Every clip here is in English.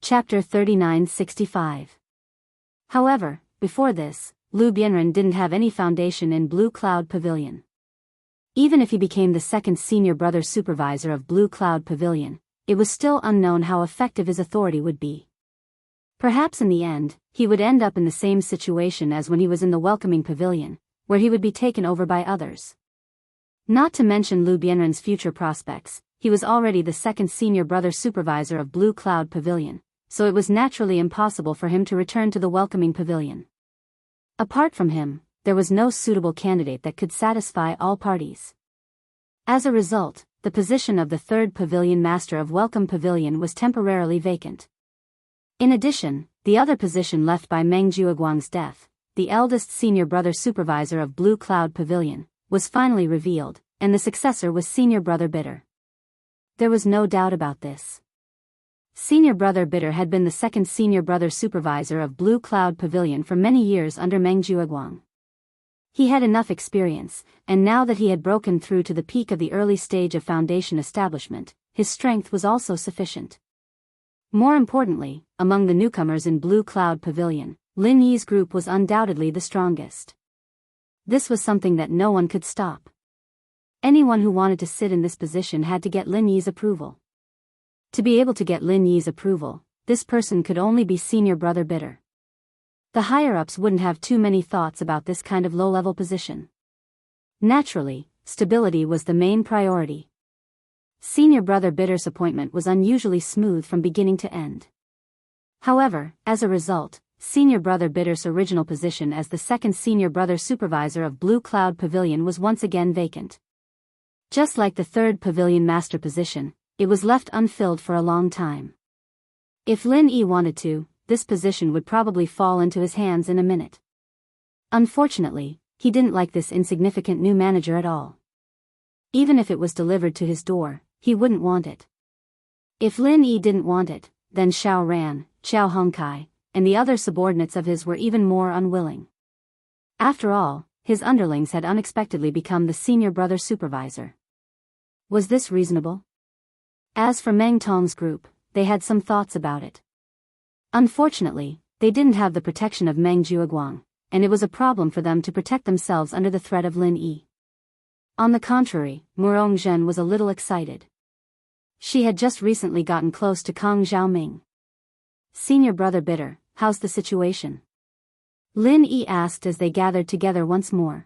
Chapter 3965. However, before this, Liu Bianren didn't have any foundation in Blue Cloud Pavilion. Even if he became the second senior brother supervisor of Blue Cloud Pavilion, it was still unknown how effective his authority would be. Perhaps in the end, he would end up in the same situation as when he was in the Welcoming Pavilion, where he would be taken over by others. Not to mention Liu Bianren's future prospects, he was already the second senior brother supervisor of Blue Cloud Pavilion, so it was naturally impossible for him to return to the Welcoming Pavilion. Apart from him, there was no suitable candidate that could satisfy all parties. As a result, the position of the third Pavilion Master of Welcome Pavilion was temporarily vacant. In addition, the other position left by Meng Jueguang's death, the eldest senior brother supervisor of Blue Cloud Pavilion, was finally revealed, and the successor was Senior Brother Bitter. There was no doubt about this. Senior Brother Bitter had been the second senior brother supervisor of Blue Cloud Pavilion for many years under Meng Jueguang. He had enough experience, and now that he had broken through to the peak of the early stage of foundation establishment, his strength was also sufficient. More importantly, among the newcomers in Blue Cloud Pavilion, Lin Yi's group was undoubtedly the strongest. This was something that no one could stop. Anyone who wanted to sit in this position had to get Lin Yi's approval. To be able to get Lin Yi's approval, this person could only be Senior Brother Bitter. The higher-ups wouldn't have too many thoughts about this kind of low-level position. Naturally, stability was the main priority. Senior Brother Bitter's appointment was unusually smooth from beginning to end. However, as a result, Senior Brother Bitter's original position as the second senior brother supervisor of Blue Cloud Pavilion was once again vacant. Just like the third Pavilion Master position, it was left unfilled for a long time. If Lin Yi wanted to, this position would probably fall into his hands in a minute. Unfortunately, he didn't like this insignificant new manager at all. Even if it was delivered to his door, he wouldn't want it. If Lin Yi didn't want it, then Xiao Ran, Xiao Hongkai, and the other subordinates of his were even more unwilling. After all, his underlings had unexpectedly become the senior brother supervisor. Was this reasonable? As for Meng Tong's group, they had some thoughts about it. Unfortunately, they didn't have the protection of Meng Jueguang, and it was a problem for them to protect themselves under the threat of Lin Yi. On the contrary, Murong Zhen was a little excited. She had just recently gotten close to Kang Xiaoming. Senior Brother Bitter, how's the situation? Lin Yi asked as they gathered together once more.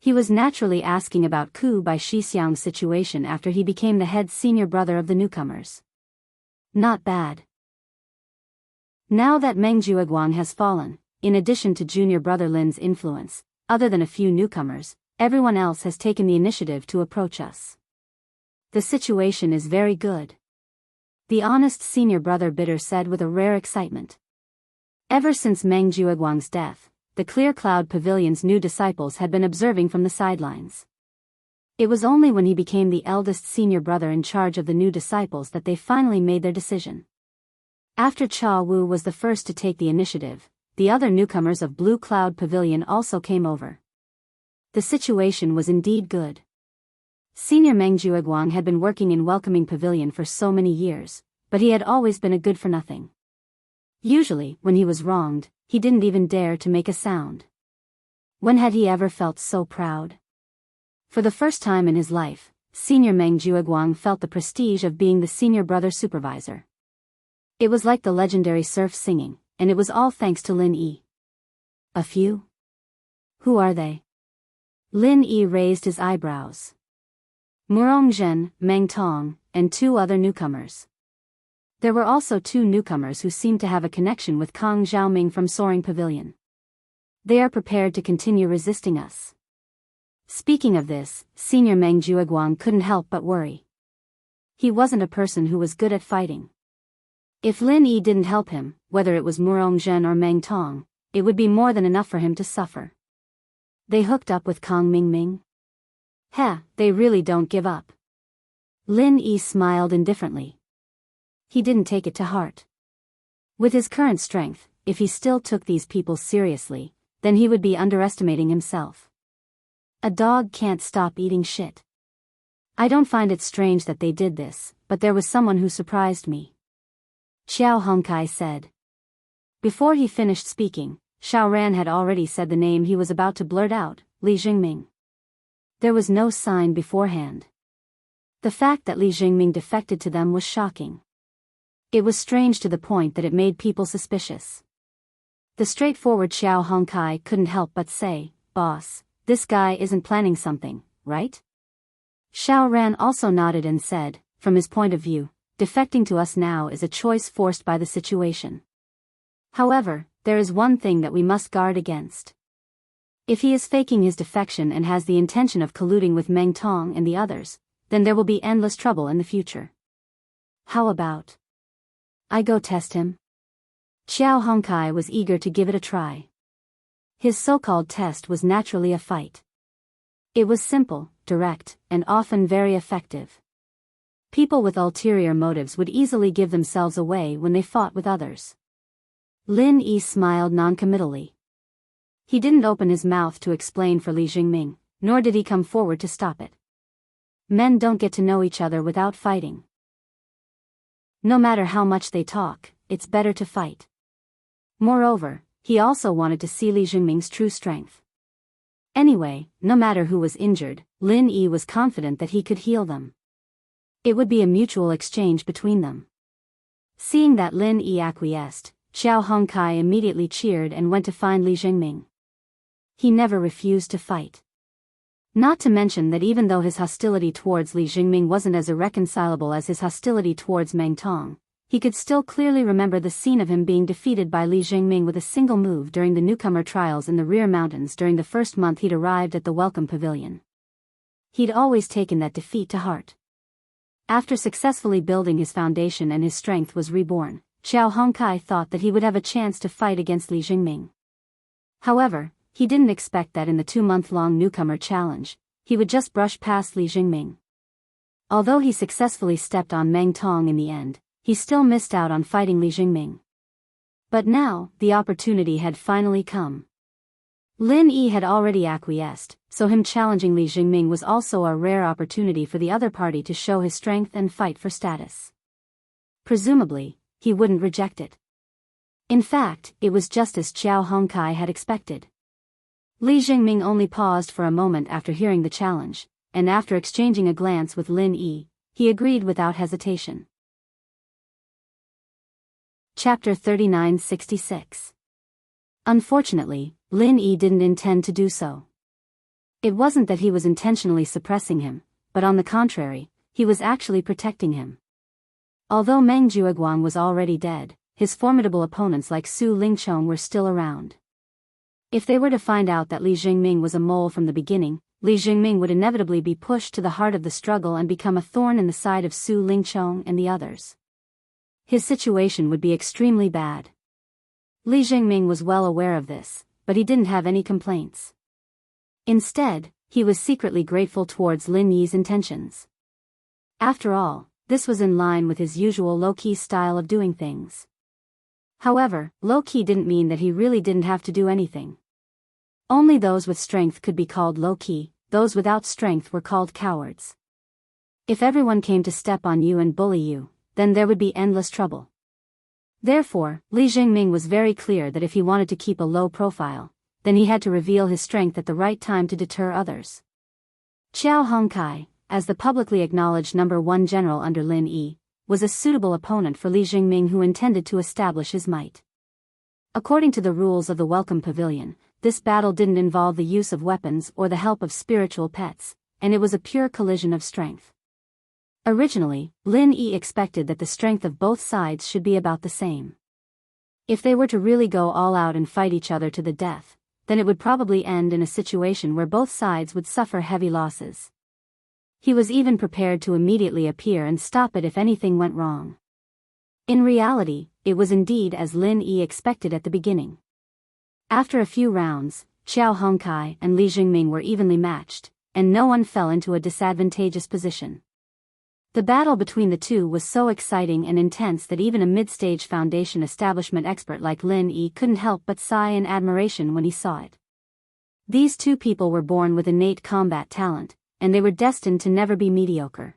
He was naturally asking about Ku Bai Shixiang's situation after he became the head senior brother of the newcomers. Not bad. Now that Meng Jueguang has fallen, in addition to junior brother Lin's influence, other than a few newcomers, everyone else has taken the initiative to approach us. The situation is very good. The honest senior brother Bitter said with a rare excitement. Ever since Meng Jueguang's death, the Clear Cloud Pavilion's new disciples had been observing from the sidelines. It was only when he became the eldest senior brother in charge of the new disciples that they finally made their decision. After Cha Wu was the first to take the initiative, the other newcomers of Blue Cloud Pavilion also came over. The situation was indeed good. Senior Meng Jueguang had been working in Welcoming Pavilion for so many years, but he had always been a good-for-nothing. Usually, when he was wronged, he didn't even dare to make a sound. When had he ever felt so proud? For the first time in his life, Senior Meng Jueguang felt the prestige of being the senior brother supervisor. It was like the legendary surf singing, and it was all thanks to Lin Yi. A few? Who are they? Lin Yi raised his eyebrows. Murong Zhen, Meng Tong, and two other newcomers. There were also two newcomers who seemed to have a connection with Kang Xiaoming from Soaring Pavilion. They are prepared to continue resisting us. Speaking of this, Senior Meng Jueguang couldn't help but worry. He wasn't a person who was good at fighting. If Lin Yi didn't help him, whether it was Murong Zhen or Meng Tong, it would be more than enough for him to suffer. They hooked up with Kang Mingming? They really don't give up. Lin Yi smiled indifferently. He didn't take it to heart. With his current strength, if he still took these people seriously, then he would be underestimating himself. A dog can't stop eating shit. I don't find it strange that they did this, but there was someone who surprised me. Xiao Hongkai said. Before he finished speaking, Xiao Ran had already said the name he was about to blurt out, Li Jingming. There was no sign beforehand. The fact that Li Jingming defected to them was shocking. It was strange to the point that it made people suspicious. The straightforward Xiao Hongkai couldn't help but say, "Boss, this guy isn't planning something, right?" Xiao Ran also nodded and said, "From his point of view, defecting to us now is a choice forced by the situation. However, there is one thing that we must guard against. If he is faking his defection and has the intention of colluding with Meng Tong and the others, then there will be endless trouble in the future. How about I go test him?" Xiao Hongkai was eager to give it a try. His so-called test was naturally a fight. It was simple, direct, and often very effective. People with ulterior motives would easily give themselves away when they fought with others. Lin Yi smiled noncommittally. He didn't open his mouth to explain for Li Jingming, nor did he come forward to stop it. Men don't get to know each other without fighting. No matter how much they talk, it's better to fight. Moreover, he also wanted to see Li Jingming's true strength. Anyway, no matter who was injured, Lin Yi was confident that he could heal them. It would be a mutual exchange between them. Seeing that Lin Yi acquiesced, Xiao Hongkai immediately cheered and went to find Li Jingming. He never refused to fight. Not to mention that even though his hostility towards Li Jingming wasn't as irreconcilable as his hostility towards Meng Tong, he could still clearly remember the scene of him being defeated by Li Jingming with a single move during the newcomer trials in the rear mountains during the first month he'd arrived at the Welcome Pavilion. He'd always taken that defeat to heart. After successfully building his foundation and his strength was reborn, Xiao Hongkai thought that he would have a chance to fight against Li Jingming. However, he didn't expect that in the 2-month-long newcomer challenge, he would just brush past Li Jingming. Although he successfully stepped on Meng Tong in the end, he still missed out on fighting Li Jingming. But now, the opportunity had finally come. Lin Yi had already acquiesced, so him challenging Li Jingming was also a rare opportunity for the other party to show his strength and fight for status. Presumably, he wouldn't reject it. In fact, it was just as Xiao Hongkai had expected. Li Jingming only paused for a moment after hearing the challenge, and after exchanging a glance with Lin Yi, he agreed without hesitation. Chapter 3966. Unfortunately, Lin Yi didn't intend to do so. It wasn't that he was intentionally suppressing him, but on the contrary, he was actually protecting him. Although Meng Jueguang was already dead, his formidable opponents like Su Lingchong were still around. If they were to find out that Li Jingming was a mole from the beginning, Li Jingming would inevitably be pushed to the heart of the struggle and become a thorn in the side of Su Lingchong and the others. His situation would be extremely bad. Li Jingming was well aware of this, but he didn't have any complaints. Instead, he was secretly grateful towards Lin Yi's intentions. After all, this was in line with his usual low-key style of doing things. However, low-key didn't mean that he really didn't have to do anything. Only those with strength could be called low-key, those without strength were called cowards. If everyone came to step on you and bully you, then there would be endless trouble. Therefore, Li Jingming was very clear that if he wanted to keep a low profile, then he had to reveal his strength at the right time to deter others. Xiao Hongkai, as the publicly acknowledged #1 general under Lin Yi, was a suitable opponent for Li Jingming who intended to establish his might. According to the rules of the Welcome Pavilion, this battle didn't involve the use of weapons or the help of spiritual pets, and it was a pure collision of strength. Originally, Lin Yi expected that the strength of both sides should be about the same. If they were to really go all out and fight each other to the death, then it would probably end in a situation where both sides would suffer heavy losses. He was even prepared to immediately appear and stop it if anything went wrong. In reality, it was indeed as Lin Yi expected at the beginning. After a few rounds, Xiao Hongkai and Li Jingming were evenly matched, and no one fell into a disadvantageous position. The battle between the two was so exciting and intense that even a mid-stage foundation establishment expert like Lin Yi couldn't help but sigh in admiration when he saw it. These two people were born with innate combat talent, and they were destined to never be mediocre.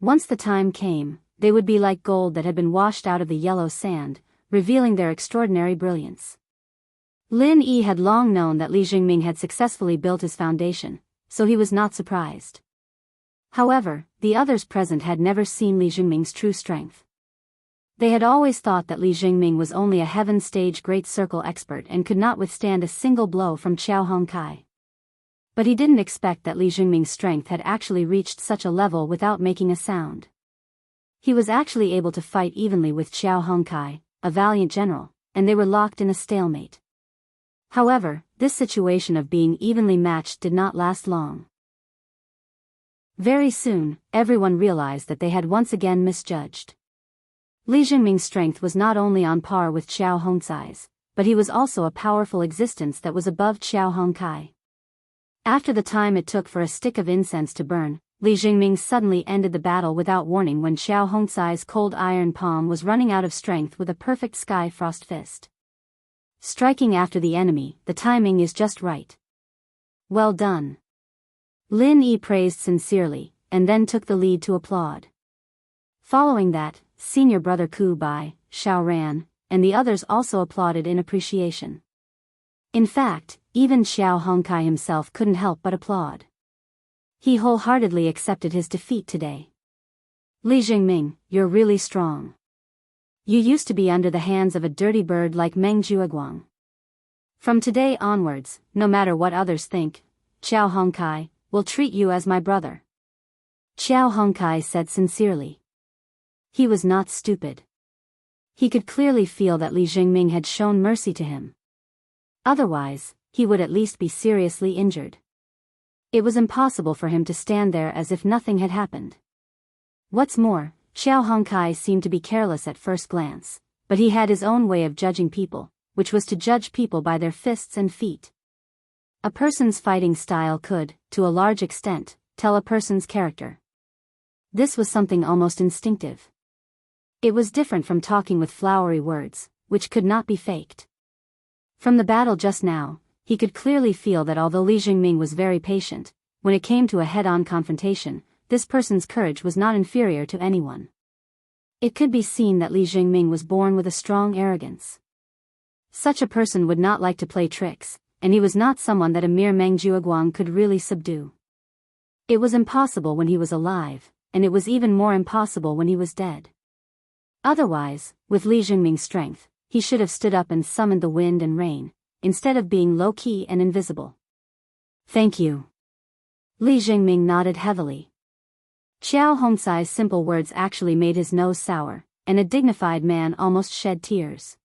Once the time came, they would be like gold that had been washed out of the yellow sand, revealing their extraordinary brilliance. Lin Yi had long known that Li Jingming had successfully built his foundation, so he was not surprised. However, the others present had never seen Li Jingming's true strength. They had always thought that Li Jingming was only a heaven stage great circle expert and could not withstand a single blow from Qiao Hongkai. But he didn't expect that Li Jingming's strength had actually reached such a level without making a sound. He was actually able to fight evenly with Qiao Hongkai, a valiant general, and they were locked in a stalemate. However, this situation of being evenly matched did not last long. Very soon, everyone realized that they had once again misjudged. Li Jingming's strength was not only on par with Qiao Hongcai's, but he was also a powerful existence that was above Qiao Hongkai. After the time it took for a stick of incense to burn, Li Jingming suddenly ended the battle without warning when Qiao Hongcai's cold iron palm was running out of strength with a perfect sky frost fist. Striking after the enemy, the timing is just right. Well done. Lin Yi praised sincerely, and then took the lead to applaud. Following that, senior brother Ku Bai, Xiao Ran, and the others also applauded in appreciation. In fact, even Qiao Hongkai himself couldn't help but applaud. He wholeheartedly accepted his defeat today. Li Jingming, you're really strong. You used to be under the hands of a dirty bird like Meng Jueguang. From today onwards, no matter what others think, Qiao Hongkai will treat you as my brother. Qiao Hongkai said sincerely. He was not stupid. He could clearly feel that Li Jingming had shown mercy to him. Otherwise, he would at least be seriously injured. It was impossible for him to stand there as if nothing had happened. What's more, Qiao Hongkai seemed to be careless at first glance, but he had his own way of judging people, which was to judge people by their fists and feet. A person's fighting style could, to a large extent, tell a person's character. This was something almost instinctive. It was different from talking with flowery words, which could not be faked. From the battle just now, he could clearly feel that although Li Jingming was very patient, when it came to a head-on confrontation, this person's courage was not inferior to anyone. It could be seen that Li Jingming was born with a strong arrogance. Such a person would not like to play tricks, and he was not someone that a mere Meng Jueguang could really subdue. It was impossible when he was alive, and it was even more impossible when he was dead. Otherwise, with Li Jingming's strength, he should have stood up and summoned the wind and rain, instead of being low-key and invisible. Thank you. Li Jingming nodded heavily. Qiao Hongcai's simple words actually made his nose sour, and a dignified man almost shed tears.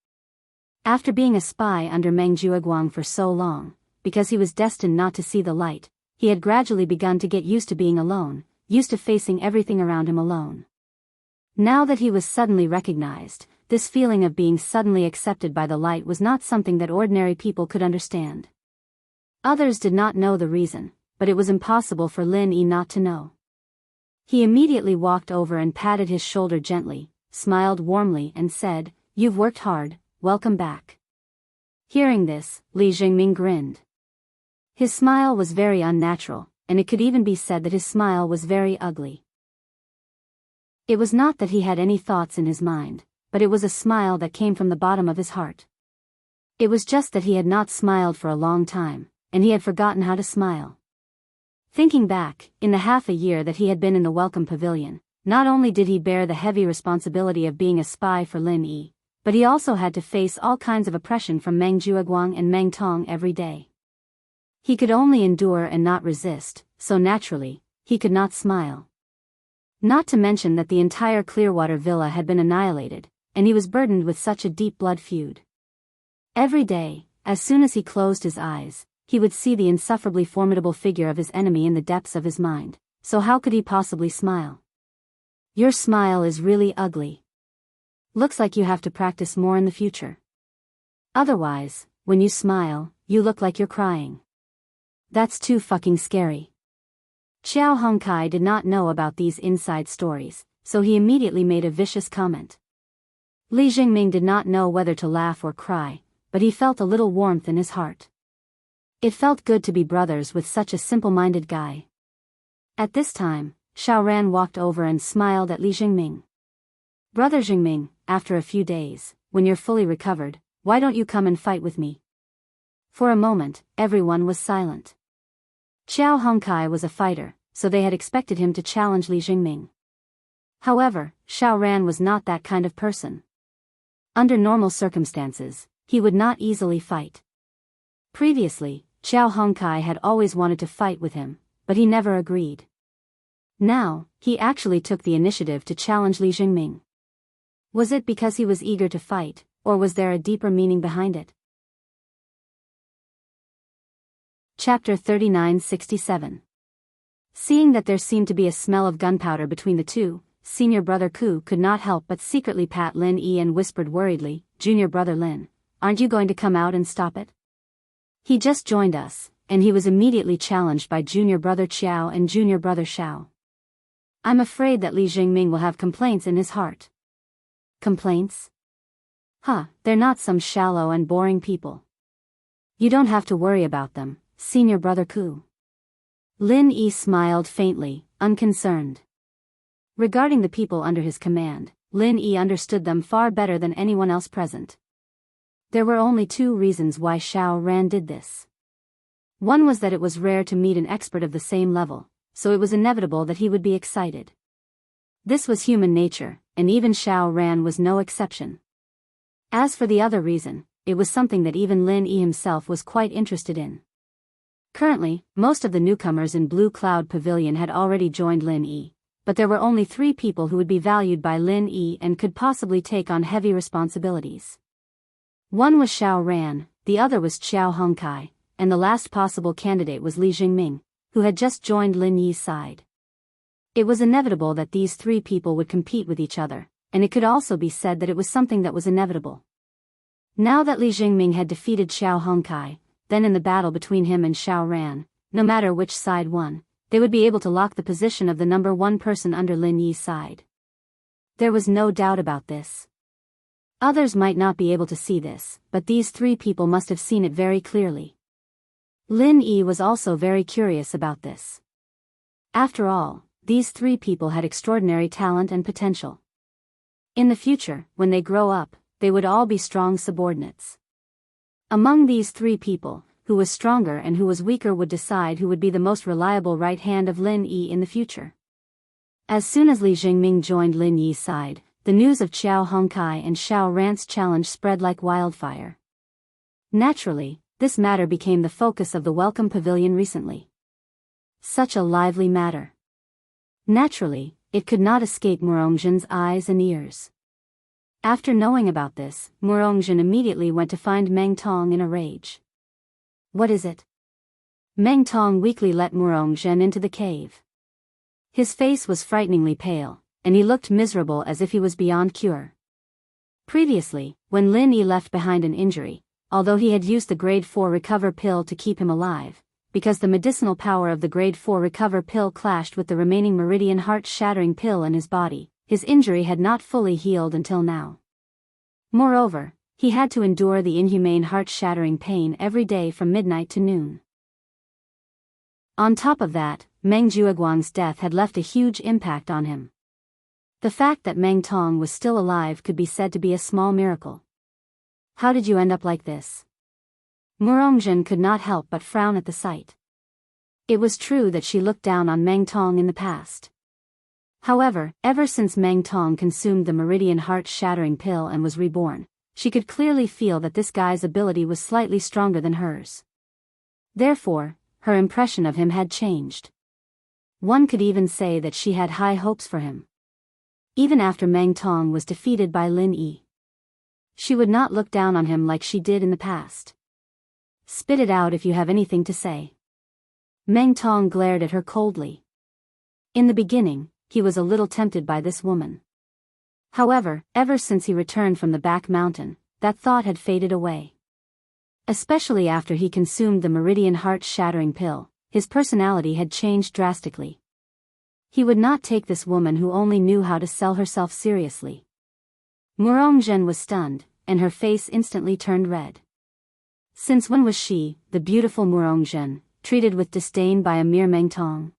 After being a spy under Meng Jueguang for so long, because he was destined not to see the light, he had gradually begun to get used to being alone, used to facing everything around him alone. Now that he was suddenly recognized, this feeling of being suddenly accepted by the light was not something that ordinary people could understand. Others did not know the reason, but it was impossible for Lin Yi not to know. He immediately walked over and patted his shoulder gently, smiled warmly and said, "You've worked hard, welcome back." Hearing this, Li Jingming grinned. His smile was very unnatural, and it could even be said that his smile was very ugly. It was not that he had any thoughts in his mind, but it was a smile that came from the bottom of his heart. It was just that he had not smiled for a long time, and he had forgotten how to smile. Thinking back, in the half a year that he had been in the Welcome Pavilion, not only did he bear the heavy responsibility of being a spy for Lin Yi, but he also had to face all kinds of oppression from Meng Jueguang and Meng Tong every day. He could only endure and not resist, so naturally, he could not smile. Not to mention that the entire Clearwater Villa had been annihilated, and he was burdened with such a deep blood feud. Every day, as soon as he closed his eyes, he would see the insufferably formidable figure of his enemy in the depths of his mind, so how could he possibly smile? Your smile is really ugly. Looks like you have to practice more in the future. Otherwise, when you smile, you look like you're crying. That's too fucking scary. Qiao Hongkai did not know about these inside stories, so he immediately made a vicious comment. Li Jingming did not know whether to laugh or cry, but he felt a little warmth in his heart. It felt good to be brothers with such a simple-minded guy. At this time, Xiao Ran walked over and smiled at Li Jingming. Brother Jingming, after a few days, when you're fully recovered, why don't you come and fight with me? For a moment, everyone was silent. Xiao Hongkai was a fighter, so they had expected him to challenge Li Jingming. However, Xiao Ran was not that kind of person. Under normal circumstances, he would not easily fight. Previously, Xiao Hongkai had always wanted to fight with him, but he never agreed. Now, he actually took the initiative to challenge Li Jingming. Was it because he was eager to fight, or was there a deeper meaning behind it? Chapter 39-67. Seeing that there seemed to be a smell of gunpowder between the two, senior brother Ku could not help but secretly pat Lin Yi and whispered worriedly, "Junior brother Lin, aren't you going to come out and stop it? He just joined us," and he was immediately challenged by junior brother Qiao and junior brother Xiao. "I'm afraid that Li Jingming will have complaints in his heart." Complaints? They're not some shallow and boring people. You don't have to worry about them, senior brother Ku. Lin Yi smiled faintly, unconcerned. Regarding the people under his command, Lin Yi understood them far better than anyone else present. There were only two reasons why Xiao Ran did this. One was that it was rare to meet an expert of the same level, so it was inevitable that he would be excited. This was human nature, and even Xiao Ran was no exception. As for the other reason, it was something that even Lin Yi himself was quite interested in. Currently, most of the newcomers in Blue Cloud Pavilion had already joined Lin Yi, but there were only 3 people who would be valued by Lin Yi and could possibly take on heavy responsibilities. One was Xiao Ran, the other was Xiao Hongkai, and the last possible candidate was Li Jingming, who had just joined Lin Yi's side. It was inevitable that these 3 people would compete with each other, and it could also be said that it was something that was inevitable. Now that Li Jingming had defeated Xiao Hongkai, then in the battle between him and Xiao Ran, no matter which side won, they would be able to lock the position of the number 1 person under Lin Yi's side. There was no doubt about this. Others might not be able to see this, but these 3 people must have seen it very clearly. Lin Yi was also very curious about this. After all, these 3 people had extraordinary talent and potential. In the future, when they grow up, they would all be strong subordinates. Among these 3 people, who was stronger and who was weaker would decide who would be the most reliable right hand of Lin Yi in the future. As soon as Li Jingming joined Lin Yi's side, the news of Xiao Hongkai and Xiao Ran's challenge spread like wildfire. Naturally, this matter became the focus of the Welcome Pavilion recently. Such a lively matter. Naturally, it could not escape Murongjin's eyes and ears. After knowing about this, Murongjin immediately went to find Meng Tong in a rage. "What is it?" Meng Tong weakly let Murongjin into the cave. His face was frighteningly pale, and he looked miserable as if he was beyond cure. Previously, when Lin Yi left behind an injury, although he had used the grade 4 recover pill to keep him alive, because the medicinal power of the grade 4 recover pill clashed with the remaining meridian heart-shattering pill in his body, his injury had not fully healed until now. Moreover, he had to endure the inhumane heart-shattering pain every day from midnight to noon. On top of that, Meng Jueguang's death had left a huge impact on him. The fact that Meng Tong was still alive could be said to be a small miracle. "How did you end up like this?" Murongjin could not help but frown at the sight. It was true that she looked down on Meng Tong in the past. However, ever since Meng Tong consumed the meridian heart-shattering pill and was reborn, she could clearly feel that this guy's ability was slightly stronger than hers. Therefore, her impression of him had changed. One could even say that she had high hopes for him. Even after Meng Tong was defeated by Lin Yi, she would not look down on him like she did in the past. "Spit it out if you have anything to say." Meng Tong glared at her coldly. In the beginning, he was a little tempted by this woman. However, ever since he returned from the back mountain, that thought had faded away. Especially after he consumed the meridian heart-shattering pill, his personality had changed drastically. He would not take this woman who only knew how to sell herself seriously. Murongjin was stunned, and her face instantly turned red. Since when was she, the beautiful Murongjin, treated with disdain by a mere Meng Tong?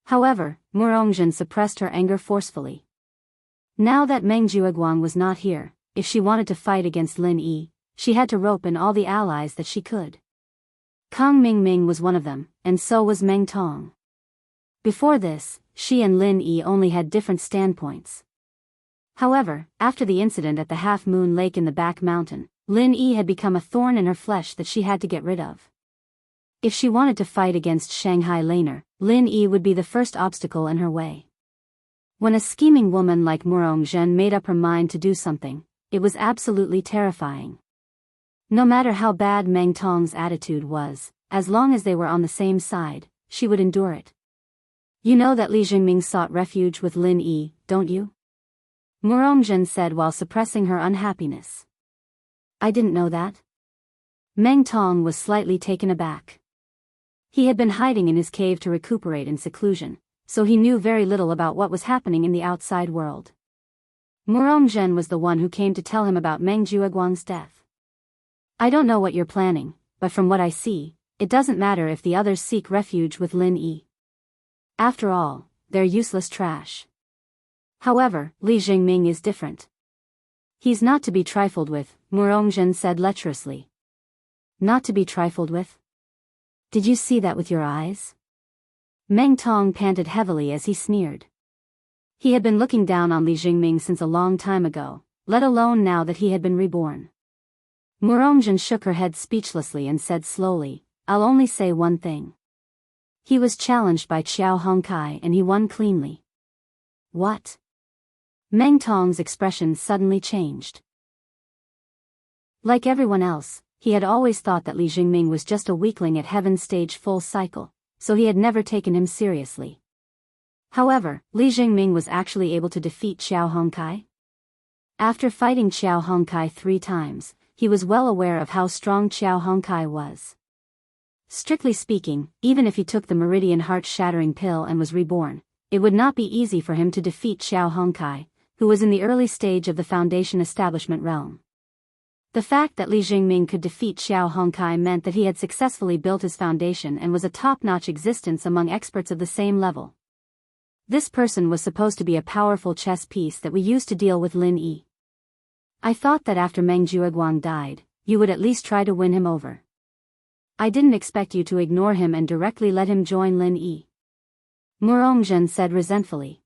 However, Murongjin suppressed her anger forcefully. Now that Meng Jueguang was not here, if she wanted to fight against Lin Yi, she had to rope in all the allies that she could. Kang Mingming was one of them, and so was Meng Tong. Before this, she and Lin Yi only had different standpoints. However, after the incident at the Half Moon Lake in the back mountain, Lin Yi had become a thorn in her flesh that she had to get rid of. If she wanted to fight against Shanghai Laner, Lin Yi would be the first obstacle in her way. When a scheming woman like Murong Zhen made up her mind to do something, it was absolutely terrifying. No matter how bad Meng Tong's attitude was, as long as they were on the same side, she would endure it. You know that Li Jingming sought refuge with Lin Yi, don't you? Murong Zhen said while suppressing her unhappiness. I didn't know that. Meng Tong was slightly taken aback. He had been hiding in his cave to recuperate in seclusion, so he knew very little about what was happening in the outside world. Murong Zhen was the one who came to tell him about Meng Jueguang's death. I don't know what you're planning, but from what I see, it doesn't matter if the others seek refuge with Lin Yi. After all, they're useless trash. However, Li Jingming is different. He's not to be trifled with, Murong Zhen said lecherously. Not to be trifled with? Did you see that with your eyes? Meng Tong panted heavily as he sneered. He had been looking down on Li Jingming since a long time ago, let alone now that he had been reborn. Murong Zhen shook her head speechlessly and said slowly, I'll only say one thing. He was challenged by Qiao Hongkai and he won cleanly. What? Meng Tong's expression suddenly changed. Like everyone else, he had always thought that Li Jingming was just a weakling at Heaven's stage full cycle, so he had never taken him seriously. However, Li Jingming was actually able to defeat Qiao Hongkai. After fighting Qiao Hongkai 3 times, he was well aware of how strong Qiao Hongkai was. Strictly speaking, even if he took the Meridian Heart-Shattering Pill and was reborn, it would not be easy for him to defeat Qiao Hongkai, who was in the early stage of the Foundation establishment realm. The fact that Li Jingming could defeat Qiao Hongkai meant that he had successfully built his foundation and was a top-notch existence among experts of the same level. This person was supposed to be a powerful chess piece that we used to deal with Lin Yi. I thought that after Meng Jueguang died, you would at least try to win him over. I didn't expect you to ignore him and directly let him join Lin Yi. Murong Zhen said resentfully.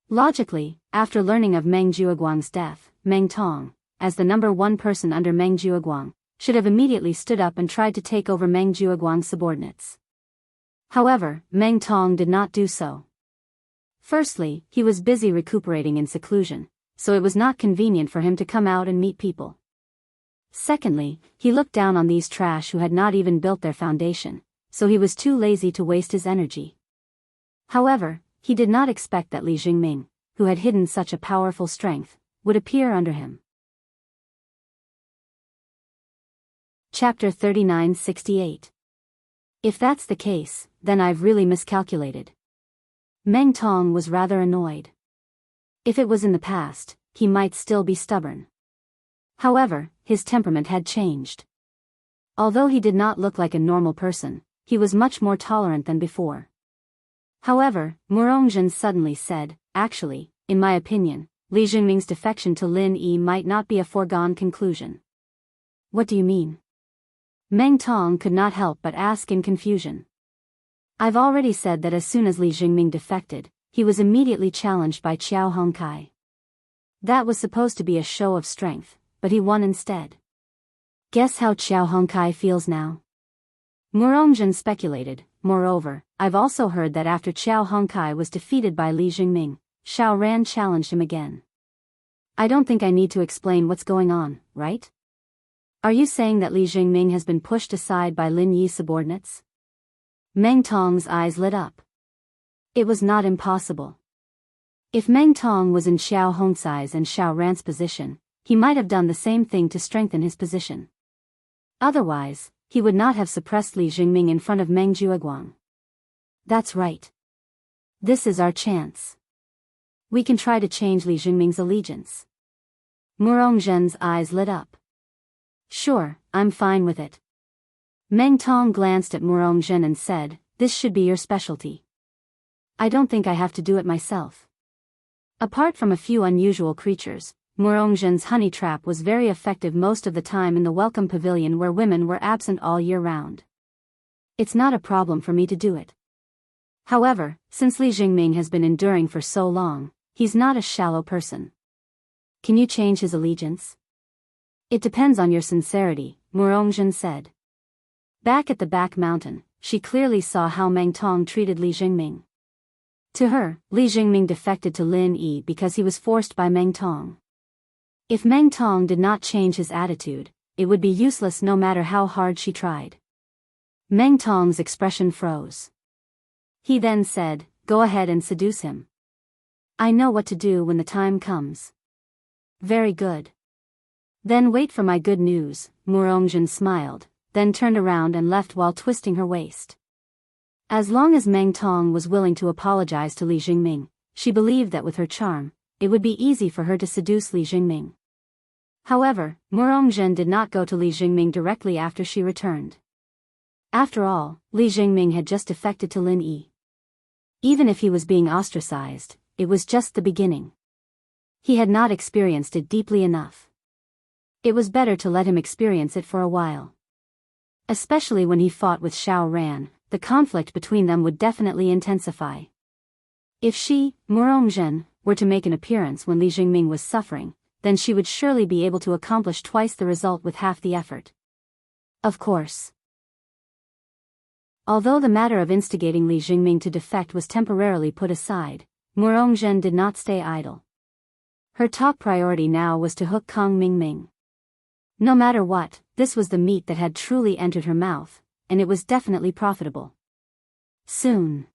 Logically, after learning of Meng Jueguang's death, Meng Tong, as the number 1 person under Meng Jueguang, should have immediately stood up and tried to take over Meng Jueguang's subordinates. However, Meng Tong did not do so. Firstly, he was busy recuperating in seclusion, so it was not convenient for him to come out and meet people. Secondly, he looked down on these trash who had not even built their foundation, so he was too lazy to waste his energy. However, he did not expect that Li Jingming, who had hidden such a powerful strength, would appear under him. Chapter 3968. If that's the case, then I've really miscalculated. Meng Tong was rather annoyed. If it was in the past, he might still be stubborn. However, his temperament had changed. Although he did not look like a normal person, he was much more tolerant than before. However, Murong Zhen suddenly said, actually, in my opinion, Li Jingming's defection to Lin Yi might not be a foregone conclusion. What do you mean? Meng Tong could not help but ask in confusion. I've already said that as soon as Li Jingming defected, he was immediately challenged by Qiao Hongkai. That was supposed to be a show of strength, but he won instead. Guess how Qiao Hongkai feels now? Murong Zhen speculated. Moreover, I've also heard that after Qiao Hongkai was defeated by Li Jingming, Xiao Ran challenged him again. I don't think I need to explain what's going on, right? Are you saying that Li Jingming has been pushed aside by Lin Yi's subordinates? Meng Tong's eyes lit up. It was not impossible. If Meng Tong was in Xiao Hongcai's and Xiao Ran's position, he might have done the same thing to strengthen his position. Otherwise, he would not have suppressed Li Jingming in front of Meng Jueguang. That's right. This is our chance. We can try to change Li Jingming's allegiance. Murong Zhen's eyes lit up. Sure, I'm fine with it. Meng Tong glanced at Murong Zhen and said, this should be your specialty. I don't think I have to do it myself. Apart from a few unusual creatures, Murongzhen's honey trap was very effective most of the time in the welcome pavilion where women were absent all year round. It's not a problem for me to do it. However, since Li Jingming has been enduring for so long, he's not a shallow person. Can you change his allegiance? It depends on your sincerity, Murongzhen said. Back at the back mountain, she clearly saw how Meng Tong treated Li Jingming. To her, Li Jingming defected to Lin Yi because he was forced by Meng Tong. If Meng Tong did not change his attitude, it would be useless no matter how hard she tried. Meng Tong's expression froze. He then said, "Go ahead and seduce him. I know what to do when the time comes." Very good. Then wait for my good news, Murongzhen smiled, then turned around and left while twisting her waist. As long as Meng Tong was willing to apologize to Li Jingming, she believed that with her charm, it would be easy for her to seduce Li Jingming. However, Murongzhen did not go to Li Jingming directly after she returned. After all, Li Jingming had just defected to Lin Yi. Even if he was being ostracized, it was just the beginning. He had not experienced it deeply enough. It was better to let him experience it for a while. Especially when he fought with Xiao Ran, the conflict between them would definitely intensify. If she, Murongzhen, were to make an appearance when Li Jingming was suffering, then she would surely be able to accomplish twice the result with half the effort. Of course. Although the matter of instigating Li Jingming to defect was temporarily put aside, Murongzhen did not stay idle. Her top priority now was to hook Kang Mingming. No matter what, this was the meat that had truly entered her mouth, and it was definitely profitable. Soon.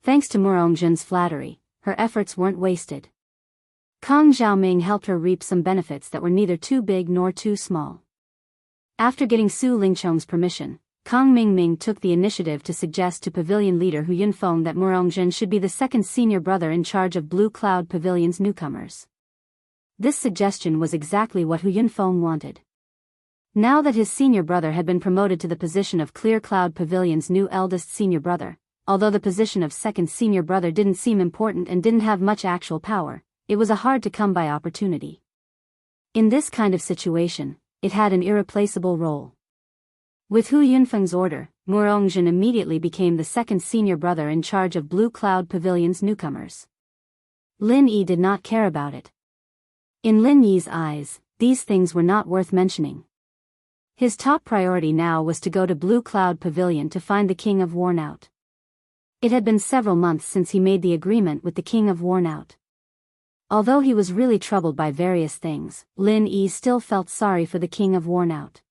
Thanks to Murongzhen's flattery, her efforts weren't wasted. Kang Xiaoming helped her reap some benefits that were neither too big nor too small. After getting Su Lingchong's permission, Kang Mingming took the initiative to suggest to pavilion leader Hu Yunfeng that Murongzhen should be the second senior brother in charge of Blue Cloud Pavilion's newcomers. This suggestion was exactly what Hu Yunfeng wanted. Now that his senior brother had been promoted to the position of Clear Cloud Pavilion's new eldest senior brother, although the position of second senior brother didn't seem important and didn't have much actual power, it was a hard-to-come-by opportunity. In this kind of situation, it had an irreplaceable role. With Hu Yunfeng's order, Murongzhen immediately became the second senior brother in charge of Blue Cloud Pavilion's newcomers. Lin Yi did not care about it. In Lin Yi's eyes, these things were not worth mentioning. His top priority now was to go to Blue Cloud Pavilion to find the King of Wornout. It had been several months since he made the agreement with the King of Wornout. Although he was really troubled by various things, Lin Yi still felt sorry for the King of Wornout.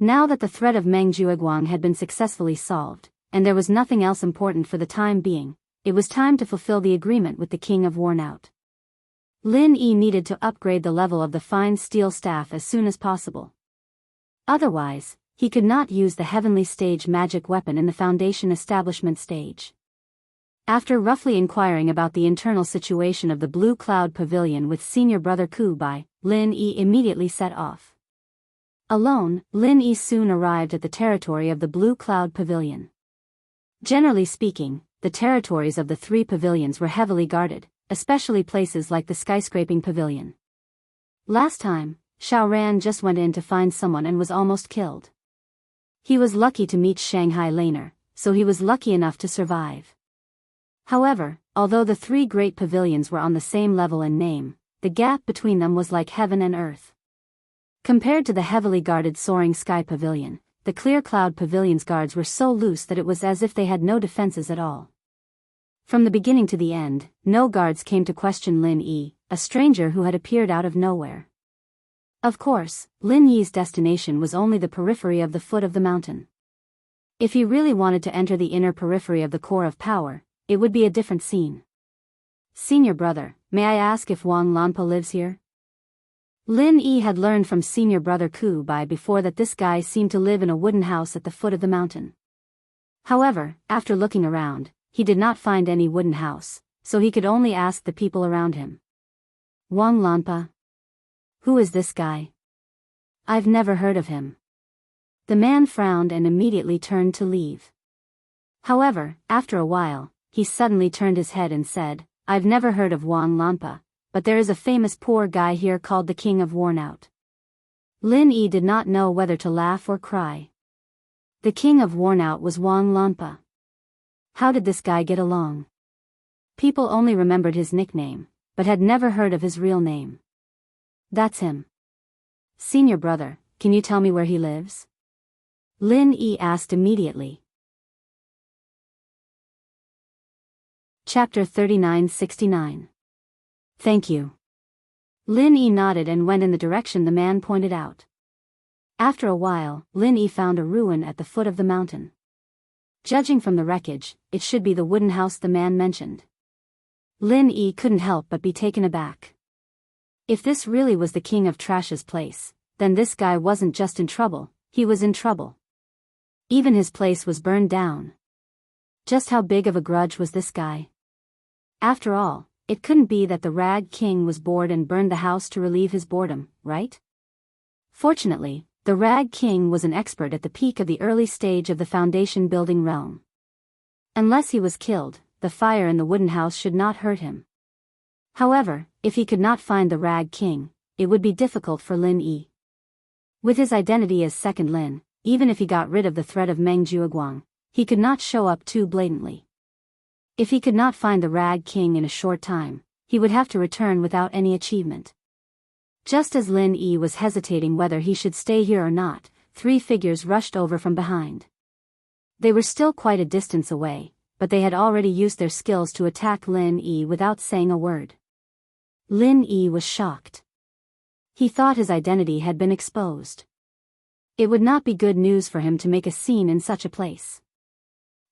Now that the threat of Meng Jueguang had been successfully solved, and there was nothing else important for the time being, it was time to fulfill the agreement with the King of Wornout. Lin Yi needed to upgrade the level of the fine steel staff as soon as possible. Otherwise, he could not use the heavenly stage magic weapon in the Foundation establishment stage. After roughly inquiring about the internal situation of the Blue Cloud Pavilion with senior brother Ku Bai, Lin Yi immediately set off. Alone, Lin Yi soon arrived at the territory of the Blue Cloud Pavilion. Generally speaking, the territories of the three pavilions were heavily guarded, especially places like the skyscraping pavilion. Last time, Xiao Ran just went in to find someone and was almost killed. He was lucky to meet Shanghai Laner, so he was lucky enough to survive. However, although the three great pavilions were on the same level and name, the gap between them was like heaven and earth. Compared to the heavily guarded Soaring Sky Pavilion, the Clear Cloud Pavilion's guards were so loose that it was as if they had no defenses at all. From the beginning to the end, no guards came to question Lin Yi, a stranger who had appeared out of nowhere. Of course, Lin Yi's destination was only the periphery of the foot of the mountain. If he really wanted to enter the inner periphery of the core of power, it would be a different scene. Senior brother, may I ask if Wang Lanpa lives here? Lin Yi had learned from senior brother Ku Bai before that this guy seemed to live in a wooden house at the foot of the mountain. However, after looking around, he did not find any wooden house, so he could only ask the people around him. Wang Lanpa? Who is this guy? I've never heard of him. The man frowned and immediately turned to leave. However, after a while, he suddenly turned his head and said, I've never heard of Juan Lampa, but there is a famous poor guy here called the King of Wornout. Lin Yi did not know whether to laugh or cry. The King of Wornout was Juan Lampa. How did this guy get along? People only remembered his nickname, but had never heard of his real name. That's him. Senior brother, can you tell me where he lives? Lin Yi asked immediately. Chapter 3969. Thank you. Lin Yi nodded and went in the direction the man pointed out. After a while, Lin Yi found a ruin at the foot of the mountain. Judging from the wreckage, it should be the wooden house the man mentioned. Lin Yi couldn't help but be taken aback. If this really was the King of Trash's place, then this guy wasn't just in trouble, he was in trouble. Even his place was burned down. Just how big of a grudge was this guy? After all, it couldn't be that the Rag King was bored and burned the house to relieve his boredom, right? Fortunately, the Rag King was an expert at the peak of the early stage of the foundation building realm. Unless he was killed, the fire in the wooden house should not hurt him. However, if he could not find the Rag King, it would be difficult for Lin Yi. With his identity as Second Lin, even if he got rid of the threat of Meng Jueguang, he could not show up too blatantly. If he could not find the Rag King in a short time, he would have to return without any achievement. Just as Lin Yi was hesitating whether he should stay here or not, 3 figures rushed over from behind. They were still quite a distance away, but they had already used their skills to attack Lin Yi without saying a word. Lin Yi was shocked. He thought his identity had been exposed. It would not be good news for him to make a scene in such a place.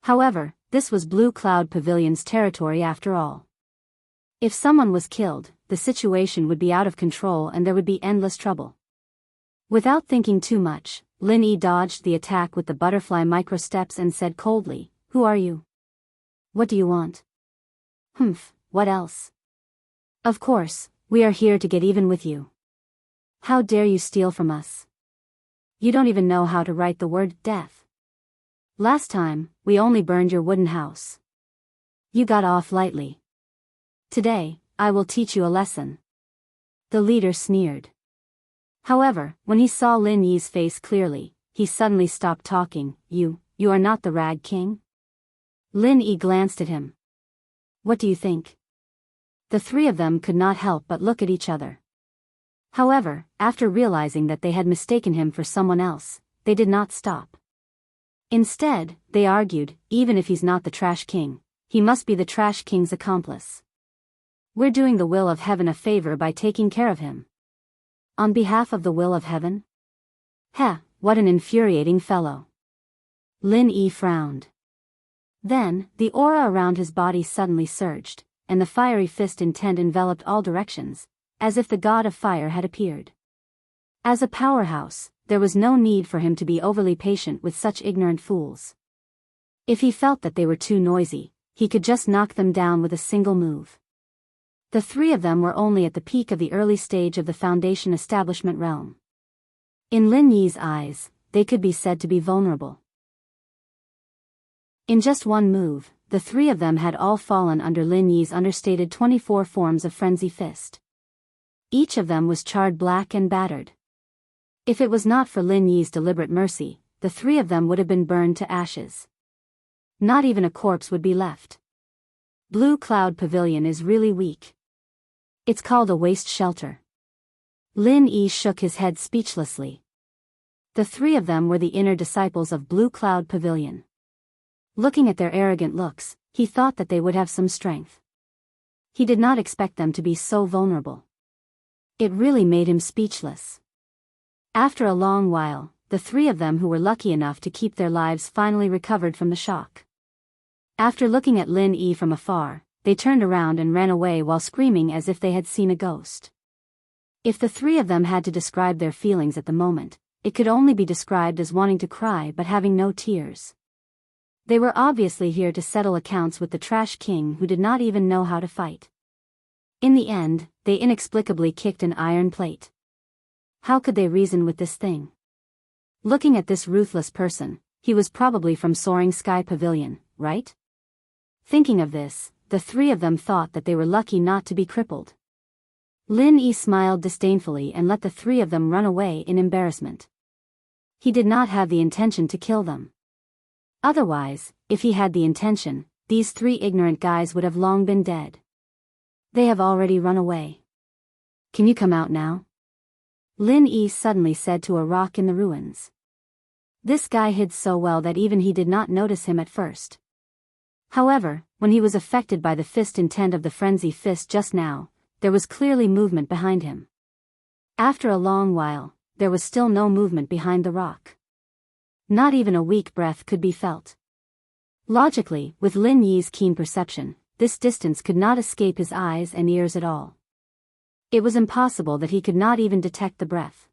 However, this was Blue Cloud Pavilion's territory after all. If someone was killed, the situation would be out of control and there would be endless trouble. Without thinking too much, Lin Yi dodged the attack with the butterfly microsteps and said coldly, "Who are you? What do you want?" "Humph, what else? Of course, we are here to get even with you. How dare you steal from us? You don't even know how to write the word death. Last time, we only burned your wooden house. You got off lightly. Today, I will teach you a lesson." The leader sneered. However, when he saw Lin Yi's face clearly, he suddenly stopped talking. You are not the Rag King?" Lin Yi glanced at him. "What do you think?" The 3 of them could not help but look at each other. However, after realizing that they had mistaken him for someone else, they did not stop. Instead, they argued, even if he's not the Trash King, he must be the Trash King's accomplice. We're doing the will of heaven a favor by taking care of him. On behalf of the will of heaven? Heh, what an infuriating fellow. Lin Yi frowned. Then, the aura around his body suddenly surged, and the fiery fist intent enveloped all directions, as if the god of fire had appeared. As a powerhouse, there was no need for him to be overly patient with such ignorant fools. If he felt that they were too noisy, he could just knock them down with a single move. The 3 of them were only at the peak of the early stage of the foundation establishment realm. In Lin Yi's eyes, they could be said to be vulnerable. In just one move, the 3 of them had all fallen under Lin Yi's understated 24 forms of frenzy fist. Each of them was charred black and battered. If it was not for Lin Yi's deliberate mercy, the 3 of them would have been burned to ashes. Not even a corpse would be left. Blue Cloud Pavilion is really weak. It's called a waste shelter. Lin Yi shook his head speechlessly. The 3 of them were the inner disciples of Blue Cloud Pavilion. Looking at their arrogant looks, he thought that they would have some strength. He did not expect them to be so vulnerable. It really made him speechless. After a long while, the 3 of them who were lucky enough to keep their lives finally recovered from the shock. After looking at Lin Yi from afar, they turned around and ran away while screaming as if they had seen a ghost. If the 3 of them had to describe their feelings at the moment, it could only be described as wanting to cry but having no tears. They were obviously here to settle accounts with the Trash King who did not even know how to fight. In the end, they inexplicably kicked an iron plate. How could they reason with this thing? Looking at this ruthless person, he was probably from Soaring Sky Pavilion, right? Thinking of this, the three of them thought that they were lucky not to be crippled. Lin Yi smiled disdainfully and let the three of them run away in embarrassment. He did not have the intention to kill them. Otherwise, if he had the intention, these three ignorant guys would have long been dead. They have already run away. Can you come out now? Lin Yi suddenly said to a rock in the ruins. This guy hid so well that even he did not notice him at first. However, when he was affected by the fist intent of the frenzy fist just now, there was clearly movement behind him. After a long while, there was still no movement behind the rock. Not even a weak breath could be felt. Logically, with Lin Yi's keen perception, this distance could not escape his eyes and ears at all. It was impossible that he could not even detect the breath.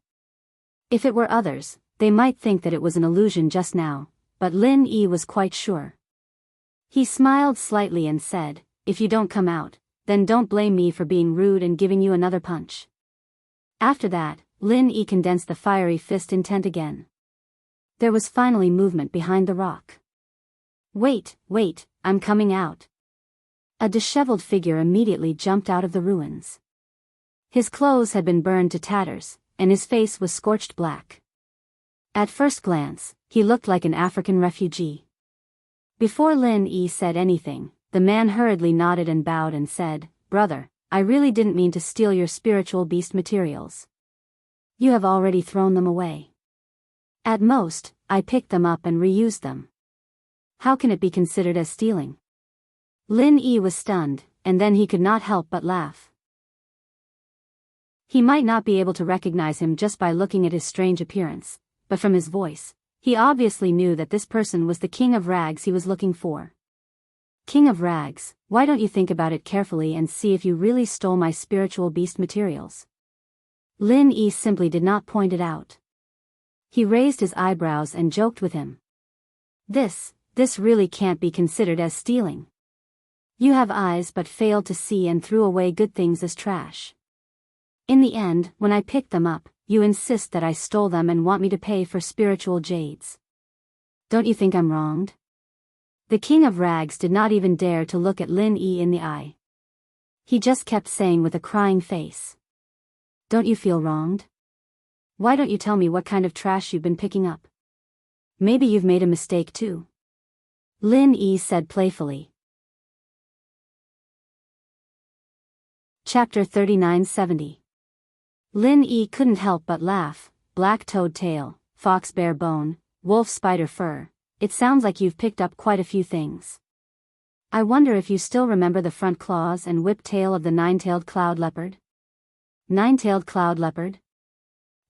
If it were others, they might think that it was an illusion just now, but Lin Yi was quite sure. He smiled slightly and said, "If you don't come out, then don't blame me for being rude and giving you another punch." After that, Lin Yi condensed the fiery fist intent again. There was finally movement behind the rock. Wait, I'm coming out." A disheveled figure immediately jumped out of the ruins. His clothes had been burned to tatters, and his face was scorched black. At first glance, he looked like an African refugee. Before Lin Yi said anything, the man hurriedly nodded and bowed and said, "Brother, I really didn't mean to steal your spiritual beast materials. You have already thrown them away. At most, I picked them up and reused them. How can it be considered as stealing?" Lin Yi was stunned, and then he could not help but laugh. He might not be able to recognize him just by looking at his strange appearance, but from his voice, he obviously knew that this person was the King of Rags he was looking for. "King of Rags, why don't you think about it carefully and see if you really stole my spiritual beast materials?" Lin Yi simply did not point it out. He raised his eyebrows and joked with him. This really can't be considered as stealing. You have eyes but failed to see and threw away good things as trash. In the end, when I picked them up, you insist that I stole them and want me to pay for spiritual jades. Don't you think I'm wronged?" The King of Rags did not even dare to look at Lin Yi in the eye. He just kept saying with a crying face, "Don't you feel wronged? Why don't you tell me what kind of trash you've been picking up? Maybe you've made a mistake too." Lin Yi said playfully. Chapter 3970. Lin Yi couldn't help but laugh. "Black toad tail, fox bear bone, wolf spider fur. It sounds like you've picked up quite a few things. I wonder if you still remember the front claws and whip tail of the nine-tailed cloud leopard?" Nine-tailed cloud leopard?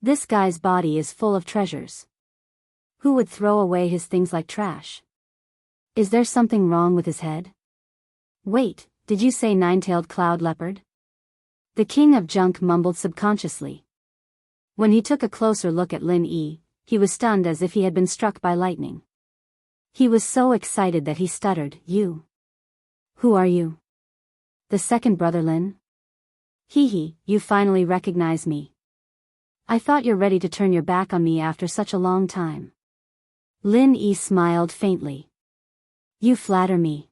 This guy's body is full of treasures. Who would throw away his things like trash? Is there something wrong with his head? Wait, did you say nine-tailed cloud leopard? The King of Junk mumbled subconsciously. When he took a closer look at Lin Yi, he was stunned as if he had been struck by lightning. He was so excited that he stuttered, "You? Who are you? The second brother Lin? Hee, you finally recognize me. I thought you're ready to turn your back on me after such a long time." Lin Yi smiled faintly. "You flatter me.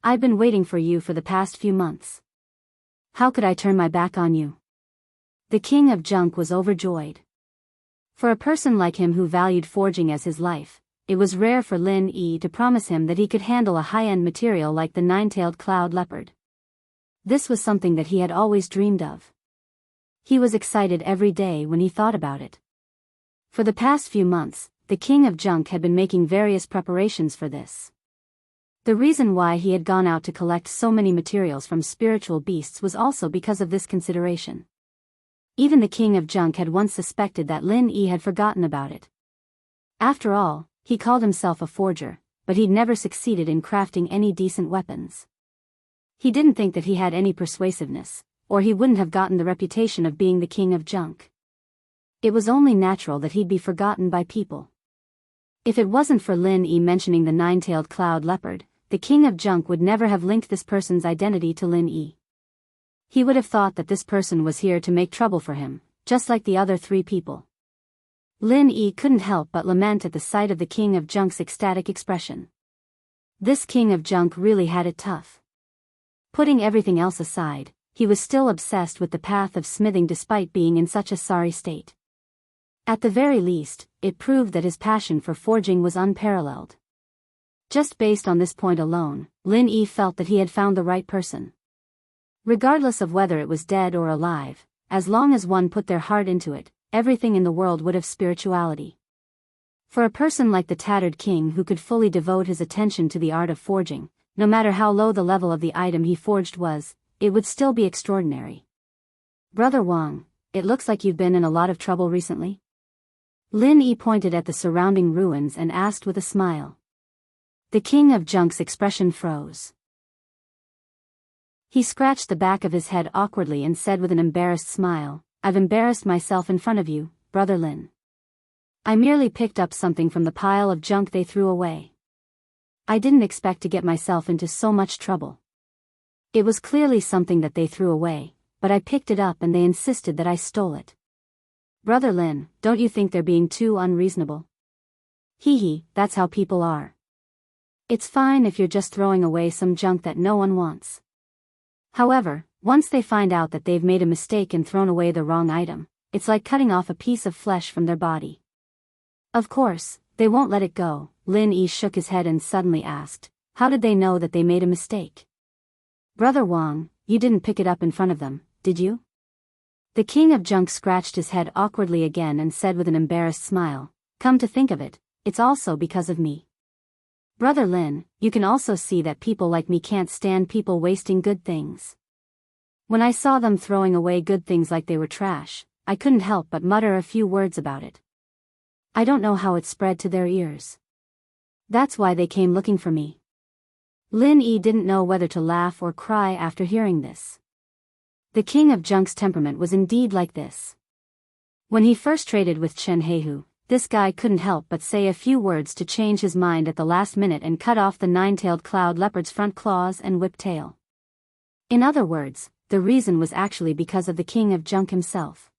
I've been waiting for you for the past few months. How could I turn my back on you?" The King of Junk was overjoyed. For a person like him who valued forging as his life, it was rare for Lin Yi to promise him that he could handle a high-end material like the nine-tailed cloud leopard. This was something that he had always dreamed of. He was excited every day when he thought about it. For the past few months, the King of Junk had been making various preparations for this. The reason why he had gone out to collect so many materials from spiritual beasts was also because of this consideration. Even the King of Junk had once suspected that Lin Yi had forgotten about it. After all, he called himself a forger, but he'd never succeeded in crafting any decent weapons. He didn't think that he had any persuasiveness, or he wouldn't have gotten the reputation of being the King of Junk. It was only natural that he'd be forgotten by people. If it wasn't for Lin Yi mentioning the nine-tailed cloud leopard, the King of Junk would never have linked this person's identity to Lin Yi. He would have thought that this person was here to make trouble for him, just like the other three people. Lin Yi couldn't help but lament at the sight of the King of Junk's ecstatic expression. This King of Junk really had it tough. Putting everything else aside, he was still obsessed with the path of smithing despite being in such a sorry state. At the very least, it proved that his passion for forging was unparalleled. Just based on this point alone, Lin Yi felt that he had found the right person. Regardless of whether it was dead or alive, as long as one put their heart into it, everything in the world would have spirituality. For a person like the tattered king who could fully devote his attention to the art of forging, no matter how low the level of the item he forged was, it would still be extraordinary. Brother Wang, it looks like you've been in a lot of trouble recently. Lin Yi pointed at the surrounding ruins and asked with a smile. The king of Junk's expression froze. He scratched the back of his head awkwardly and said with an embarrassed smile, I've embarrassed myself in front of you, Brother Lin. I merely picked up something from the pile of junk they threw away. I didn't expect to get myself into so much trouble. It was clearly something that they threw away, but I picked it up and they insisted that I stole it. Brother Lin, don't you think they're being too unreasonable? Hee, that's how people are. It's fine if you're just throwing away some junk that no one wants. However, once they find out that they've made a mistake and thrown away the wrong item, it's like cutting off a piece of flesh from their body. Of course, they won't let it go. Lin Yi shook his head and suddenly asked, how did they know that they made a mistake? Brother Wang, you didn't pick it up in front of them, did you? The king of junk scratched his head awkwardly again and said with an embarrassed smile, come to think of it, it's also because of me. Brother Lin, you can also see that people like me can't stand people wasting good things. When I saw them throwing away good things like they were trash, I couldn't help but mutter a few words about it. I don't know how it spread to their ears. That's why they came looking for me. Lin Yi didn't know whether to laugh or cry after hearing this. The king of junk's temperament was indeed like this. When he first traded with Chen Heihu, this guy couldn't help but say a few words to change his mind at the last minute and cut off the nine-tailed cloud leopard's front claws and whip tail. In other words, the reason was actually because of the king of junk himself.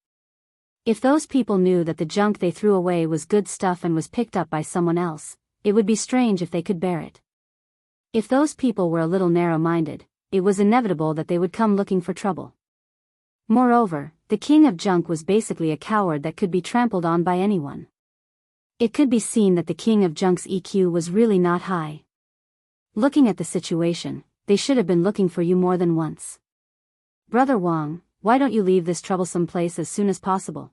If those people knew that the junk they threw away was good stuff and was picked up by someone else, it would be strange if they could bear it. If those people were a little narrow-minded, it was inevitable that they would come looking for trouble. Moreover, the king of junk was basically a coward that could be trampled on by anyone. It could be seen that the king of junk's EQ was really not high. Looking at the situation, they should have been looking for you more than once. Brother Wang, why don't you leave this troublesome place as soon as possible?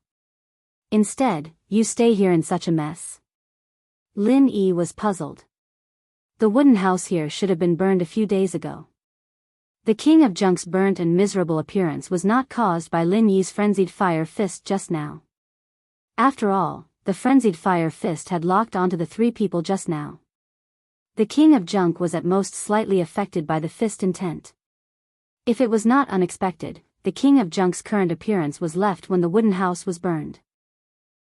Instead, you stay here in such a mess. Lin Yi was puzzled. The wooden house here should have been burned a few days ago. The king of junk's burnt and miserable appearance was not caused by Lin Yi's frenzied fire fist just now. After all, the frenzied fire fist had locked onto the three people just now. The king of junk was at most slightly affected by the fist intent. If it was not unexpected, the king of junk's current appearance was left when the wooden house was burned.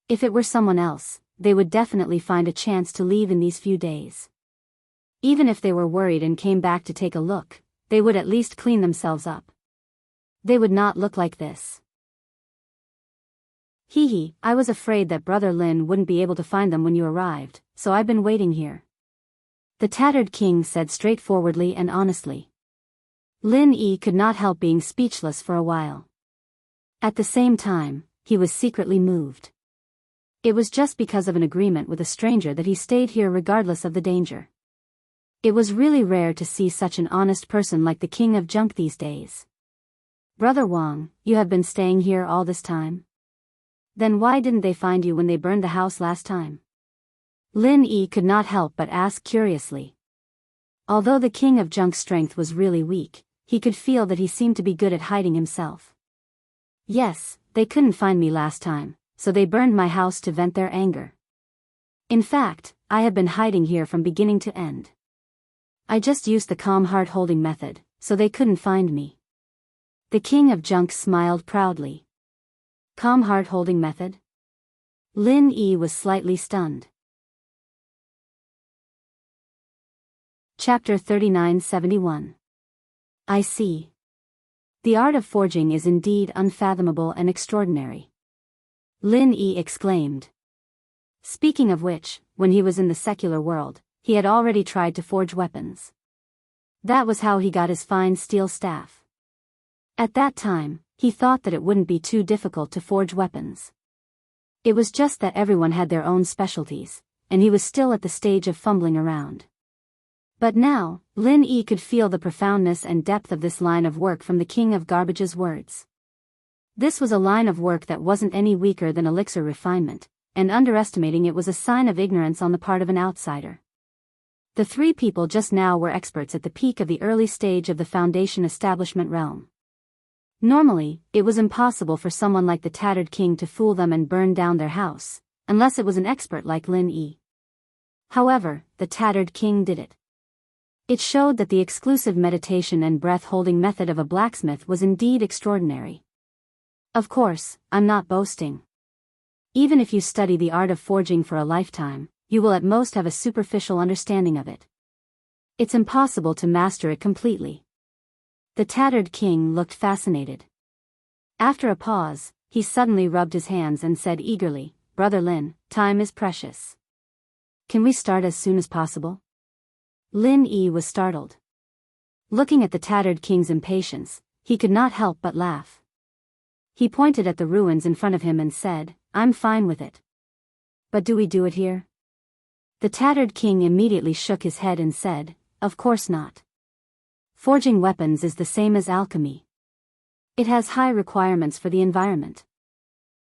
If it were someone else, they would definitely find a chance to leave in these few days. Even if they were worried and came back to take a look, they would at least clean themselves up. They would not look like this. Hee, I was afraid that Brother Lin wouldn't be able to find them when you arrived, so I've been waiting here. The tattered king said straightforwardly and honestly. Lin Yi could not help being speechless for a while. At the same time, he was secretly moved. It was just because of an agreement with a stranger that he stayed here regardless of the danger. It was really rare to see such an honest person like the king of junk these days. Brother Wang, you have been staying here all this time? Then why didn't they find you when they burned the house last time? Lin Yi could not help but ask curiously. Although the king of junk's strength was really weak, he could feel that he seemed to be good at hiding himself. Yes, they couldn't find me last time, so they burned my house to vent their anger. In fact, I have been hiding here from beginning to end. I just used the calm heart-holding method, so they couldn't find me. The king of junk smiled proudly. Calm heart-holding method? Lin Yi was slightly stunned. Chapter 3971. I see. The art of forging is indeed unfathomable and extraordinary. Lin Yi exclaimed. Speaking of which, when he was in the secular world, he had already tried to forge weapons. That was how he got his fine steel staff. At that time, he thought that it wouldn't be too difficult to forge weapons. It was just that everyone had their own specialties, and he was still at the stage of fumbling around. But now, Lin Yi could feel the profoundness and depth of this line of work from the King of Garbage's words. This was a line of work that wasn't any weaker than elixir refinement, and underestimating it was a sign of ignorance on the part of an outsider. The three people just now were experts at the peak of the early stage of the Foundation establishment realm. Normally, it was impossible for someone like the Tattered King to fool them and burn down their house, unless it was an expert like Lin Yi. However, the Tattered King did it. It showed that the exclusive meditation and breath-holding method of a blacksmith was indeed extraordinary. Of course, I'm not boasting. Even if you study the art of forging for a lifetime, you will at most have a superficial understanding of it. It's impossible to master it completely. The Tattered King looked fascinated. After a pause, he suddenly rubbed his hands and said eagerly, "Brother Lin, time is precious. Can we start as soon as possible?" Lin Yi was startled. Looking at the Tattered King's impatience, he could not help but laugh. He pointed at the ruins in front of him and said, "I'm fine with it. But do we do it here?" The Tattered King immediately shook his head and said, "Of course not. Forging weapons is the same as alchemy. It has high requirements for the environment.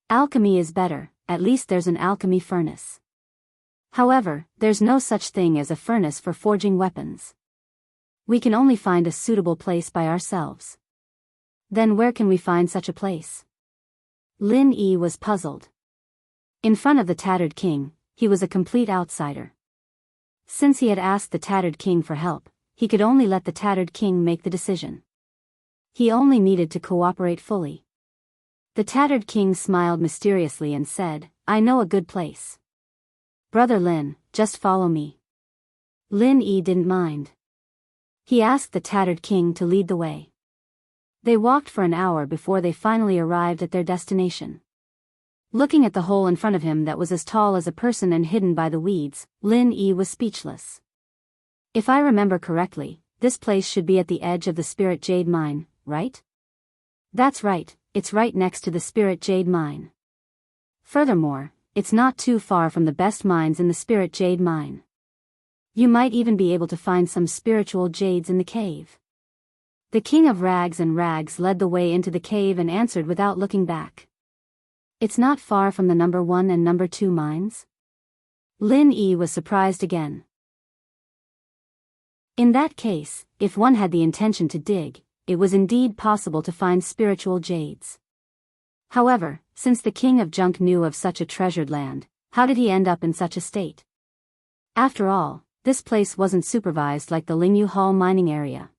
Alchemy is better, at least there's an alchemy furnace. However, there's no such thing as a furnace for forging weapons. We can only find a suitable place by ourselves." "Then where can we find such a place?" Lin Yi was puzzled. In front of the Tattered King, he was a complete outsider. Since he had asked the Tattered King for help, he could only let the Tattered King make the decision. He only needed to cooperate fully. The Tattered King smiled mysteriously and said, "I know a good place. Brother Lin, just follow me." Lin Yi didn't mind. He asked the Tattered King to lead the way. They walked for an hour before they finally arrived at their destination. Looking at the hole in front of him that was as tall as a person and hidden by the weeds, Lin Yi was speechless. "If I remember correctly, this place should be at the edge of the Spirit Jade Mine, right?" "That's right, it's right next to the Spirit Jade Mine. Furthermore, it's not too far from the best mines in the Spirit Jade Mine. You might even be able to find some spiritual jades in the cave." The King of Rags and Rags led the way into the cave and answered without looking back. "It's not far from the number 1 and number 2 mines?" Lin Yi was surprised again. In that case, if one had the intention to dig, it was indeed possible to find spiritual jades. However, since the King of Junk knew of such a treasured land, how did he end up in such a state? After all, this place wasn't supervised like the Lingyu Hall mining area.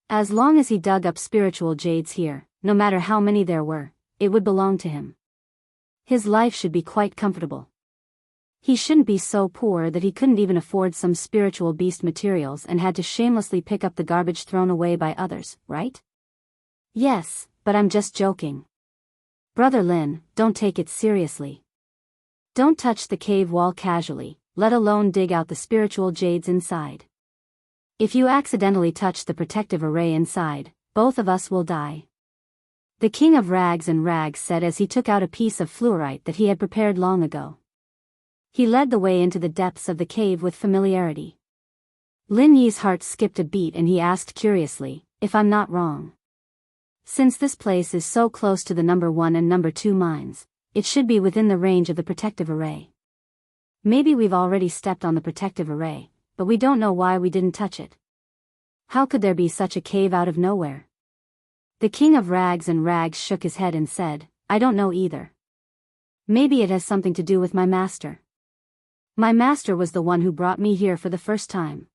As long as he dug up spiritual jades here, no matter how many there were, it would belong to him. His life should be quite comfortable. He shouldn't be so poor that he couldn't even afford some spiritual beast materials and had to shamelessly pick up the garbage thrown away by others, right? "Yes, but I'm just joking. Brother Lin, don't take it seriously. Don't touch the cave wall casually, let alone dig out the spiritual jades inside. If you accidentally touch the protective array inside, both of us will die." The King of Rags and Rags said as he took out a piece of fluorite that he had prepared long ago. He led the way into the depths of the cave with familiarity. Lin Yi's heart skipped a beat and he asked curiously, "If I'm not wrong, since this place is so close to the number 1 and number 2 mines, it should be within the range of the protective array. Maybe we've already stepped on the protective array, but we don't know why we didn't touch it. How could there be such a cave out of nowhere?" The King of Rags and Rags shook his head and said, "I don't know either. Maybe it has something to do with my master. My master was the one who brought me here for the first time.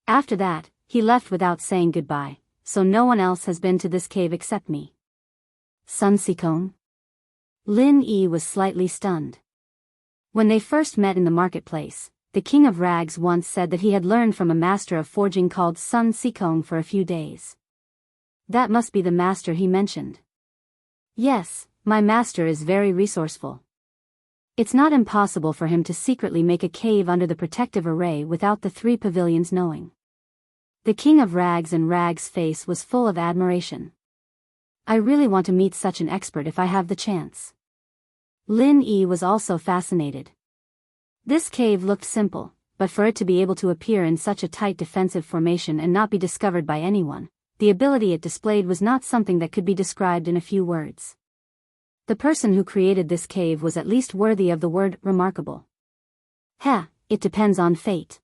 After that, he left without saying goodbye, so no one else has been to this cave except me." Sun Sikong? Lin Yi was slightly stunned. When they first met in the marketplace, the King of Rags once said that he had learned from a master of forging called Sun Sikong for a few days. That must be the master he mentioned. "Yes, my master is very resourceful. It's not impossible for him to secretly make a cave under the protective array without the 3 pavilions knowing. The king of rags and Rag's face was full of admiration. I really want to meet such an expert if I have the chance. Lin Yi was also fascinated. This cave looked simple, but for it to be able to appear in such a tight defensive formation and not be discovered by anyone, the ability it displayed was not something that could be described in a few words. The person who created this cave was at least worthy of the word remarkable. It depends on fate.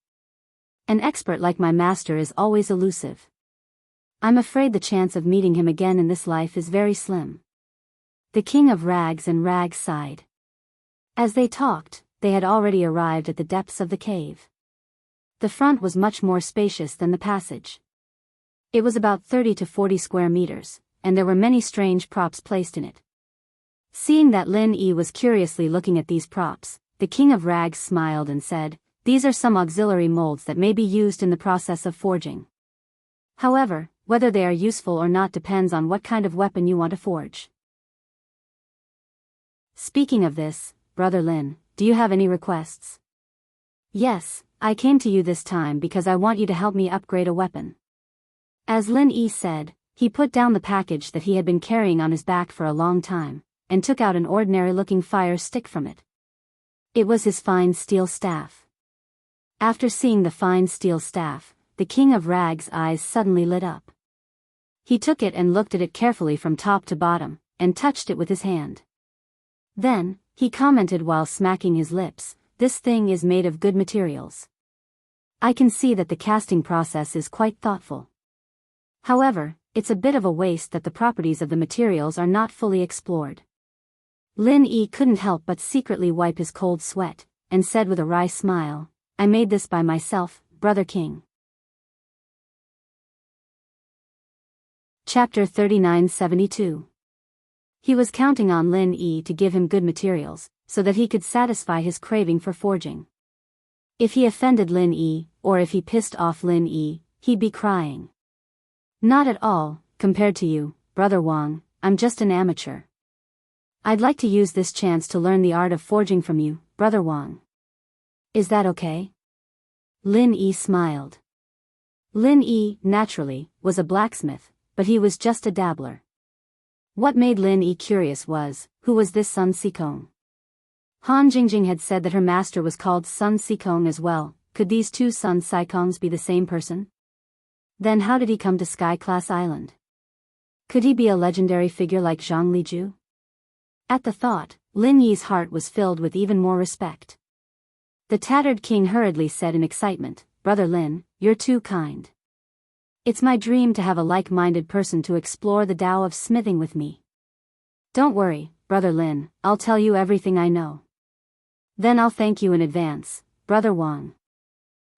An expert like my master is always elusive. I'm afraid the chance of meeting him again in this life is very slim. The king of rags and Rag sighed. As they talked, they had already arrived at the depths of the cave. The front was much more spacious than the passage. It was about 30 to 40 square meters, and there were many strange props placed in it. Seeing that Lin Yi was curiously looking at these props, the king of rags smiled and said, "These are some auxiliary molds that may be used in the process of forging. However, whether they are useful or not depends on what kind of weapon you want to forge." Speaking of this, Brother Lin, do you have any requests? Yes, I came to you this time because I want you to help me upgrade a weapon. As Lin Yi said, he put down the package that he had been carrying on his back for a long time, and took out an ordinary-looking fire stick from it. It was his fine steel staff. After seeing the fine steel staff, the king of Rag's eyes suddenly lit up. He took it and looked at it carefully from top to bottom, and touched it with his hand. Then, he commented while smacking his lips, "This thing is made of good materials. I can see that the casting process is quite thoughtful. However, it's a bit of a waste that the properties of the materials are not fully explored." Lin Yi couldn't help but secretly wipe his cold sweat, and said with a wry smile, "I made this by myself, Brother King." Chapter 3972. He was counting on Lin Yi to give him good materials, so that he could satisfy his craving for forging. If he offended Lin Yi, or if he pissed off Lin Yi, he'd be crying. "Not at all, compared to you, Brother Wang, I'm just an amateur. I'd like to use this chance to learn the art of forging from you, Brother Wang. Is that okay?" Lin Yi smiled. Lin Yi, naturally, was a blacksmith, but he was just a dabbler. What made Lin Yi curious was, who was this Sun Sikong? Han Jingjing had said that her master was called Sun Sikong as well. Could these two Sun Sikongs be the same person? Then how did he come to Sky Class Island? Could he be a legendary figure like Zhang Liju? At the thought, Lin Yi's heart was filled with even more respect. The tattered king hurriedly said in excitement, "Brother Lin, you're too kind. It's my dream to have a like-minded person to explore the Tao of smithing with me. Don't worry, Brother Lin, I'll tell you everything I know. Then I'll thank you in advance, Brother Wang."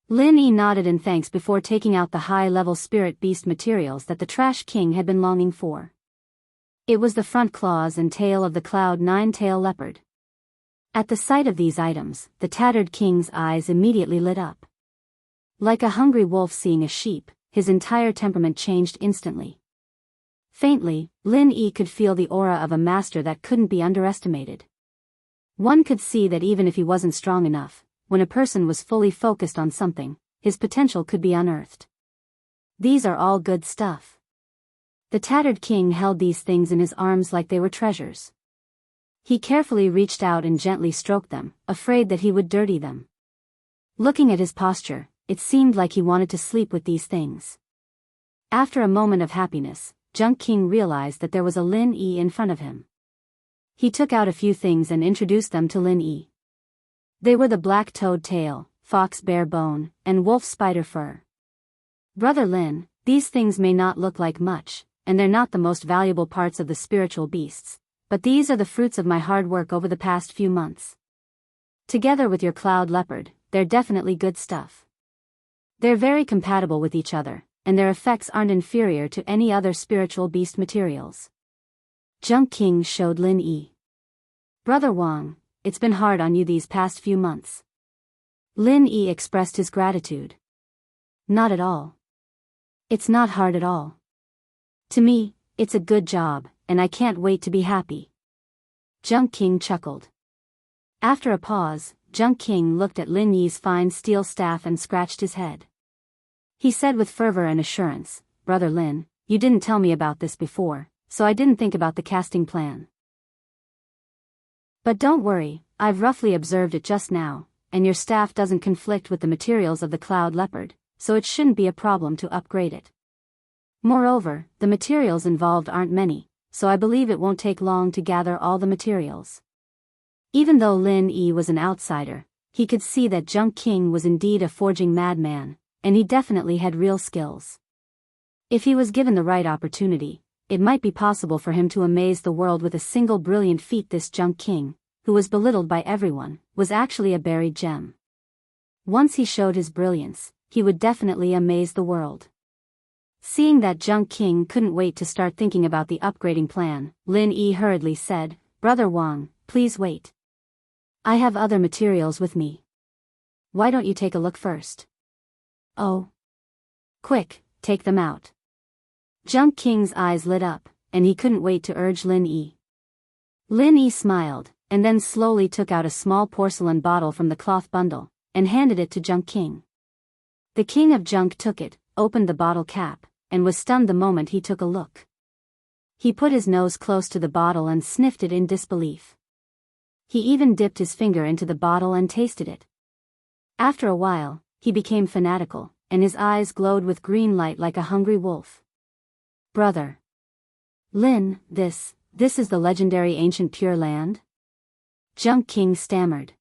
Lin Yi nodded in thanks before taking out the high-level spirit beast materials that the trash king had been longing for. It was the front claws and tail of the Cloud 9-tail leopard. At the sight of these items, the tattered king's eyes immediately lit up. Like a hungry wolf seeing a sheep, his entire temperament changed instantly. Faintly, Lin Yi could feel the aura of a master that couldn't be underestimated. One could see that even if he wasn't strong enough, when a person was fully focused on something, his potential could be unearthed. These are all good stuff. The tattered king held these things in his arms like they were treasures. He carefully reached out and gently stroked them, afraid that he would dirty them. Looking at his posture, it seemed like he wanted to sleep with these things. After a moment of happiness, Junk King realized that there was a Lin Yi in front of him. He took out a few things and introduced them to Lin Yi. They were the black toad tail, fox bear bone, and wolf spider fur. "Brother Lin, these things may not look like much, and they're not the most valuable parts of the spiritual beasts, but these are the fruits of my hard work over the past few months. Together with your cloud leopard, they're definitely good stuff. They're very compatible with each other, and their effects aren't inferior to any other spiritual beast materials." Junk King showed Lin Yi. "Brother Wang, it's been hard on you these past few months." Lin Yi expressed his gratitude. "Not at all. It's not hard at all. To me, it's a good job, and I can't wait to be happy." Junk King chuckled. After a pause, Junk King looked at Lin Yi's fine steel staff and scratched his head. He said with fervor and assurance, Brother Lin, you didn't tell me about this before, so I didn't think about the casting plan. But don't worry, I've roughly observed it just now, and your staff doesn't conflict with the materials of the cloud leopard, so it shouldn't be a problem to upgrade it. Moreover, the materials involved aren't many, so I believe it won't take long to gather all the materials. Even though Lin Yi was an outsider, he could see that Junk King was indeed a forging madman, and he definitely had real skills. If he was given the right opportunity, it might be possible for him to amaze the world with a single brilliant feat. This Junk King, who was belittled by everyone, was actually a buried gem. Once he showed his brilliance, he would definitely amaze the world. Seeing that Junk King couldn't wait to start thinking about the upgrading plan, Lin Yi hurriedly said, Brother Wang, please wait. I have other materials with me. Why don't you take a look first? Oh. Quick, take them out. Junk King's eyes lit up, and he couldn't wait to urge Lin Yi. Lin Yi smiled, and then slowly took out a small porcelain bottle from the cloth bundle, and handed it to Junk King. The King of Junk took it, opened the bottle cap, and was stunned the moment he took a look. He put his nose close to the bottle and sniffed it in disbelief. He even dipped his finger into the bottle and tasted it. After a while, he became fanatical, and his eyes glowed with green light like a hungry wolf. Brother Lin, this is the legendary ancient Pure Land? Junk King stammered.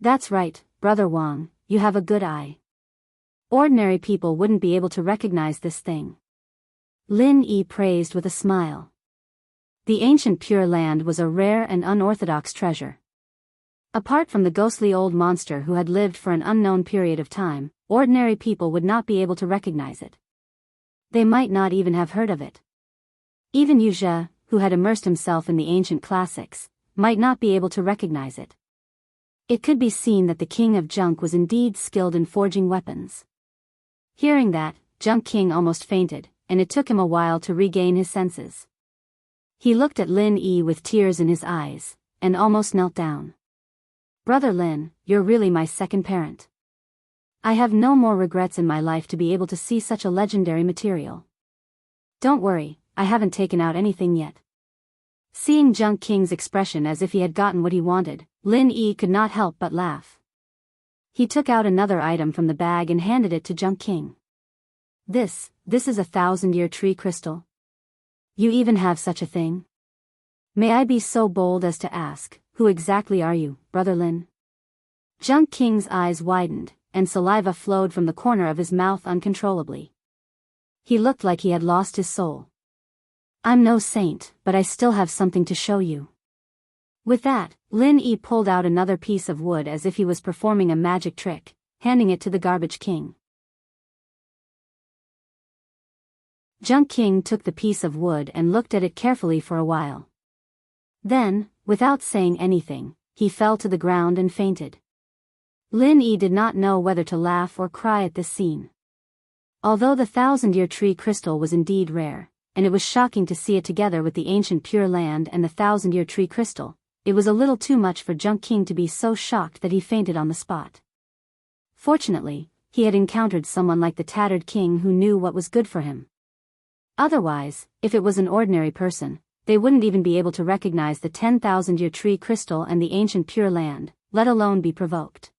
That's right, Brother Wang, you have a good eye. Ordinary people wouldn't be able to recognize this thing. Lin Yi praised with a smile. The ancient Pure Land was a rare and unorthodox treasure. Apart from the ghostly old monster who had lived for an unknown period of time, ordinary people would not be able to recognize it. They might not even have heard of it. Even Yu Zhe, who had immersed himself in the ancient classics, might not be able to recognize it. It could be seen that the King of Junk was indeed skilled in forging weapons. Hearing that, Junk King almost fainted, and it took him a while to regain his senses. He looked at Lin Yi with tears in his eyes, and almost knelt down. Brother Lin, you're really my second parent. I have no more regrets in my life to be able to see such a legendary material. Don't worry, I haven't taken out anything yet. Seeing Junk King's expression as if he had gotten what he wanted, Lin Yi could not help but laugh. He took out another item from the bag and handed it to Junk King. This is a 1,000-year tree crystal. You even have such a thing? May I be so bold as to ask, who exactly are you, Brother Lin? Junk King's eyes widened, and saliva flowed from the corner of his mouth uncontrollably. He looked like he had lost his soul. I'm no saint, but I still have something to show you. With that, Lin Yi pulled out another piece of wood as if he was performing a magic trick, handing it to the Garbage King. Junk King took the piece of wood and looked at it carefully for a while. Then, without saying anything, he fell to the ground and fainted. Lin Yi did not know whether to laugh or cry at this scene. Although the 1,000-year tree crystal was indeed rare, and it was shocking to see it together with the ancient Pure Land and the 1,000-year tree crystal, it was a little too much for Junk King to be so shocked that he fainted on the spot. Fortunately, he had encountered someone like the Tattered King who knew what was good for him. Otherwise, if it was an ordinary person, they wouldn't even be able to recognize the 10,000-year tree crystal and the ancient Pure Land, let alone be provoked.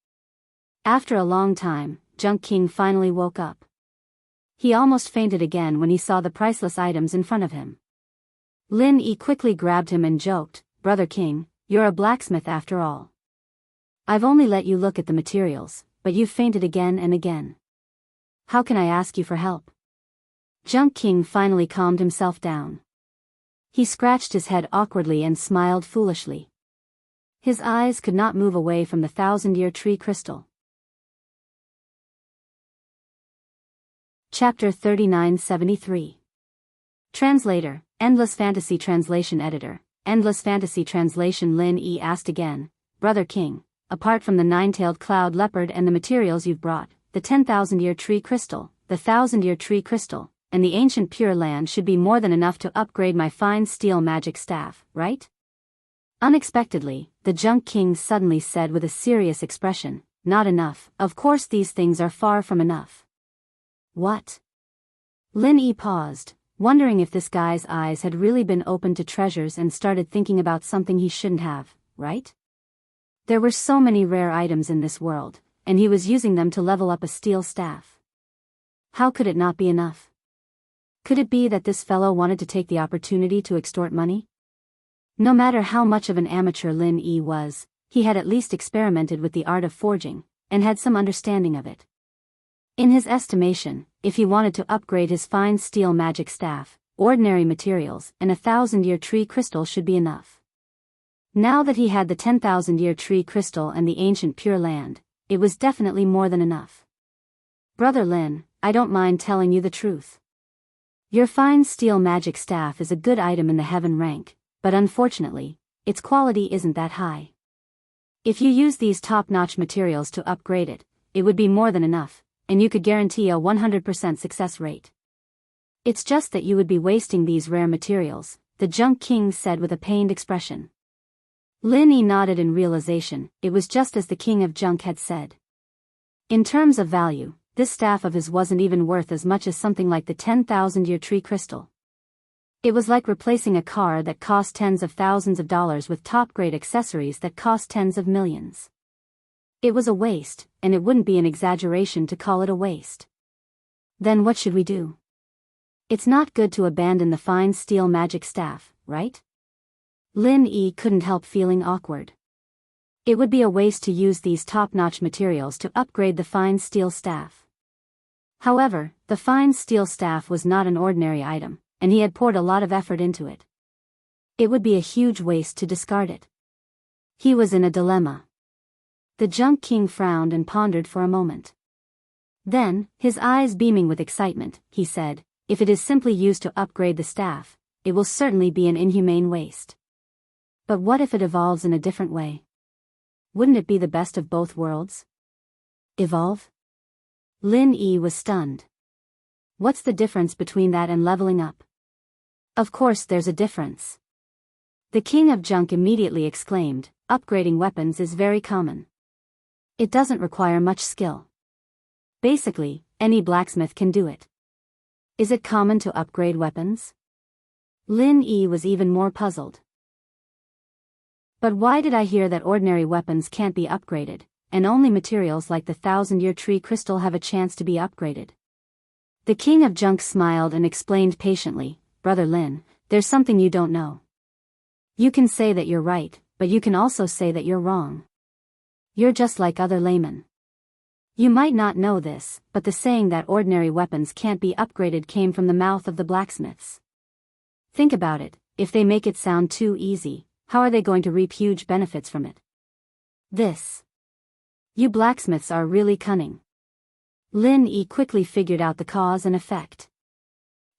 After a long time, Junk King finally woke up. He almost fainted again when he saw the priceless items in front of him. Lin Yi quickly grabbed him and joked, Brother King, you're a blacksmith after all. I've only let you look at the materials, but you've fainted again and again. How can I ask you for help? Junk King finally calmed himself down. He scratched his head awkwardly and smiled foolishly. His eyes could not move away from the 1,000-year tree crystal. Chapter 3973. Translator, Endless Fantasy Translation Editor, Endless Fantasy Translation. Lin Yi asked again, Brother King, apart from the 9-tailed cloud leopard and the materials you've brought, the 10,000-year tree crystal, the 1,000-year tree crystal, and the ancient Pure Land should be more than enough to upgrade my fine steel magic staff, right? Unexpectedly, the Junk King suddenly said with a serious expression, Not enough. Of course these things are far from enough. What? Lin Yi paused, wondering if this guy's eyes had really been opened to treasures and started thinking about something he shouldn't have, right? There were so many rare items in this world, and he was using them to level up a steel staff. How could it not be enough? Could it be that this fellow wanted to take the opportunity to extort money? No matter how much of an amateur Lin Yi was, he had at least experimented with the art of forging, and had some understanding of it. In his estimation, if he wanted to upgrade his fine steel magic staff, ordinary materials and 1,000-year tree crystal should be enough. Now that he had the 10,000-year tree crystal and the ancient pure land, it was definitely more than enough. Brother Lin, I don't mind telling you the truth. Your fine steel magic staff is a good item in the heaven rank, but unfortunately, its quality isn't that high. If you use these top-notch materials to upgrade it, it would be more than enough, and you could guarantee a 100% success rate. It's just that you would be wasting these rare materials, the Junk King said with a pained expression. Lin Yi nodded in realization. It was just as the King of Junk had said. In terms of value, this staff of his wasn't even worth as much as something like the 10,000-year tree crystal. It was like replacing a car that cost tens of thousands of dollars with top-grade accessories that cost tens of millions. It was a waste, and it wouldn't be an exaggeration to call it a waste. Then what should we do? It's not good to abandon the fine steel magic staff, right? Lin Yi couldn't help feeling awkward. It would be a waste to use these top-notch materials to upgrade the fine steel staff. However, the fine steel staff was not an ordinary item, and he had poured a lot of effort into it. It would be a huge waste to discard it. He was in a dilemma. The Junk King frowned and pondered for a moment. Then, his eyes beaming with excitement, he said, if it is simply used to upgrade the staff, it will certainly be an inhumane waste. But what if it evolves in a different way? Wouldn't it be the best of both worlds? Evolve? Lin Yi was stunned. What's the difference between that and leveling up? Of course there's a difference. The King of Junk immediately exclaimed, upgrading weapons is very common. It doesn't require much skill. Basically, any blacksmith can do it. Is it common to upgrade weapons? Lin Yi was even more puzzled. But why did I hear that ordinary weapons can't be upgraded, and only materials like the 1,000-year tree crystal have a chance to be upgraded? The King of Junk smiled and explained patiently, Brother Lin, there's something you don't know. You can say that you're right, but you can also say that you're wrong. You're just like other laymen. You might not know this, but the saying that ordinary weapons can't be upgraded came from the mouth of the blacksmiths. Think about it, if they make it sound too easy, how are they going to reap huge benefits from it? You blacksmiths are really cunning. Lin Yi quickly figured out the cause and effect.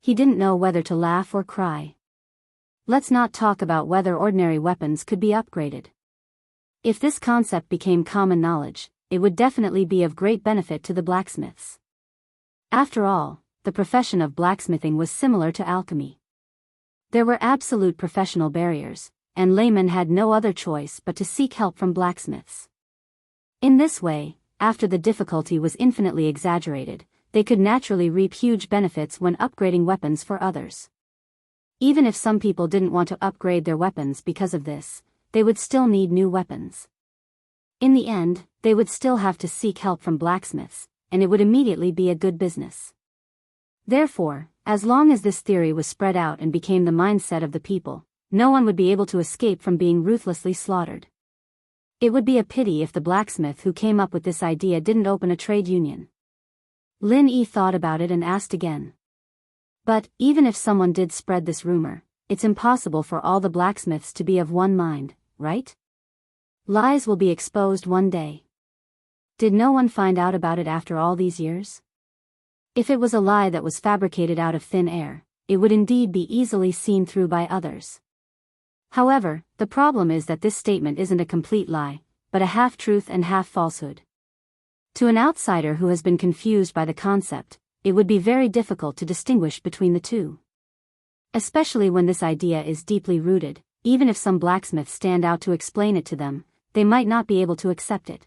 He didn't know whether to laugh or cry. Let's not talk about whether ordinary weapons could be upgraded. If this concept became common knowledge, it would definitely be of great benefit to the blacksmiths. After all, the profession of blacksmithing was similar to alchemy. There were absolute professional barriers, and laymen had no other choice but to seek help from blacksmiths. In this way, after the difficulty was infinitely exaggerated, they could naturally reap huge benefits when upgrading weapons for others. Even if some people didn't want to upgrade their weapons because of this, they would still need new weapons. In the end, they would still have to seek help from blacksmiths, and it would immediately be a good business. Therefore, as long as this theory was spread out and became the mindset of the people, no one would be able to escape from being ruthlessly slaughtered. It would be a pity if the blacksmith who came up with this idea didn't open a trade union. Lin Yi thought about it and asked again. But, even if someone did spread this rumor, it's impossible for all the blacksmiths to be of one mind, right? Lies will be exposed one day. Did no one find out about it after all these years? If it was a lie that was fabricated out of thin air, it would indeed be easily seen through by others. However, the problem is that this statement isn't a complete lie, but a half-truth and half-falsehood. To an outsider who has been confused by the concept, it would be very difficult to distinguish between the two. Especially when this idea is deeply rooted, even if some blacksmiths stand out to explain it to them, they might not be able to accept it.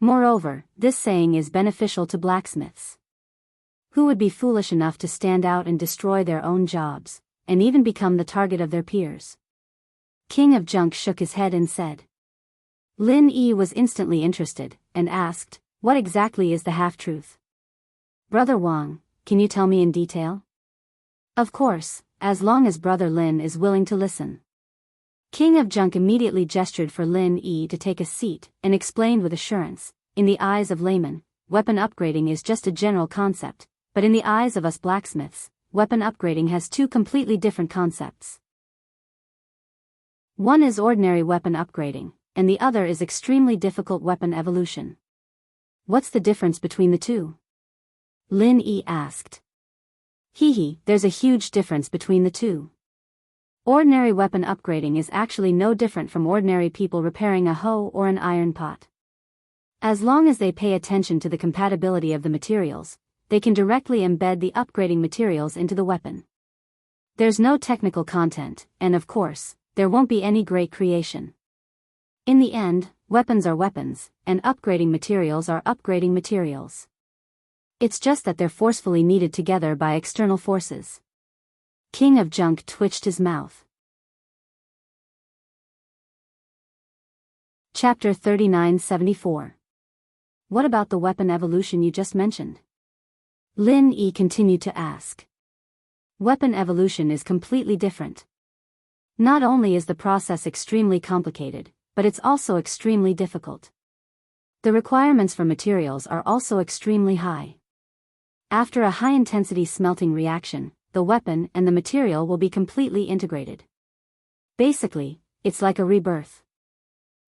Moreover, this saying is beneficial to blacksmiths. Who would be foolish enough to stand out and destroy their own jobs, and even become the target of their peers? King of Junk shook his head and said. Lin Yi was instantly interested, and asked, what exactly is the half-truth? Brother Wang, can you tell me in detail? Of course, as long as Brother Lin is willing to listen. King of Junk immediately gestured for Lin Yi to take a seat, and explained with assurance, in the eyes of laymen, weapon upgrading is just a general concept, but in the eyes of us blacksmiths, weapon upgrading has two completely different concepts. One is ordinary weapon upgrading, and the other is extremely difficult weapon evolution. What's the difference between the two? Lin Yi asked. There's a huge difference between the two. Ordinary weapon upgrading is actually no different from ordinary people repairing a hoe or an iron pot. As long as they pay attention to the compatibility of the materials, they can directly embed the upgrading materials into the weapon. There's no technical content, and of course, there won't be any great creation. In the end, weapons are weapons, and upgrading materials are upgrading materials. It's just that they're forcefully kneaded together by external forces. King of Junk twitched his mouth. Chapter 3974. What about the weapon evolution you just mentioned? Lin Yi continued to ask. Weapon evolution is completely different. Not only is the process extremely complicated, but it's also extremely difficult. The requirements for materials are also extremely high. After a high-intensity smelting reaction, the weapon and the material will be completely integrated. Basically, it's like a rebirth.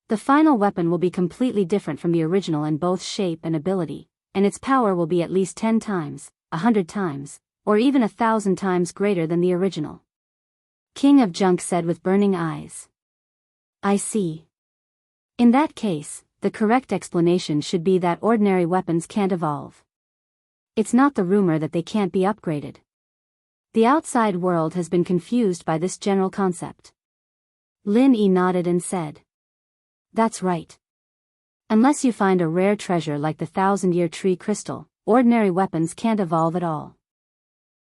The final weapon will be completely different from the original in both shape and ability, and its power will be at least 10 times, 100 times, or even 1,000 times greater than the original. King of Junk said with burning eyes. I see. In that case, the correct explanation should be that ordinary weapons can't evolve. It's not the rumor that they can't be upgraded. The outside world has been confused by this general concept. Lin Yi nodded and said. That's right. Unless you find a rare treasure like the 1,000-year tree crystal, ordinary weapons can't evolve at all.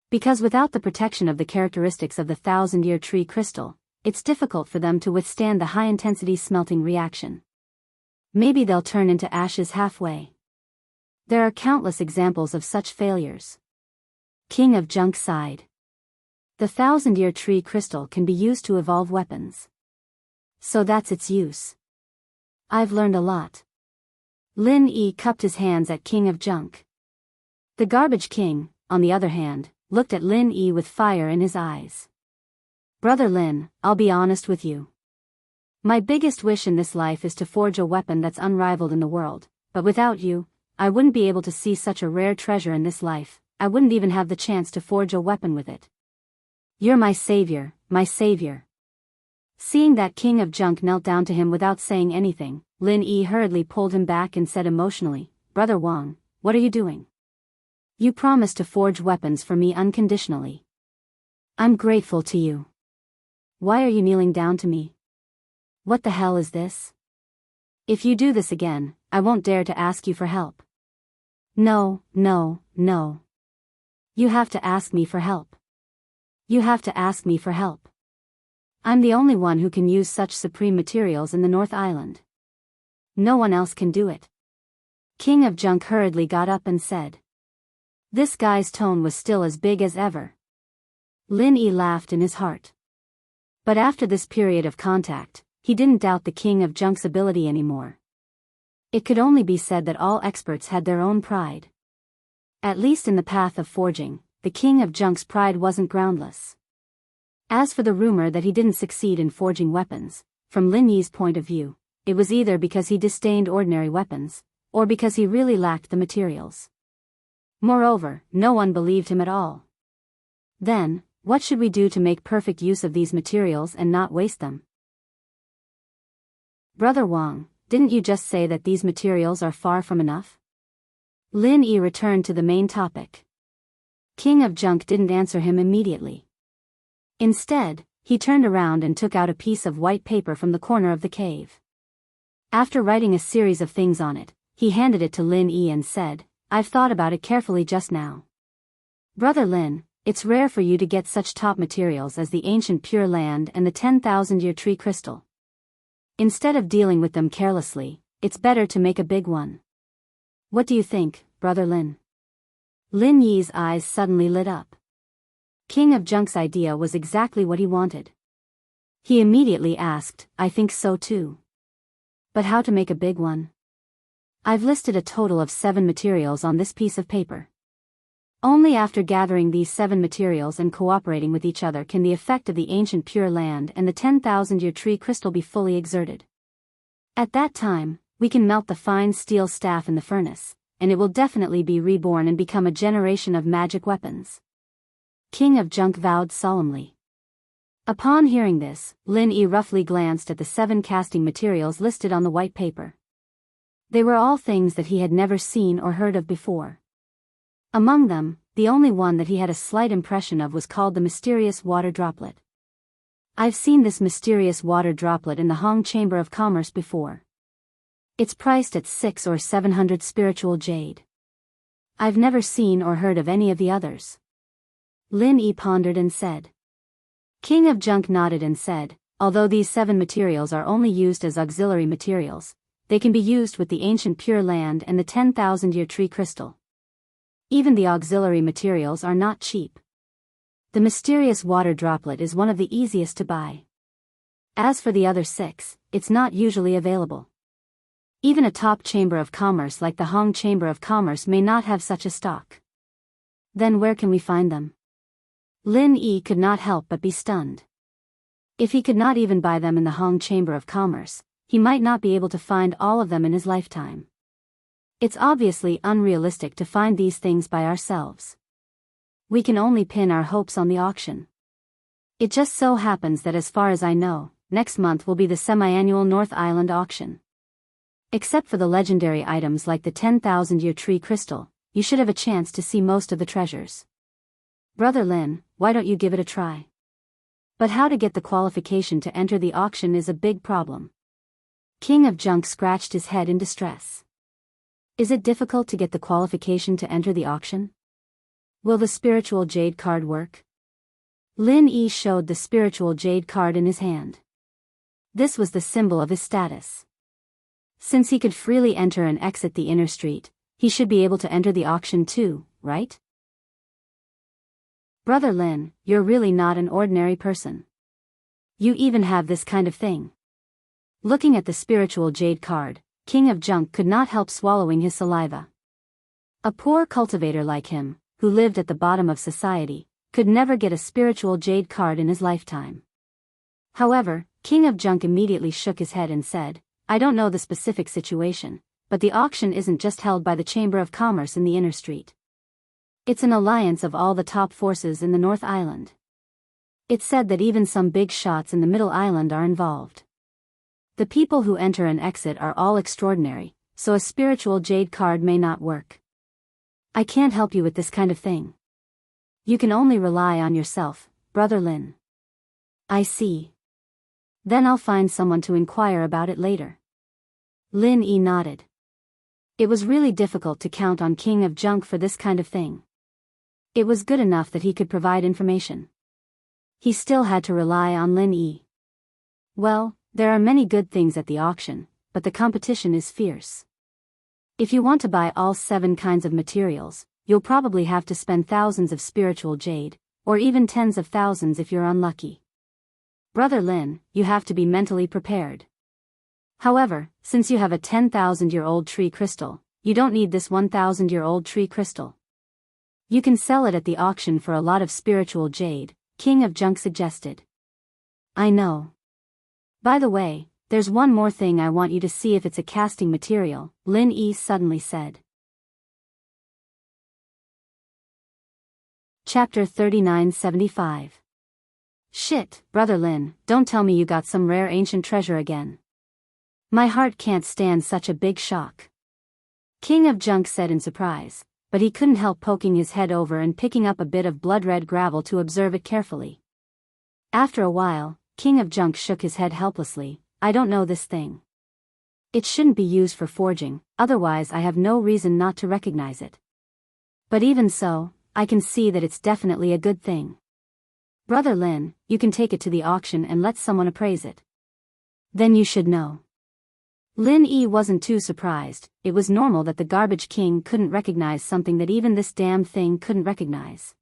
Because without the protection of the characteristics of the 1,000-year tree crystal, it's difficult for them to withstand the high-intensity smelting reaction. Maybe they'll turn into ashes halfway. There are countless examples of such failures. King of Junk sighed. The 1,000-year tree crystal can be used to evolve weapons. So that's its use. I've learned a lot. Lin Yi cupped his hands at King of Junk. The Garbage King, on the other hand, looked at Lin Yi with fire in his eyes. Brother Lin, I'll be honest with you. My biggest wish in this life is to forge a weapon that's unrivaled in the world, but without you, I wouldn't be able to see such a rare treasure in this life. I wouldn't even have the chance to forge a weapon with it. You're my savior, my savior. Seeing that King of Junk knelt down to him without saying anything, Lin Yi hurriedly pulled him back and said emotionally, Brother Wang, what are you doing? You promised to forge weapons for me unconditionally. I'm grateful to you. Why are you kneeling down to me? What the hell is this? If you do this again, I won't dare to ask you for help. No. You have to ask me for help. You have to ask me for help. I'm the only one who can use such supreme materials in the North Island. No one else can do it. King of Junk hurriedly got up and said. This guy's tone was still as big as ever. Lin Yi laughed in his heart. But after this period of contact, he didn't doubt the King of Junk's ability anymore. It could only be said that all experts had their own pride. At least in the path of forging, the King of Junk's pride wasn't groundless. As for the rumor that he didn't succeed in forging weapons, from Lin Yi's point of view, it was either because he disdained ordinary weapons, or because he really lacked the materials. Moreover, no one believed him at all. Then, what should we do to make perfect use of these materials and not waste them? Brother Wang, didn't you just say that these materials are far from enough? Lin Yi returned to the main topic. King of Junk didn't answer him immediately. Instead, he turned around and took out a piece of white paper from the corner of the cave. After writing a series of things on it, he handed it to Lin Yi and said, I've thought about it carefully just now. Brother Lin, it's rare for you to get such top materials as the ancient Pure Land and the 10,000-year tree crystal. Instead of dealing with them carelessly, it's better to make a big one. What do you think, Brother Lin? Lin Yi's eyes suddenly lit up. King of Junk's idea was exactly what he wanted. He immediately asked, I think so too. But how to make a big one? I've listed a total of 7 materials on this piece of paper. Only after gathering these 7 materials and cooperating with each other can the effect of the ancient Pure Land and the 10,000-year tree crystal be fully exerted. At that time, we can melt the fine steel staff in the furnace, and it will definitely be reborn and become a generation of magic weapons. King of Junk vowed solemnly. Upon hearing this, Lin Yi roughly glanced at the 7 casting materials listed on the white paper. They were all things that he had never seen or heard of before. Among them, the only one that he had a slight impression of was called the mysterious water droplet. I've seen this mysterious water droplet in the Hong Chamber of Commerce before. It's priced at 600 or 700 spiritual jade. I've never seen or heard of any of the others. Lin Yi pondered and said. King of Junk nodded and said, although these 7 materials are only used as auxiliary materials, they can be used with the ancient Pure Land and the 10,000-year tree crystal. Even the auxiliary materials are not cheap. The mysterious water droplet is one of the easiest to buy. As for the other 6, it's not usually available. Even a top chamber of commerce like the Hong Chamber of Commerce may not have such a stock. Then where can we find them? Lin Yi could not help but be stunned. If he could not even buy them in the Hong Chamber of Commerce, he might not be able to find all of them in his lifetime. It's obviously unrealistic to find these things by ourselves. We can only pin our hopes on the auction. It just so happens that as far as I know, next month will be the semi-annual North Island auction. Except for the legendary items like the 10,000-year tree crystal, you should have a chance to see most of the treasures. Brother Lin, why don't you give it a try? But how to get the qualification to enter the auction is a big problem. King of Junk scratched his head in distress. Is it difficult to get the qualification to enter the auction? Will the spiritual jade card work? Lin Yi showed the spiritual jade card in his hand. This was the symbol of his status. Since he could freely enter and exit the inner street, he should be able to enter the auction too, right? Brother Lin, you're really not an ordinary person. You even have this kind of thing. Looking at the spiritual jade card, King of Junk could not help swallowing his saliva. A poor cultivator like him, who lived at the bottom of society, could never get a spiritual jade card in his lifetime. However, King of Junk immediately shook his head and said, I don't know the specific situation, but the auction isn't just held by the Chamber of Commerce in the inner street. It's an alliance of all the top forces in the North Island. It's said that even some big shots in the Middle Island are involved. The people who enter and exit are all extraordinary, so a spiritual jade card may not work. I can't help you with this kind of thing. You can only rely on yourself, Brother Lin. I see. Then I'll find someone to inquire about it later. Lin Yi nodded. It was really difficult to count on King of Junk for this kind of thing. It was good enough that he could provide information. He still had to rely on Lin Yi. Well, there are many good things at the auction, but the competition is fierce. If you want to buy all 7 kinds of materials, you'll probably have to spend thousands of spiritual jade, or even tens of thousands if you're unlucky. Brother Lin, you have to be mentally prepared. However, since you have a 10,000-year-old tree crystal, you don't need this 1,000-year-old tree crystal. You can sell it at the auction for a lot of spiritual jade, King of Junk suggested. I know. By the way, there's one more thing I want you to see if it's a casting material, Lin Yi suddenly said. Chapter 3975. Shit, Brother Lin, don't tell me you got some rare ancient treasure again. My heart can't stand such a big shock. King of Junk said in surprise, but he couldn't help poking his head over and picking up a bit of blood-red gravel to observe it carefully. After a while, King of Junk shook his head helplessly. I don't know this thing. It shouldn't be used for forging, otherwise I have no reason not to recognize it. But even so, I can see that it's definitely a good thing. Brother Lin, you can take it to the auction and let someone appraise it. Then you should know. Lin Yi wasn't too surprised. It was normal that the garbage king couldn't recognize something that even this damn thing couldn't recognize.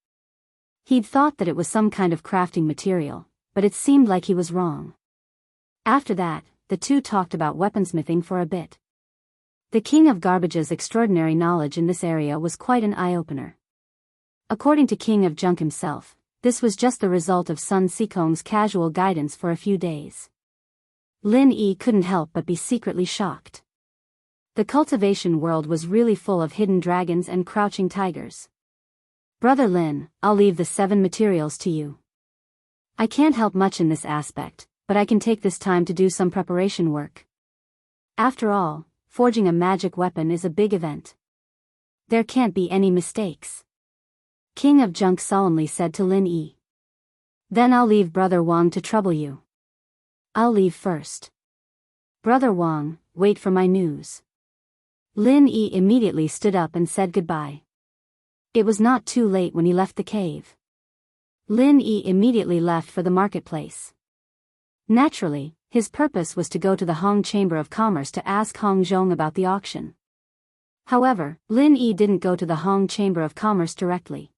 He'd thought that it was some kind of crafting material, but it seemed like he was wrong. After that, the two talked about weaponsmithing for a bit. The king of garbage's extraordinary knowledge in this area was quite an eye-opener. According to King of Junk himself, this was just the result of Sun Sikong's casual guidance for a few days. Lin Yi couldn't help but be secretly shocked. The cultivation world was really full of hidden dragons and crouching tigers. Brother Lin, I'll leave the 7 materials to you. I can't help much in this aspect, but I can take this time to do some preparation work. After all, forging a magic weapon is a big event. There can't be any mistakes. King of Junk solemnly said to Lin Yi. Then I'll leave Brother Wang to trouble you. I'll leave first. Brother Wang, wait for my news. Lin Yi immediately stood up and said goodbye. It was not too late when he left the cave. Lin Yi immediately left for the marketplace. Naturally, his purpose was to go to the Hong Chamber of Commerce to ask Hong Zhong about the auction. However, Lin Yi didn't go to the Hong Chamber of Commerce directly.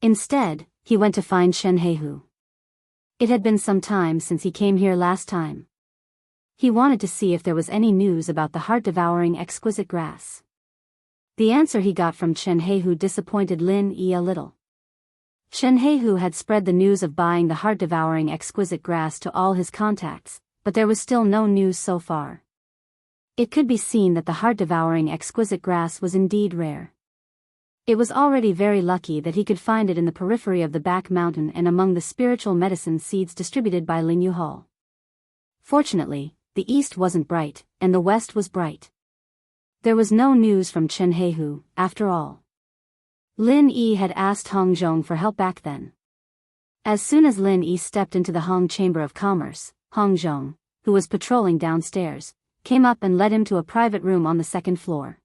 Instead, he went to find Shen Heihu. It had been some time since he came here last time. He wanted to see if there was any news about the heart-devouring exquisite grass. The answer he got from Shen Heihu disappointed Lin Yi a little. Shen Heihu had spread the news of buying the heart-devouring exquisite grass to all his contacts, but there was still no news so far. It could be seen that the heart-devouring exquisite grass was indeed rare. It was already very lucky that he could find it in the periphery of the back mountain and among the spiritual medicine seeds distributed by Lin Yu Hall. Fortunately, the east wasn't bright, and the west was bright. There was no news from Chen Heihu, after all. Lin Yi had asked Hong Zhong for help back then. As soon as Lin Yi stepped into the Hong Chamber of Commerce, Hong Zhong, who was patrolling downstairs, came up and led him to a private room on the 2nd floor.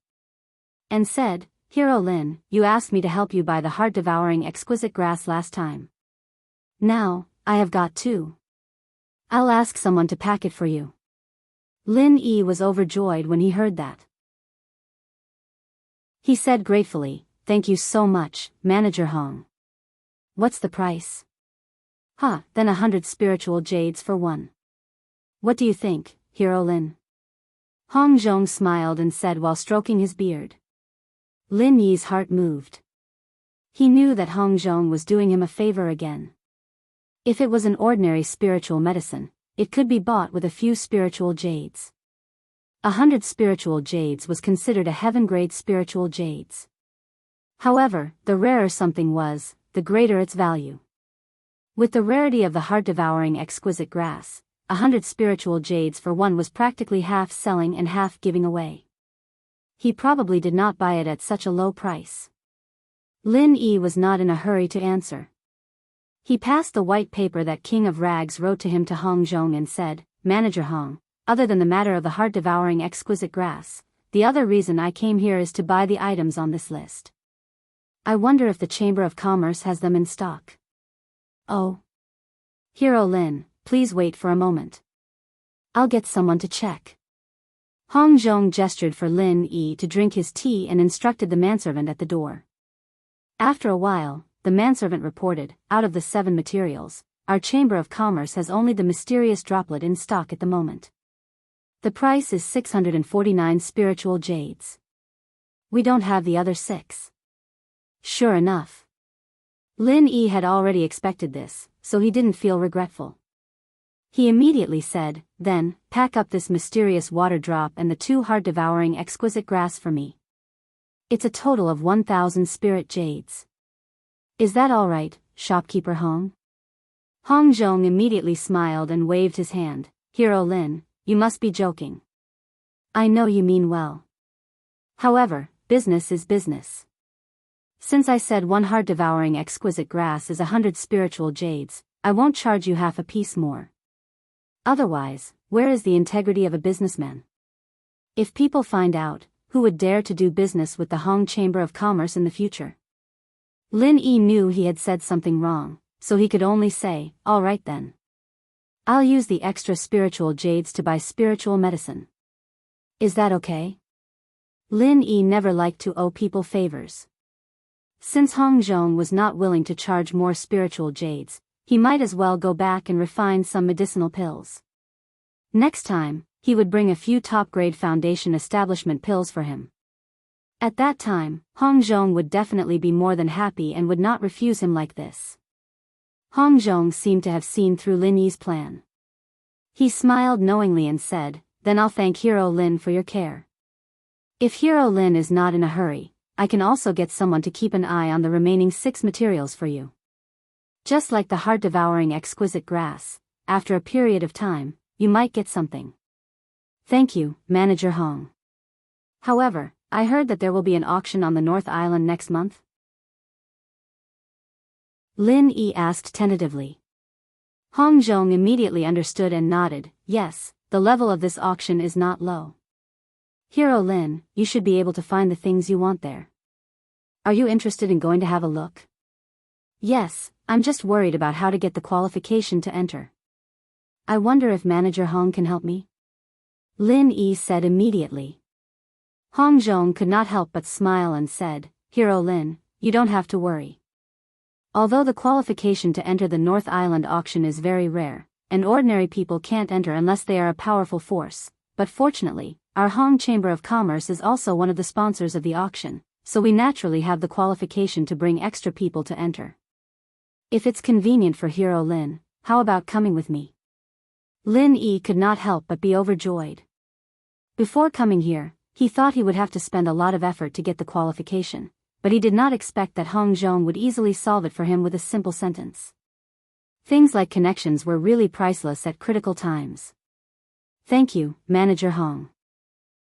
And said, Hero Lin, you asked me to help you buy the heart-devouring exquisite grass last time. Now, I have got 2. I'll ask someone to pack it for you. Lin Yi was overjoyed when he heard that. He said gratefully, Thank you so much, Manager Hong. What's the price? Then 100 spiritual jades for 1. What do you think, Hero Lin? Hong Zhong smiled and said while stroking his beard. Lin Yi's heart moved. He knew that Hong Zhong was doing him a favor again. If it was an ordinary spiritual medicine, it could be bought with a few spiritual jades. 100 spiritual jades was considered a heaven-grade spiritual jades. However, the rarer something was, the greater its value. With the rarity of the heart-devouring exquisite grass, 100 spiritual jades for 1 was practically half selling and half giving away. He probably did not buy it at such a low price. Lin Yi was not in a hurry to answer. He passed the white paper that King of Rags wrote to him to Hong Zhong and said, Manager Hong, other than the matter of the heart-devouring exquisite grass, the other reason I came here is to buy the items on this list. I wonder if the Chamber of Commerce has them in stock. Oh. Hero Lin, please wait for a moment. I'll get someone to check. Hong Zhong gestured for Lin Yi to drink his tea and instructed the manservant at the door. After a while, the manservant reported, out of the 7 materials, our Chamber of Commerce has only the mysterious droplet in stock at the moment. The price is 649 spiritual jades. We don't have the other 6. Sure enough. Lin Yi had already expected this, so he didn't feel regretful. He immediately said, Then, pack up this mysterious water drop and the 2 heart-devouring exquisite grass for me. It's a total of 1,000 spirit jades. Is that all right, shopkeeper Hong? Hong Zhong immediately smiled and waved his hand. Hero Lin, you must be joking. I know you mean well. However, business is business. Since I said 1 heart-devouring exquisite grass is 100 spiritual jades, I won't charge you half a piece more. Otherwise, where is the integrity of a businessman? If people find out, who would dare to do business with the Hong Chamber of Commerce in the future? Lin Yi knew he had said something wrong, so he could only say, "All right then. I'll use the extra spiritual jades to buy spiritual medicine. Is that okay?" Lin Yi never liked to owe people favors. Since Hong Zhong was not willing to charge more spiritual jades, he might as well go back and refine some medicinal pills. Next time, he would bring a few top-grade foundation establishment pills for him. At that time, Hong Zhong would definitely be more than happy and would not refuse him like this. Hong Zhong seemed to have seen through Lin Yi's plan. He smiled knowingly and said, "Then I'll thank Hero Lin for your care. If Hero Lin is not in a hurry, I can also get someone to keep an eye on the remaining 6 materials for you. Just like the heart-devouring exquisite grass, after a period of time, you might get something." "Thank you, Manager Hong. However, I heard that there will be an auction on the North Island next month?" Lin Yi asked tentatively. Hong Zhong immediately understood and nodded. "Yes, the level of this auction is not low. Hero Lin, you should be able to find the things you want there. Are you interested in going to have a look?" "Yes, I'm just worried about how to get the qualification to enter. I wonder if Manager Hong can help me?" Lin Yi said immediately. Hong Zhong could not help but smile and said, "Hero Lin, you don't have to worry. Although the qualification to enter the North Island auction is very rare, and ordinary people can't enter unless they are a powerful force, but fortunately, our Hong Chamber of Commerce is also one of the sponsors of the auction, so we naturally have the qualification to bring extra people to enter. If it's convenient for Hero Lin, how about coming with me?" Lin Yi could not help but be overjoyed. Before coming here, he thought he would have to spend a lot of effort to get the qualification, but he did not expect that Hong Zhong would easily solve it for him with a simple sentence. Things like connections were really priceless at critical times. "Thank you, Manager Hong,"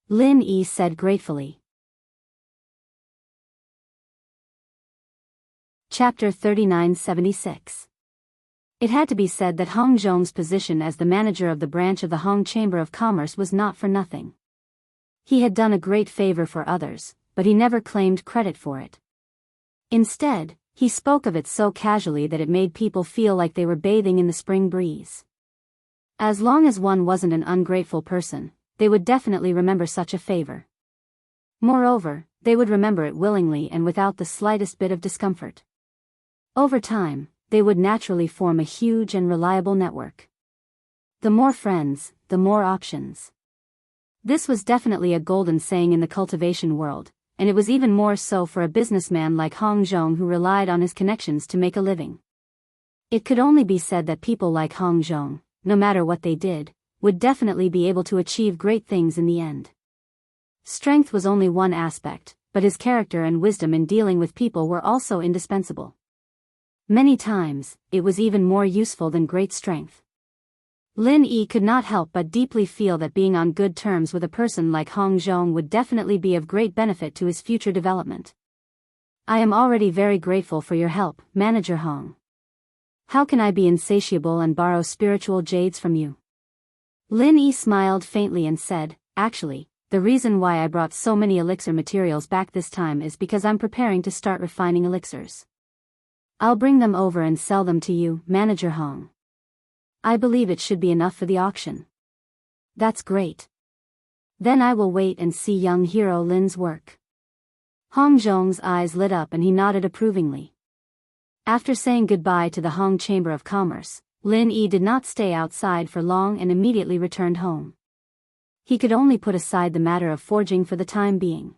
Lin Yi said gratefully. Chapter 3976. It had to be said that Hong Zhong's position as the manager of the branch of the Hong Chamber of Commerce was not for nothing. He had done a great favor for others, but he never claimed credit for it. Instead, he spoke of it so casually that it made people feel like they were bathing in the spring breeze. As long as one wasn't an ungrateful person, they would definitely remember such a favor. Moreover, they would remember it willingly and without the slightest bit of discomfort. Over time, they would naturally form a huge and reliable network. The more friends, the more options. This was definitely a golden saying in the cultivation world, and it was even more so for a businessman like Hong Zhong who relied on his connections to make a living. It could only be said that people like Hong Zhong, no matter what they did, would definitely be able to achieve great things in the end. Strength was only one aspect, but his character and wisdom in dealing with people were also indispensable. Many times, it was even more useful than great strength. Lin Yi could not help but deeply feel that being on good terms with a person like Hong Zhong would definitely be of great benefit to his future development. "I am already very grateful for your help, Manager Hong. How can I be insatiable and borrow spiritual jades from you?" Lin Yi smiled faintly and said, "Actually, the reason why I brought so many elixir materials back this time is because I'm preparing to start refining elixirs. I'll bring them over and sell them to you, Manager Hong. I believe it should be enough for the auction." "That's great. Then I will wait and see young Hero Lin's work." Hong Zhong's eyes lit up and he nodded approvingly. After saying goodbye to the Hong Chamber of Commerce, Lin Yi did not stay outside for long and immediately returned home. He could only put aside the matter of forging for the time being.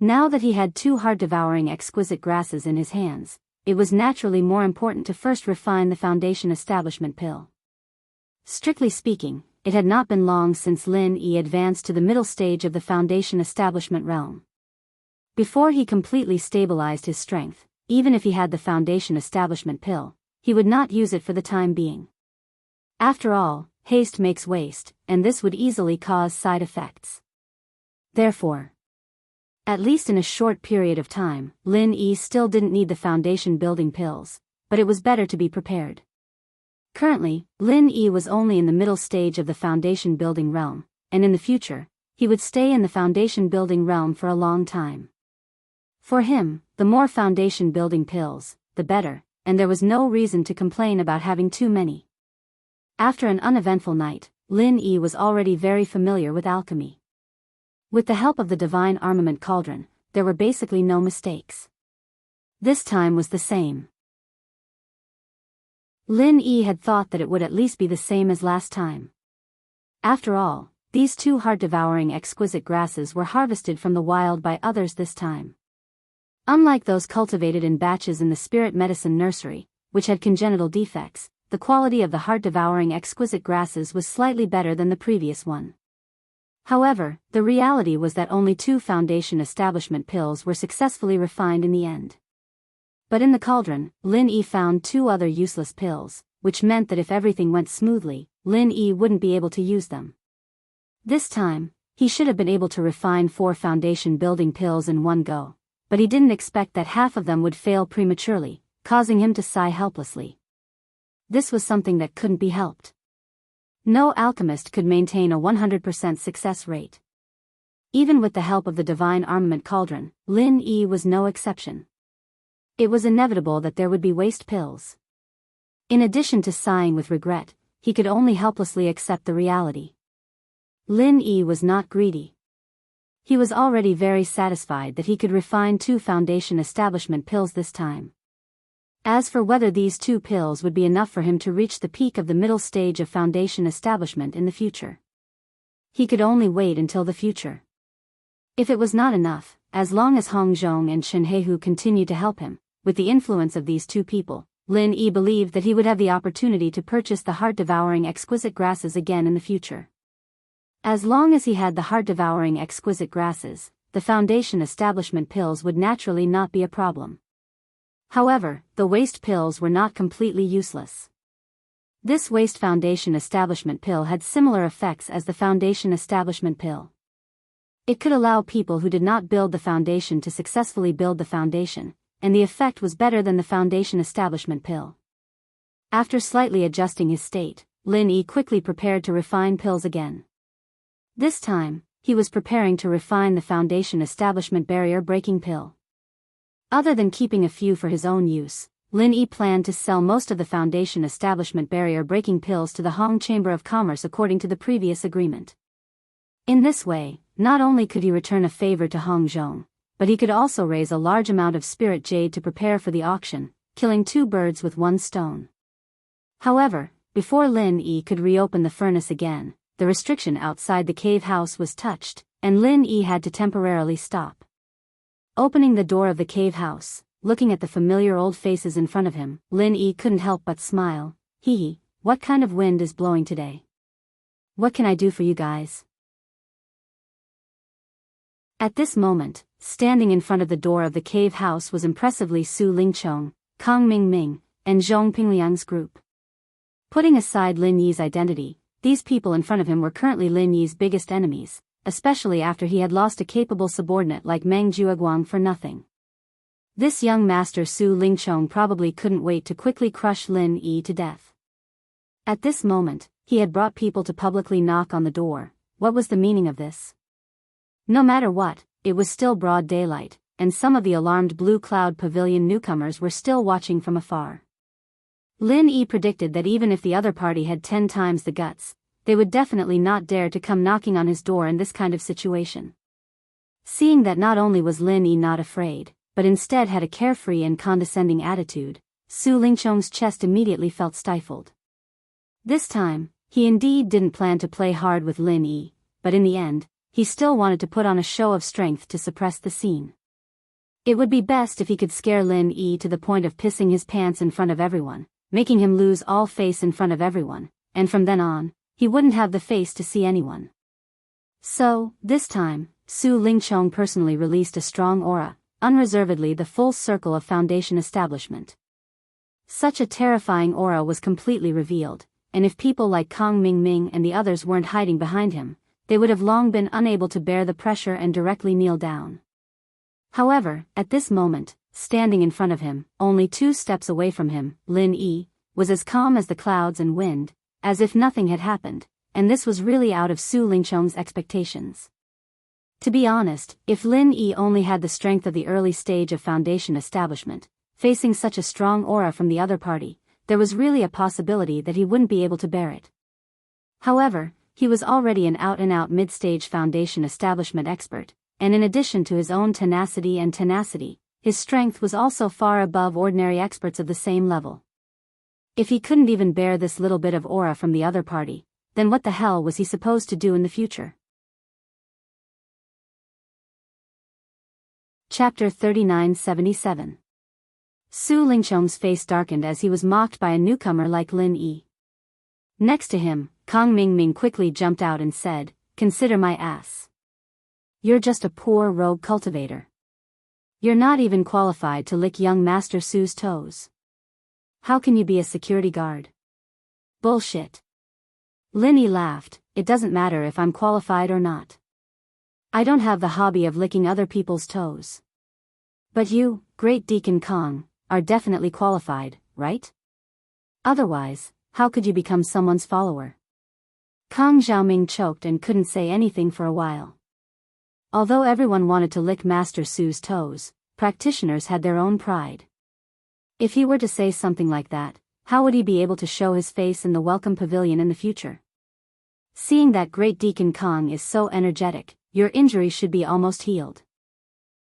Now that he had 2 heart-devouring exquisite grasses in his hands, it was naturally more important to first refine the foundation establishment pill. Strictly speaking, it had not been long since Lin Yi advanced to the middle stage of the foundation establishment realm. Before he completely stabilized his strength, even if he had the foundation establishment pill, he would not use it for the time being. After all, haste makes waste, and this would easily cause side effects. Therefore, at least in a short period of time, Lin Yi still didn't need the foundation building pills, but it was better to be prepared. Currently, Lin Yi was only in the middle stage of the foundation building realm, and in the future, he would stay in the foundation building realm for a long time. For him, the more foundation building pills, the better, and there was no reason to complain about having too many. After an uneventful night, Lin Yi was already very familiar with alchemy. With the help of the divine armament cauldron, there were basically no mistakes. This time was the same. Lin Yi had thought that it would at least be the same as last time. After all, these two heart-devouring exquisite grasses were harvested from the wild by others this time. Unlike those cultivated in batches in the spirit medicine nursery, which had congenital defects, the quality of the heart-devouring exquisite grasses was slightly better than the previous one. However, the reality was that only 2 foundation establishment pills were successfully refined in the end. But in the cauldron, Lin Yi found 2 other useless pills, which meant that if everything went smoothly, Lin Yi wouldn't be able to use them. This time, he should have been able to refine 4 foundation building pills in one go, but he didn't expect that half of them would fail prematurely, causing him to sigh helplessly. This was something that couldn't be helped. No alchemist could maintain a 100% success rate. Even with the help of the divine armament cauldron, Lin Yi was no exception. It was inevitable that there would be waste pills. In addition to sighing with regret, he could only helplessly accept the reality. Lin Yi was not greedy. He was already very satisfied that he could refine 2 foundation establishment pills this time. As for whether these 2 pills would be enough for him to reach the peak of the middle stage of foundation establishment in the future, he could only wait until the future. If it was not enough, as long as Hong Zhong and Shen Heihu continued to help him, with the influence of these 2 people, Lin Yi believed that he would have the opportunity to purchase the heart-devouring exquisite grasses again in the future. As long as he had the heart-devouring exquisite grasses, the foundation establishment pills would naturally not be a problem. However, the waste pills were not completely useless. This waste foundation establishment pill had similar effects as the foundation establishment pill. It could allow people who did not build the foundation to successfully build the foundation, and the effect was better than the foundation establishment pill. After slightly adjusting his state, Lin Yi quickly prepared to refine pills again. This time, he was preparing to refine the foundation establishment barrier breaking pill. Other than keeping a few for his own use, Lin Yi planned to sell most of the foundation establishment barrier breaking pills to the Hong Chamber of Commerce according to the previous agreement. In this way, not only could he return a favor to Hong Zhong, but he could also raise a large amount of spirit jade to prepare for the auction, killing 2 birds with 1 stone. However, before Lin Yi could reopen the furnace again, the restriction outside the cave house was touched, and Lin Yi had to temporarily stop. Opening the door of the cave house, looking at the familiar old faces in front of him, Lin Yi couldn't help but smile. Hee, what kind of wind is blowing today? What can I do for you guys? At this moment, standing in front of the door of the cave house was impressively Su Lingchong, Kang Mingming, and Zhong Pingliang's group. Putting aside Lin Yi's identity, these people in front of him were currently Lin Yi's biggest enemies, especially after he had lost a capable subordinate like Meng Jueguang for nothing. This young master Su Lingchong probably couldn't wait to quickly crush Lin Yi to death. At this moment, he had brought people to publicly knock on the door. What was the meaning of this? No matter what, it was still broad daylight, and some of the alarmed Blue Cloud Pavilion newcomers were still watching from afar. Lin Yi predicted that even if the other party had 10 times the guts, they would definitely not dare to come knocking on his door in this kind of situation. Seeing that not only was Lin Yi not afraid, but instead had a carefree and condescending attitude, Su Lingchong's chest immediately felt stifled. This time, he indeed didn't plan to play hard with Lin Yi, but in the end, he still wanted to put on a show of strength to suppress the scene. It would be best if he could scare Lin Yi to the point of pissing his pants in front of everyone, making him lose all face in front of everyone, and from then on, he wouldn't have the face to see anyone. So, this time, Su Lingchong personally released a strong aura, unreservedly the full circle of foundation establishment. Such a terrifying aura was completely revealed, and if people like Kang Mingming and the others weren't hiding behind him, they would have long been unable to bear the pressure and directly kneel down. However, at this moment, standing in front of him, only 2 steps away from him, Lin Yi was as calm as the clouds and wind, as if nothing had happened, and this was really out of Su Lingchong's expectations. To be honest, if Lin Yi only had the strength of the early stage of Foundation establishment, facing such a strong aura from the other party, there was really a possibility that he wouldn't be able to bear it. However, he was already an out-and-out mid-stage Foundation establishment expert, and in addition to his own tenacity, his strength was also far above ordinary experts of the same level. If he couldn't even bear this little bit of aura from the other party, then what the hell was he supposed to do in the future? Chapter 3977. Su Lingqiong's face darkened as he was mocked by a newcomer like Lin Yi. Next to him, Kang Mingming quickly jumped out and said, "Consider my ass. You're just a poor rogue cultivator. You're not even qualified to lick young Master Su's toes. How can you be a security guard? Bullshit." Lin Yi laughed. "It doesn't matter if I'm qualified or not. I don't have the hobby of licking other people's toes. But you, Great Deacon Kang, are definitely qualified, right? Otherwise, how could you become someone's follower?" Kang Xiaoming choked and couldn't say anything for a while. Although everyone wanted to lick Master Su's toes, practitioners had their own pride. If he were to say something like that, how would he be able to show his face in the Welcome Pavilion in the future? Seeing that Great Deacon Kang is so energetic, your injury should be almost healed.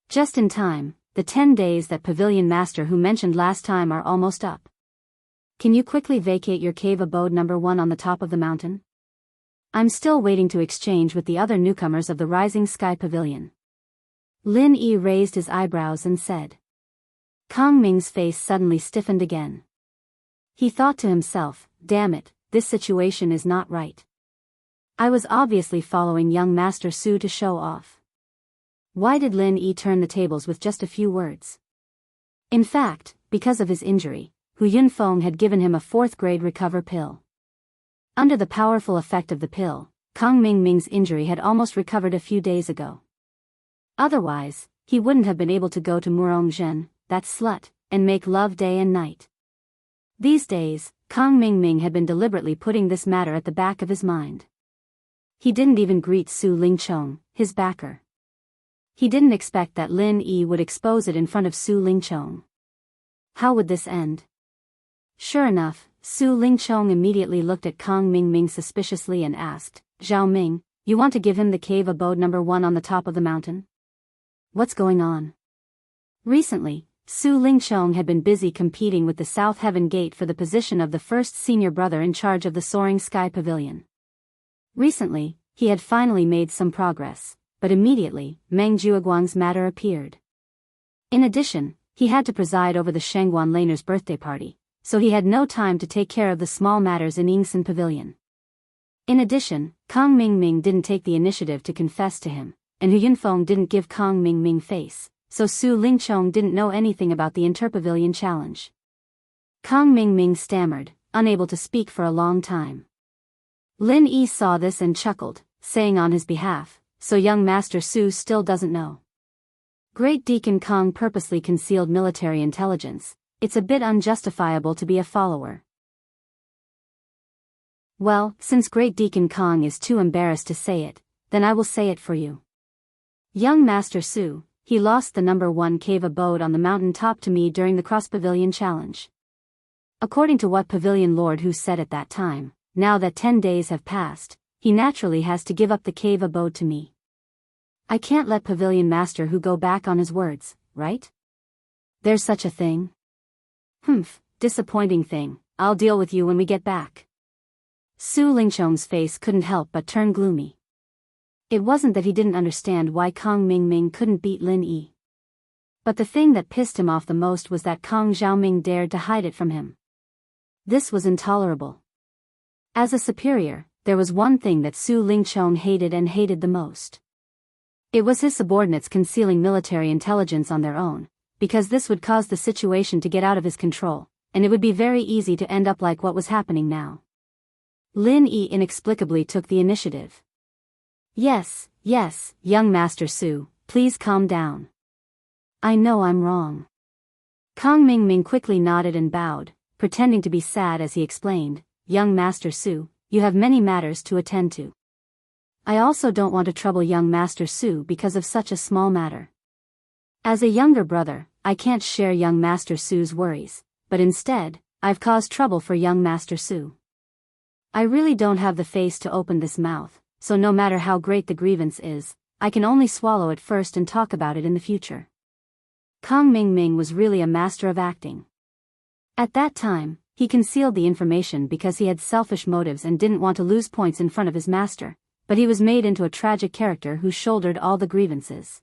Just in time, the 10 days that Pavilion Master who mentioned last time are almost up. Can you quickly vacate your cave abode number 1 on the top of the mountain? I'm still waiting to exchange with the other newcomers of the Rising Sky Pavilion. Lin Yi raised his eyebrows and said. Kang Ming's face suddenly stiffened again. He thought to himself, damn it, this situation is not right. I was obviously following young Master Su to show off. Why did Lin Yi turn the tables with just a few words? In fact, because of his injury, Hu Yunfeng had given him a 4th grade recover pill. Under the powerful effect of the pill, Kang Mingming's injury had almost recovered a few days ago. Otherwise, he wouldn't have been able to go to Murongzhen, that slut, and make love day and night. These days, Kang Mingming had been deliberately putting this matter at the back of his mind. He didn't even greet Su Lingqiong, his backer. He didn't expect that Lin Yi would expose it in front of Su Lingqiong. How would this end? Sure enough, Su Lingqiong immediately looked at Kang Mingming suspiciously and asked, Zhao Ming, you want to give him the cave abode number 1 on the top of the mountain? What's going on? Recently, Su Lingqiong had been busy competing with the South Heaven Gate for the position of the first senior brother in charge of the Soaring Sky Pavilion. Recently, he had finally made some progress, but immediately, Meng Jueguang's matter appeared. In addition, he had to preside over the Shengguan Laner's birthday party, so he had no time to take care of the small matters in Yingxin Pavilion. In addition, Kang Mingming didn't take the initiative to confess to him, and Hu Yunfeng didn't give Kang Mingming face, so Su Lingqiong didn't know anything about the Interpavilion challenge. Kang Mingming stammered, unable to speak for a long time. Lin Yi saw this and chuckled, saying on his behalf, so young Master Su still doesn't know. Great Deacon Kang purposely concealed military intelligence. It's a bit unjustifiable to be a follower. Well, since Great Deacon Kang is too embarrassed to say it, then I will say it for you. Young Master Su, he lost the number 1 cave abode on the mountain top to me during the Cross Pavilion Challenge. According to what Pavilion Lord Hu said at that time, now that 10 days have passed, he naturally has to give up the cave abode to me. I can't let Pavilion Master Hu go back on his words, right? There's such a thing? Humph, disappointing thing, I'll deal with you when we get back. Su Lingqiong's face couldn't help but turn gloomy. It wasn't that he didn't understand why Kang Mingming couldn't beat Lin Yi. But the thing that pissed him off the most was that Kang Xiaoming dared to hide it from him. This was intolerable. As a superior, there was one thing that Su Lingqiong hated the most. It was his subordinates concealing military intelligence on their own, because this would cause the situation to get out of his control, and it would be very easy to end up like what was happening now. Lin Yi inexplicably took the initiative. Yes, young Master Su, please calm down. I know I'm wrong. Kang Mingming quickly nodded and bowed, pretending to be sad as he explained, Young Master Su, you have many matters to attend to. I also don't want to trouble young Master Su because of such a small matter. As a younger brother, I can't share young Master Su's worries, but instead, I've caused trouble for young Master Su. I really don't have the face to open this mouth, so no matter how great the grievance is, I can only swallow it first and talk about it in the future. Kang Mingming was really a master of acting. At that time, he concealed the information because he had selfish motives and didn't want to lose points in front of his master, but he was made into a tragic character who shouldered all the grievances.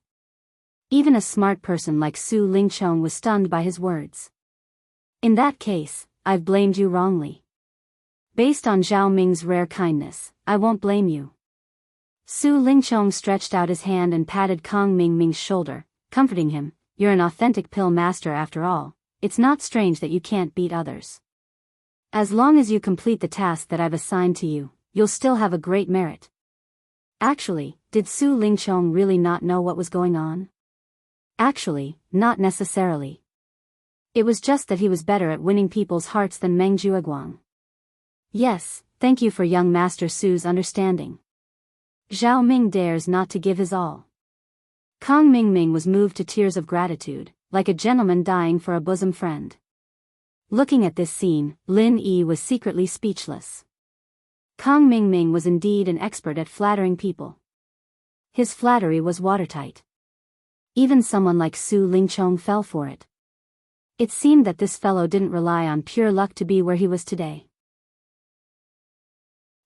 Even a smart person like Su Lingchong was stunned by his words. In that case, I've blamed you wrongly. Based on Zhao Ming's rare kindness, I won't blame you. Su Lingchong stretched out his hand and patted Kang Mingming's shoulder, comforting him. You're an authentic pill master after all. It's not strange that you can't beat others. As long as you complete the task that I've assigned to you, you'll still have a great merit. Actually, did Su Lingchong really not know what was going on? Actually, not necessarily. It was just that he was better at winning people's hearts than Meng Jueguang. Yes, thank you for young Master Su's understanding. Zhao Ming dares not to give his all. Kang Mingming was moved to tears of gratitude, like a gentleman dying for a bosom friend. Looking at this scene, Lin Yi was secretly speechless. Kang Mingming was indeed an expert at flattering people. His flattery was watertight. Even someone like Su Lingchong fell for it. It seemed that this fellow didn't rely on pure luck to be where he was today.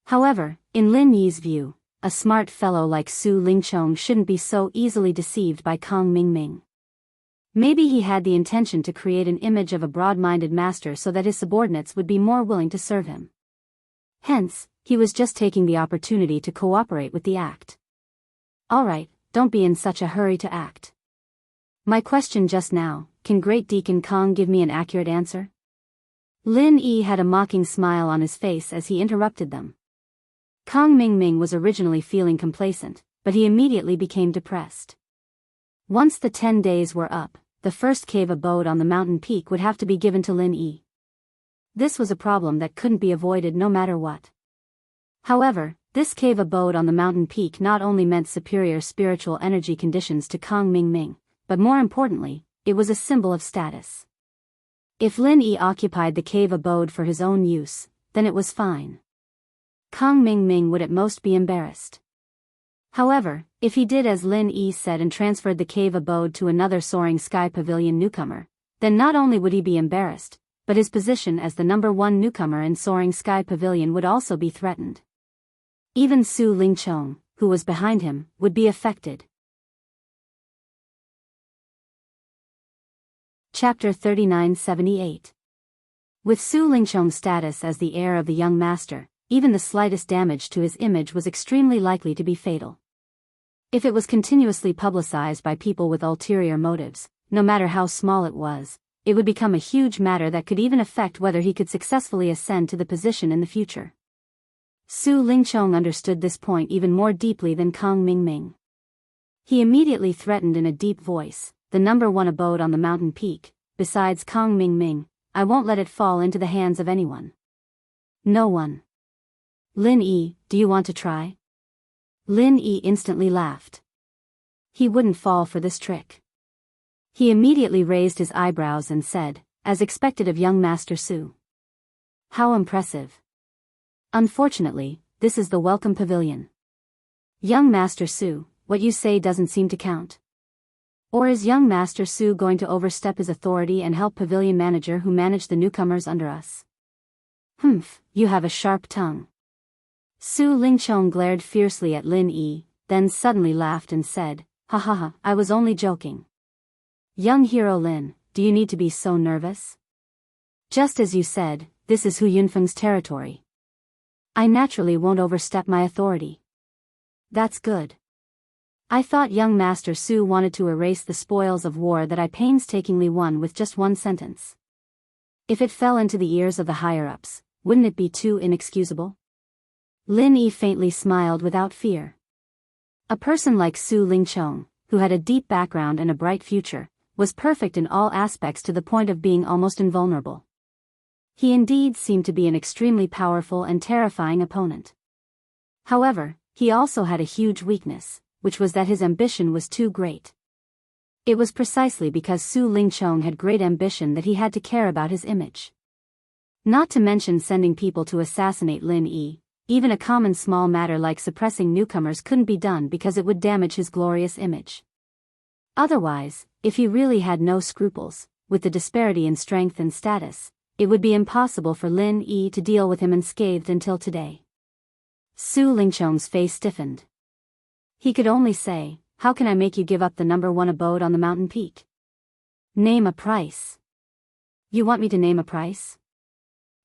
However, in Lin Yi's view, a smart fellow like Su Lingchong shouldn't be so easily deceived by Kang Mingming. Maybe he had the intention to create an image of a broad-minded master so that his subordinates would be more willing to serve him. Hence, he was just taking the opportunity to cooperate with the act. Alright, don't be in such a hurry to act. My question just now, can Great Deacon Kang give me an accurate answer? Lin Yi had a mocking smile on his face as he interrupted them. Kang Mingming was originally feeling complacent, but he immediately became depressed. Once the 10 days were up, the first cave abode on the mountain peak would have to be given to Lin Yi. This was a problem that couldn't be avoided no matter what. However, this cave abode on the mountain peak not only meant superior spiritual energy conditions to Kang Mingming, but more importantly, it was a symbol of status. If Lin Yi occupied the cave abode for his own use, then it was fine. Kang Mingming would at most be embarrassed. However, if he did as Lin Yi said and transferred the cave abode to another Soaring Sky Pavilion newcomer, then not only would he be embarrassed, but his position as the #1 newcomer in Soaring Sky Pavilion would also be threatened. Even Su Lingchong, who was behind him, would be affected. Chapter 3978. With Su Lingchong's status as the heir of the young master, even the slightest damage to his image was extremely likely to be fatal. If it was continuously publicized by people with ulterior motives, no matter how small it would become a huge matter that could even affect whether he could successfully ascend to the position in the future. Su Lingchong understood this point even more deeply than Kang Mingming. He immediately threatened in a deep voice, the #1 abode on the mountain peak, besides Kang Mingming, I won't let it fall into the hands of anyone. No one. Lin Yi, do you want to try? Lin Yi instantly laughed. He wouldn't fall for this trick. He immediately raised his eyebrows and said, as expected of young Master Su. How impressive. Unfortunately, this is the welcome pavilion. Young Master Su, what you say doesn't seem to count. Or is young Master Su going to overstep his authority and help pavilion manager who manage the newcomers under us? Humph, you have a sharp tongue. Su Lingchong glared fiercely at Lin Yi, then suddenly laughed and said, ha ha ha, I was only joking. Young hero Lin, do you need to be so nervous? Just as you said, this is Hu Yunfeng's territory. I naturally won't overstep my authority. That's good. I thought young Master Su wanted to erase the spoils of war that I painstakingly won with just one sentence. If it fell into the ears of the higher-ups, wouldn't it be too inexcusable? Lin Yi faintly smiled without fear. A person like Su Lingchong, who had a deep background and a bright future, was perfect in all aspects to the point of being almost invulnerable. He indeed seemed to be an extremely powerful and terrifying opponent. However, he also had a huge weakness, which was that his ambition was too great. It was precisely because Su Lingchong had great ambition that he had to care about his image. Not to mention sending people to assassinate Lin Yi, even a common small matter like suppressing newcomers couldn't be done because it would damage his glorious image. Otherwise, if he really had no scruples, with the disparity in strength and status, it would be impossible for Lin Yi to deal with him unscathed until today. Su Lingchong's face stiffened. He could only say, "How can I make you give up the #1 abode on the mountain peak?" Name a price. You want me to name a price?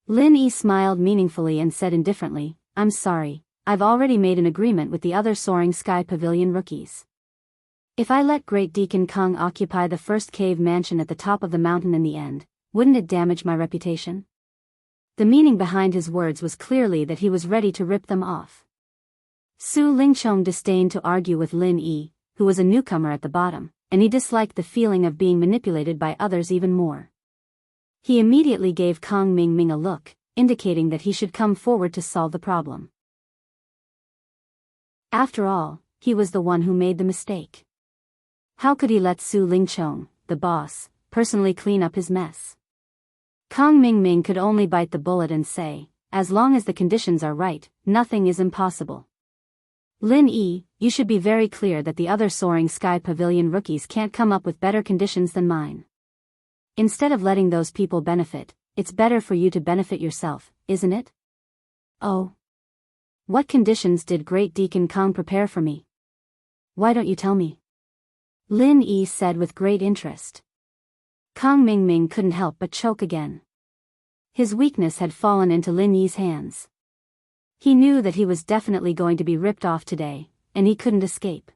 Lin Yi smiled meaningfully and said indifferently, "I'm sorry, I've already made an agreement with the other Soaring Sky Pavilion rookies. If I let Great Deacon Kong occupy the first cave mansion at the top of the mountain in the end, wouldn't it damage my reputation?" The meaning behind his words was clearly that he was ready to rip them off. Su Lingchong disdained to argue with Lin Yi, who was a newcomer at the bottom, and he disliked the feeling of being manipulated by others even more. He immediately gave Kong Mingming a look, indicating that he should come forward to solve the problem. After all, he was the one who made the mistake. How could he let Su Lingchong, the boss, personally clean up his mess? Kong Mingming could only bite the bullet and say, "As long as the conditions are right, nothing is impossible." Lin Yi, you should be very clear that the other Soaring Sky Pavilion rookies can't come up with better conditions than mine. Instead of letting those people benefit, it's better for you to benefit yourself, isn't it? Oh. What conditions did Great Deacon Kong prepare for me? Why don't you tell me? Lin Yi said with great interest. Kong Mingming couldn't help but choke again. His weakness had fallen into Lin Yi's hands. He knew that he was definitely going to be ripped off today, and he couldn't escape.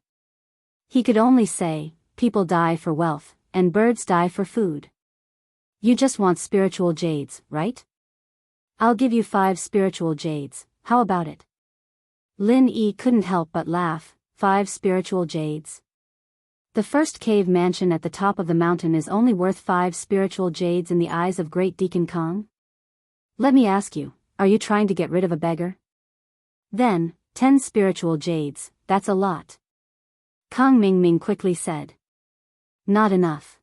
He could only say, "People die for wealth, and birds die for food. You just want spiritual jades, right? I'll give you 5 spiritual jades, how about it?" Lin Yi couldn't help but laugh. 5 spiritual jades? The first cave mansion at the top of the mountain is only worth 5 spiritual jades in the eyes of Great Deacon Kong? Let me ask you, are you trying to get rid of a beggar? Then, 10 spiritual jades, that's a lot. Kong Mingming quickly said. Not enough.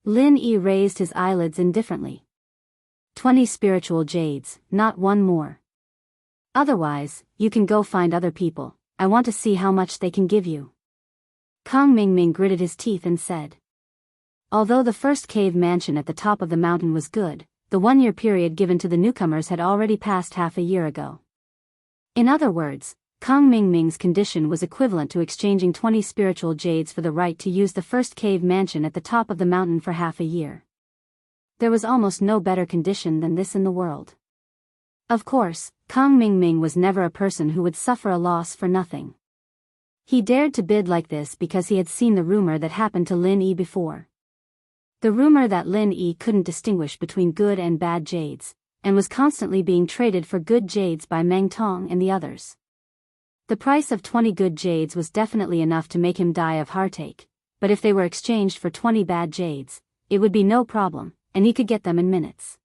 Lin Yi raised his eyelids indifferently. 20 spiritual jades, not one more. Otherwise, you can go find other people, I want to see how much they can give you. Kong Mingming gritted his teeth and said. Although the first cave mansion at the top of the mountain was good, the 1-year period given to the newcomers had already passed half a year ago. In other words, Kong Mingming's condition was equivalent to exchanging 20 spiritual jades for the right to use the first cave mansion at the top of the mountain for half a year. There was almost no better condition than this in the world. Of course, Kong Mingming was never a person who would suffer a loss for nothing. He dared to bid like this because he had seen the rumor that happened to Lin Yi before. The rumor that Lin Yi couldn't distinguish between good and bad jades, and was constantly being traded for good jades by Meng Tong and the others. The price of 20 good jades was definitely enough to make him die of heartache, but if they were exchanged for 20 bad jades, it would be no problem, and he could get them in minutes.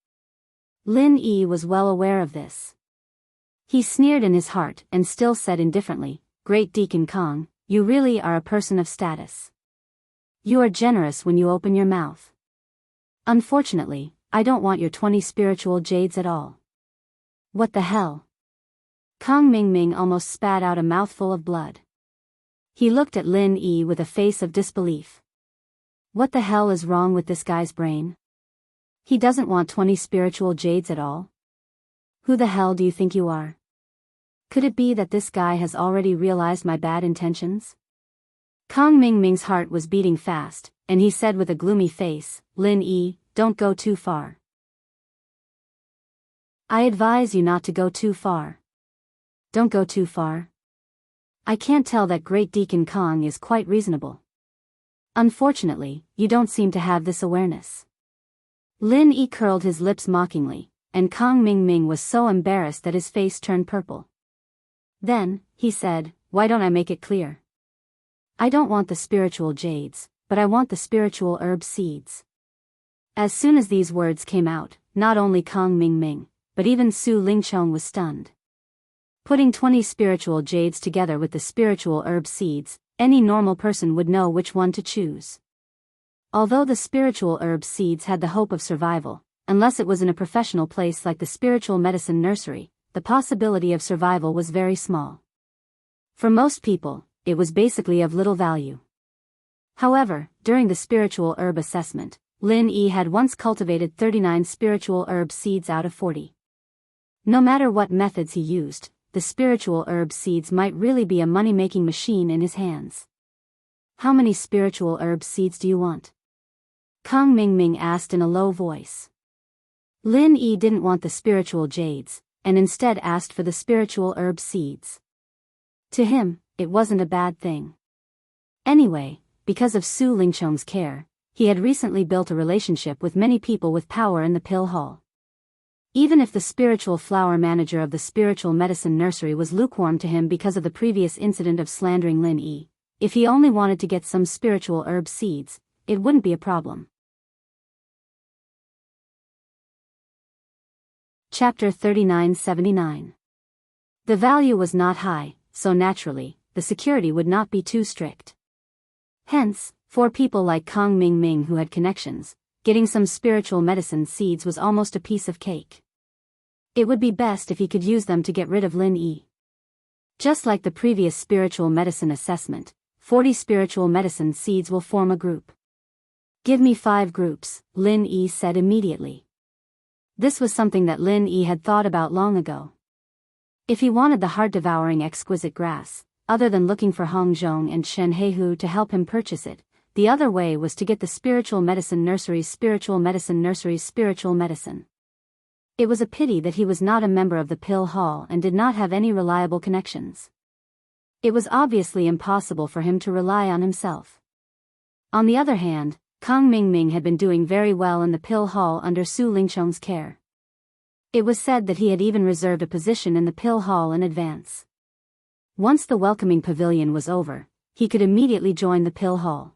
Lin Yi was well aware of this. He sneered in his heart and still said indifferently, Great Deacon Kong, you really are a person of status. You are generous when you open your mouth. Unfortunately, I don't want your 20 spiritual jades at all. What the hell? Kong Mingming almost spat out a mouthful of blood. He looked at Lin Yi with a face of disbelief. What the hell is wrong with this guy's brain? He doesn't want 20 spiritual jades at all? Who the hell do you think you are? Could it be that this guy has already realized my bad intentions? Kong Mingming's heart was beating fast, and he said with a gloomy face, Lin Yi, don't go too far. I advise you not to go too far. Don't go too far. I can't tell that Great Deacon Kong is quite reasonable. Unfortunately, you don't seem to have this awareness. Lin Yi curled his lips mockingly, and Kong Mingming was so embarrassed that his face turned purple. Then, he said, why don't I make it clear? I don't want the spiritual jades, but I want the spiritual herb seeds. As soon as these words came out, not only Kong Mingming, but even Su Lingchong was stunned. Putting 20 spiritual jades together with the spiritual herb seeds, any normal person would know which one to choose. Although the spiritual herb seeds had the hope of survival, unless it was in a professional place like the spiritual medicine nursery, the possibility of survival was very small. For most people, it was basically of little value. However, during the spiritual herb assessment, Lin Yi had once cultivated 39 spiritual herb seeds out of 40. No matter what methods he used, the spiritual herb seeds might really be a money-making machine in his hands. How many spiritual herb seeds do you want? Kang Mingming asked in a low voice. Lin Yi didn't want the spiritual jades, and instead asked for the spiritual herb seeds. To him, it wasn't a bad thing. Anyway, because of Su Lingchong's care, he had recently built a relationship with many people with power in the pill hall. Even if the spiritual flower manager of the spiritual medicine nursery was lukewarm to him because of the previous incident of slandering Lin Yi, if he only wanted to get some spiritual herb seeds, it wouldn't be a problem. Chapter 3979. The value was not high, so naturally, the security would not be too strict. Hence, for people like Kang Mingming who had connections, getting some spiritual medicine seeds was almost a piece of cake. It would be best if he could use them to get rid of Lin Yi. Just like the previous spiritual medicine assessment, 40 spiritual medicine seeds will form a group. Give me 5 groups, Lin Yi said immediately. This was something that Lin Yi had thought about long ago. If he wanted the heart-devouring exquisite grass, other than looking for Hong Zhong and Shen Heihu to help him purchase it, the other way was to get the spiritual medicine nursery's spiritual medicine. It was a pity that he was not a member of the pill hall and did not have any reliable connections. It was obviously impossible for him to rely on himself. On the other hand, Kang Mingming had been doing very well in the pill hall under Su Lingchong's care. It was said that he had even reserved a position in the pill hall in advance. Once the welcoming pavilion was over, he could immediately join the pill hall.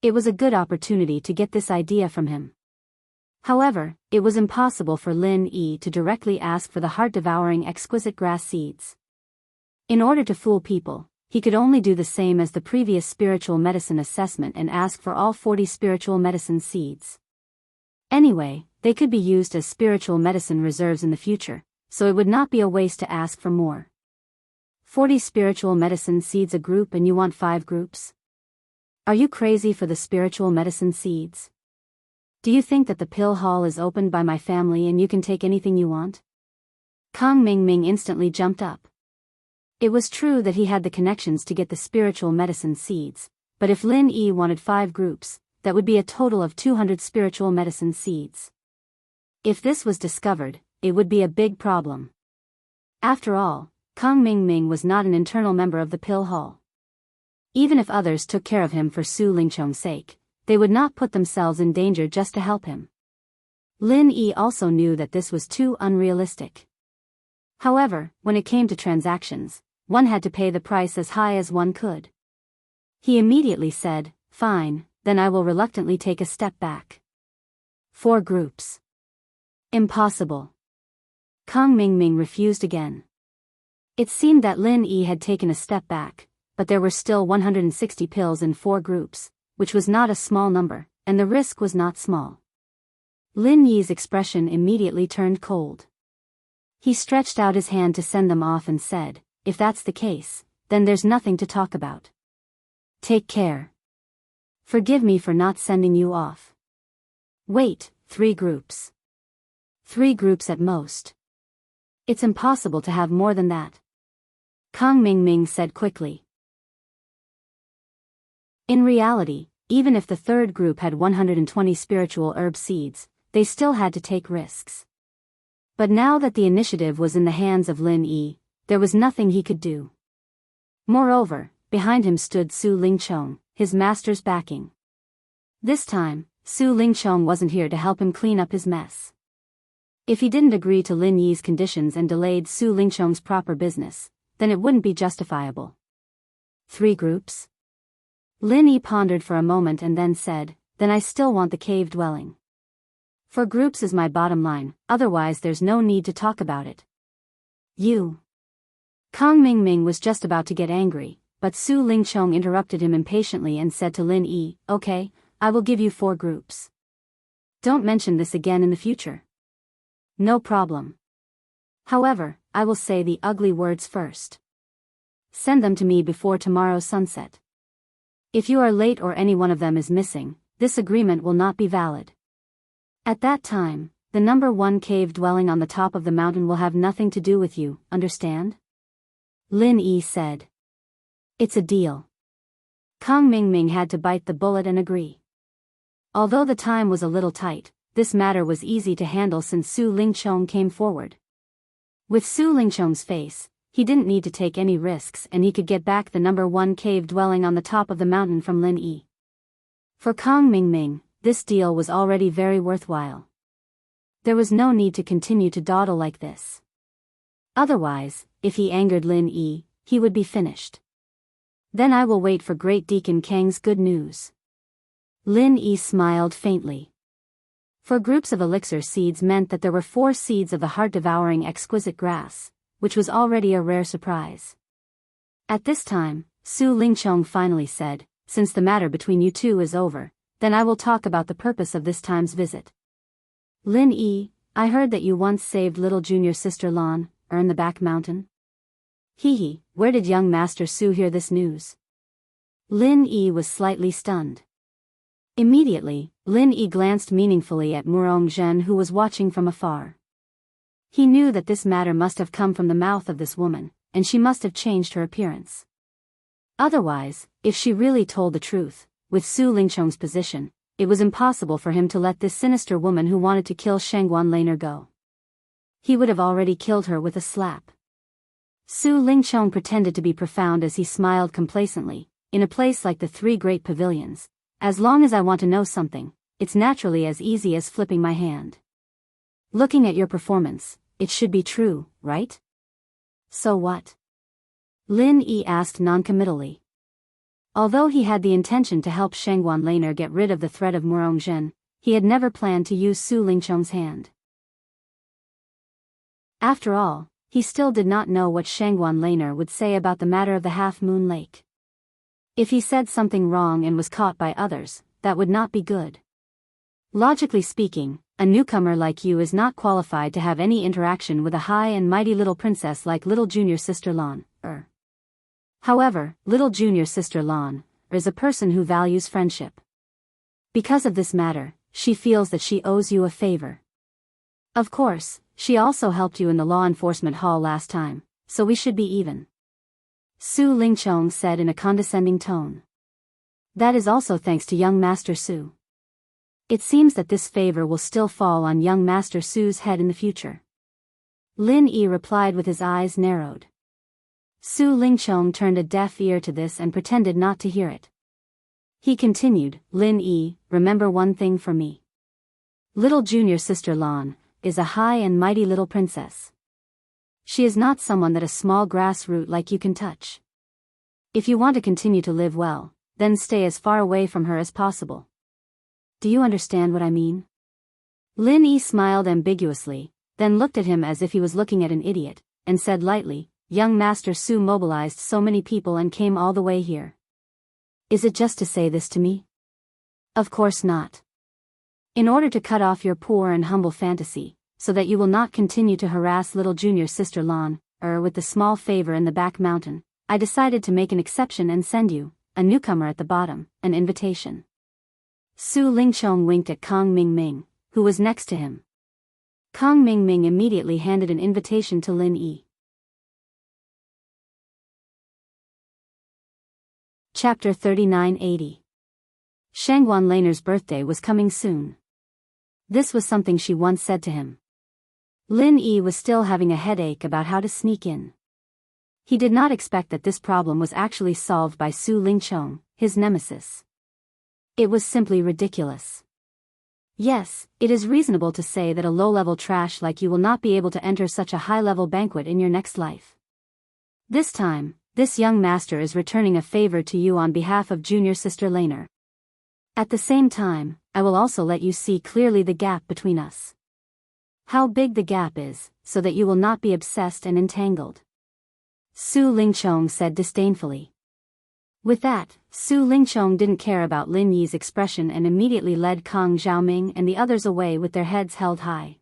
It was a good opportunity to get this idea from him. However, it was impossible for Lin Yi to directly ask for the heart-devouring exquisite grass seeds. In order to fool people, he could only do the same as the previous spiritual medicine assessment and ask for all 40 spiritual medicine seeds. Anyway, they could be used as spiritual medicine reserves in the future, so it would not be a waste to ask for more. 40 spiritual medicine seeds a group and you want 5 groups? Are you crazy for the spiritual medicine seeds? Do you think that the pill hall is opened by my family and you can take anything you want? Kang Mingming instantly jumped up. It was true that he had the connections to get the spiritual medicine seeds, but if Lin Yi wanted 5 groups, that would be a total of 200 spiritual medicine seeds. If this was discovered, it would be a big problem. After all, Kang Mingming was not an internal member of the pill hall. Even if others took care of him for Su Lingchong's sake, they would not put themselves in danger just to help him. Lin Yi also knew that this was too unrealistic. However, when it came to transactions, one had to pay the price as high as one could. He immediately said, "Fine, then I will reluctantly take a step back." 4 groups. Impossible. Kang Mingming refused again. It seemed that Lin Yi had taken a step back, but there were still 160 pills in 4 groups, which was not a small number, and the risk was not small. Lin Yi's expression immediately turned cold. He stretched out his hand to send them off and said, "If that's the case, then there's nothing to talk about. Take care. Forgive me for not sending you off." Wait, 3 groups. 3 groups at most. It's impossible to have more than that. Kang Mingming said quickly. In reality, even if the 3rd group had 120 spiritual herb seeds, they still had to take risks. But now that the initiative was in the hands of Lin Yi, there was nothing he could do. Moreover, behind him stood Su Lingchong, his master's backing. This time, Su Lingchong wasn't here to help him clean up his mess. If he didn't agree to Lin Yi's conditions and delayed Su Lingchong's proper business, then it wouldn't be justifiable. 3 groups? Lin Yi pondered for a moment and then said, "Then I still want the cave dwelling. 4 groups is my bottom line, otherwise there's no need to talk about it." You. Kang Mingming was just about to get angry, but Su Lingchong interrupted him impatiently and said to Lin Yi, "Okay, I will give you 4 groups. Don't mention this again in the future." "No problem. However, I will say the ugly words first. Send them to me before tomorrow's sunset. If you are late or any one of them is missing, this agreement will not be valid. At that time, the number 1 cave dwelling on the top of the mountain will have nothing to do with you, understand?" Lin Yi said. "It's a deal." Kang Mingming had to bite the bullet and agree. Although the time was a little tight, this matter was easy to handle since Su Lingchong came forward. With Su Lingchong's face, he didn't need to take any risks and he could get back the number 1 cave dwelling on the top of the mountain from Lin Yi. For Kang Mingming, this deal was already very worthwhile. There was no need to continue to dawdle like this. Otherwise, if he angered Lin Yi, he would be finished. Then I will wait for Great Deacon Kang's good news. Lin Yi smiled faintly. 4 groups of elixir seeds meant that there were 4 seeds of the heart-devouring exquisite grass, which was already a rare surprise. At this time, Su Lingchong finally said, "Since the matter between you two is over, then I will talk about the purpose of this time's visit. Lin Yi, I heard that you once saved little junior sister Lan, in the back mountain." "Hee, where did young Master Su hear this news?" Lin Yi was slightly stunned. Immediately, Lin Yi glanced meaningfully at Murong Zhen who was watching from afar. He knew that this matter must have come from the mouth of this woman, and she must have changed her appearance. Otherwise, if she really told the truth, with Su Lingchong's position, it was impossible for him to let this sinister woman who wanted to kill Shangguan Laner go. He would have already killed her with a slap. Su Lingchong pretended to be profound as he smiled complacently. "In a place like the 3 great pavilions, as long as I want to know something, it's naturally as easy as flipping my hand. Looking at your performance, it should be true, right?" "So what?" Lin Yi asked noncommittally. Although he had the intention to help Shangguan Laner get rid of the threat of Murong Zhen, he had never planned to use Su Lingchong's hand. After all, he still did not know what Shangguan Laner would say about the matter of the Half-Moon Lake. If he said something wrong and was caught by others, that would not be good. Logically speaking, a newcomer like you is not qualified to have any interaction with a high and mighty little princess like little junior sister Lan. However, little junior sister Lan is a person who values friendship. Because of this matter, she feels that she owes you a favor. Of course, she also helped you in the law enforcement hall last time, so we should be even. Su Lingchong said in a condescending tone. That is also thanks to young Master Su. It seems that this favor will still fall on young Master Su's head in the future. Lin Yi replied with his eyes narrowed. Su Lingchong turned a deaf ear to this and pretended not to hear it. He continued, "Lin Yi, remember one thing for me. Little junior sister Lan is a high and mighty little princess. She is not someone that a small grass root like you can touch. If you want to continue to live well, then stay as far away from her as possible. Do you understand what I mean?" Lin Yi smiled ambiguously, then looked at him as if he was looking at an idiot, and said lightly, "Young Master Su mobilized so many people and came all the way here. Is it just to say this to me? Of course not. In order to cut off your poor and humble fantasy, so that you will not continue to harass little junior sister Lan, with the small favor in the back mountain, I decided to make an exception and send you, a newcomer at the bottom, an invitation." Su Lingchong winked at Kang Mingming, who was next to him. Kang Mingming immediately handed an invitation to Lin Yi. Chapter 3980. Shangguan Laner's birthday was coming soon. This was something she once said to him. Lin Yi was still having a headache about how to sneak in. He did not expect that this problem was actually solved by Su Lingchong, his nemesis. It was simply ridiculous. Yes, it is reasonable to say that a low-level trash like you will not be able to enter such a high-level banquet in your next life. This time, this young master is returning a favor to you on behalf of junior sister Laner. At the same time, I will also let you see clearly the gap between us. How big the gap is, so that you will not be obsessed and entangled. Su Lingchong said disdainfully. With that, Su Lingchong didn't care about Lin Yi's expression and immediately led Kang Xiaoming and the others away with their heads held high.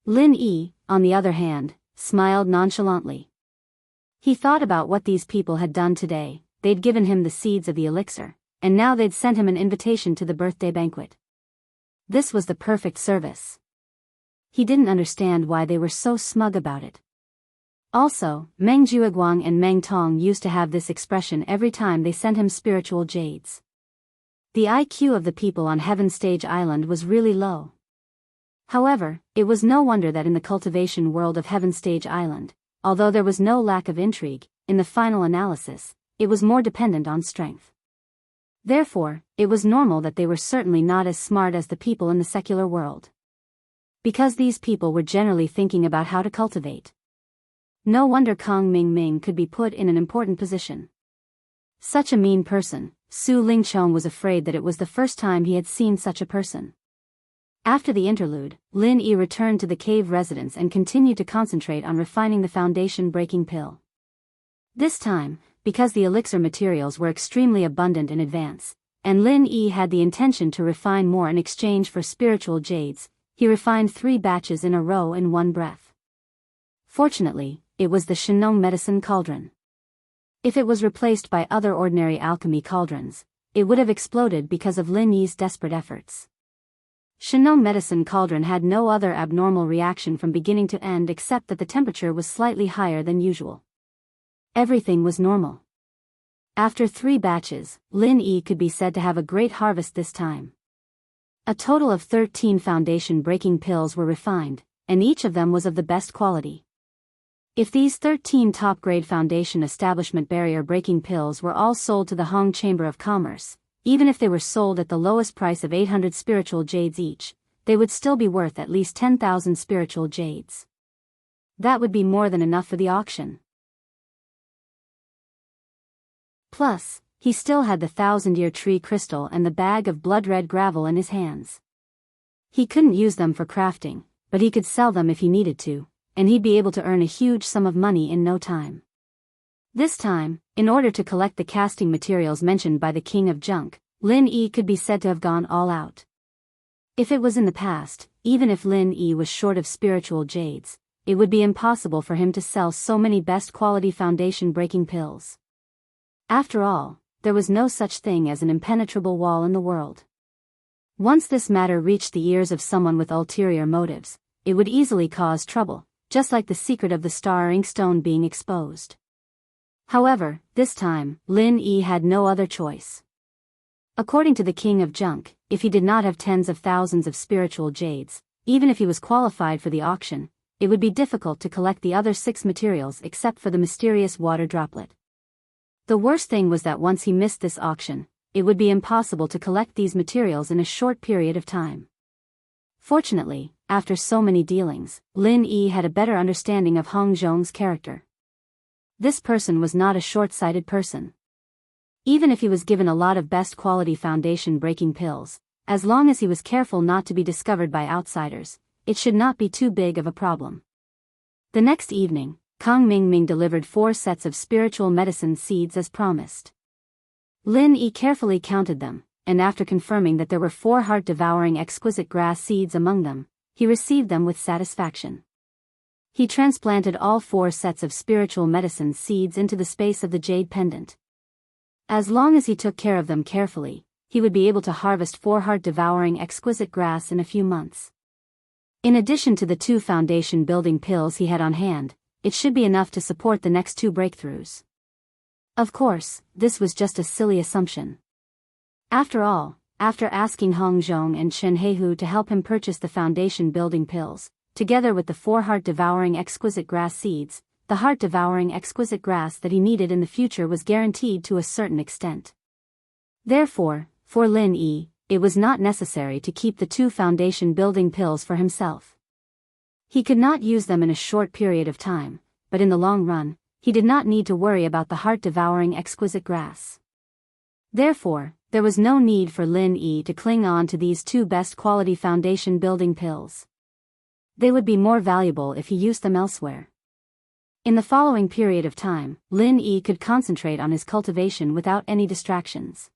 Lin Yi, on the other hand, smiled nonchalantly. He thought about what these people had done today. They'd given him the seeds of the elixir, and now they'd sent him an invitation to the birthday banquet. This was the perfect service. He didn't understand why they were so smug about it. Also, Meng Jueguang and Meng Tong used to have this expression every time they sent him spiritual jades. The IQ of the people on Heaven Stage Island was really low. However, it was no wonder that in the cultivation world of Heaven Stage Island, although there was no lack of intrigue, in the final analysis, it was more dependent on strength. Therefore, it was normal that they were certainly not as smart as the people in the secular world. Because these people were generally thinking about how to cultivate. No wonder Kang Mingming could be put in an important position. Such a mean person, Su Lingchong was afraid that it was the first time he had seen such a person. After the interlude, Lin Yi returned to the cave residence and continued to concentrate on refining the foundation-breaking pill. This time, because the elixir materials were extremely abundant in advance, and Lin Yi had the intention to refine more in exchange for spiritual jades, he refined 3 batches in a row in one breath. Fortunately, it was the Shenong medicine cauldron. If it was replaced by other ordinary alchemy cauldrons, it would have exploded because of Lin Yi's desperate efforts. Shenong medicine cauldron had no other abnormal reaction from beginning to end except that the temperature was slightly higher than usual. Everything was normal. After 3 batches, Lin Yi could be said to have a great harvest this time. A total of 13 foundation-breaking pills were refined, and each of them was of the best quality. If these 13 top-grade foundation establishment barrier-breaking pills were all sold to the Hong Chamber of Commerce, even if they were sold at the lowest price of 800 spiritual jades each, they would still be worth at least 10,000 spiritual jades. That would be more than enough for the auction. Plus, he still had the 1,000-year tree crystal and the bag of blood-red gravel in his hands. He couldn't use them for crafting, but he could sell them if he needed to, and he'd be able to earn a huge sum of money in no time. This time, in order to collect the casting materials mentioned by the King of Junk, Lin Yi could be said to have gone all out. If it was in the past, even if Lin Yi was short of spiritual jades, it would be impossible for him to sell so many best-quality foundation-breaking pills. After all, there was no such thing as an impenetrable wall in the world. Once this matter reached the ears of someone with ulterior motives, it would easily cause trouble, just like the secret of the star inkstone being exposed. However, this time, Lin Yi had no other choice. According to the King of Junk, if he did not have tens of thousands of spiritual jades, even if he was qualified for the auction, it would be difficult to collect the other 6 materials except for the mysterious water droplet. The worst thing was that once he missed this auction, it would be impossible to collect these materials in a short period of time. Fortunately, after so many dealings, Lin Yi had a better understanding of Hong Zhong's character. This person was not a short-sighted person. Even if he was given a lot of best-quality foundation-breaking pills, as long as he was careful not to be discovered by outsiders, it should not be too big of a problem. The next evening, Kang Mingming delivered 4 sets of spiritual medicine seeds as promised. Lin Yi carefully counted them, and after confirming that there were 4 heart-devouring exquisite grass seeds among them, he received them with satisfaction. He transplanted all 4 sets of spiritual medicine seeds into the space of the jade pendant. As long as he took care of them carefully, he would be able to harvest 4 heart-devouring exquisite grass in a few months. In addition to the 2 foundation-building pills he had on hand, it should be enough to support the next 2 breakthroughs. Of course, this was just a silly assumption. After all, after asking Hong Zhong and Chen Heihu to help him purchase the foundation-building pills, together with the 4 heart-devouring exquisite grass seeds, the heart-devouring exquisite grass that he needed in the future was guaranteed to a certain extent. Therefore, for Lin Yi, it was not necessary to keep the 2 foundation-building pills for himself. He could not use them in a short period of time, but in the long run, he did not need to worry about the heart-devouring exquisite grass. Therefore, there was no need for Lin Yi to cling on to these 2 best-quality foundation-building pills. They would be more valuable if he used them elsewhere. In the following period of time, Lin Yi could concentrate on his cultivation without any distractions.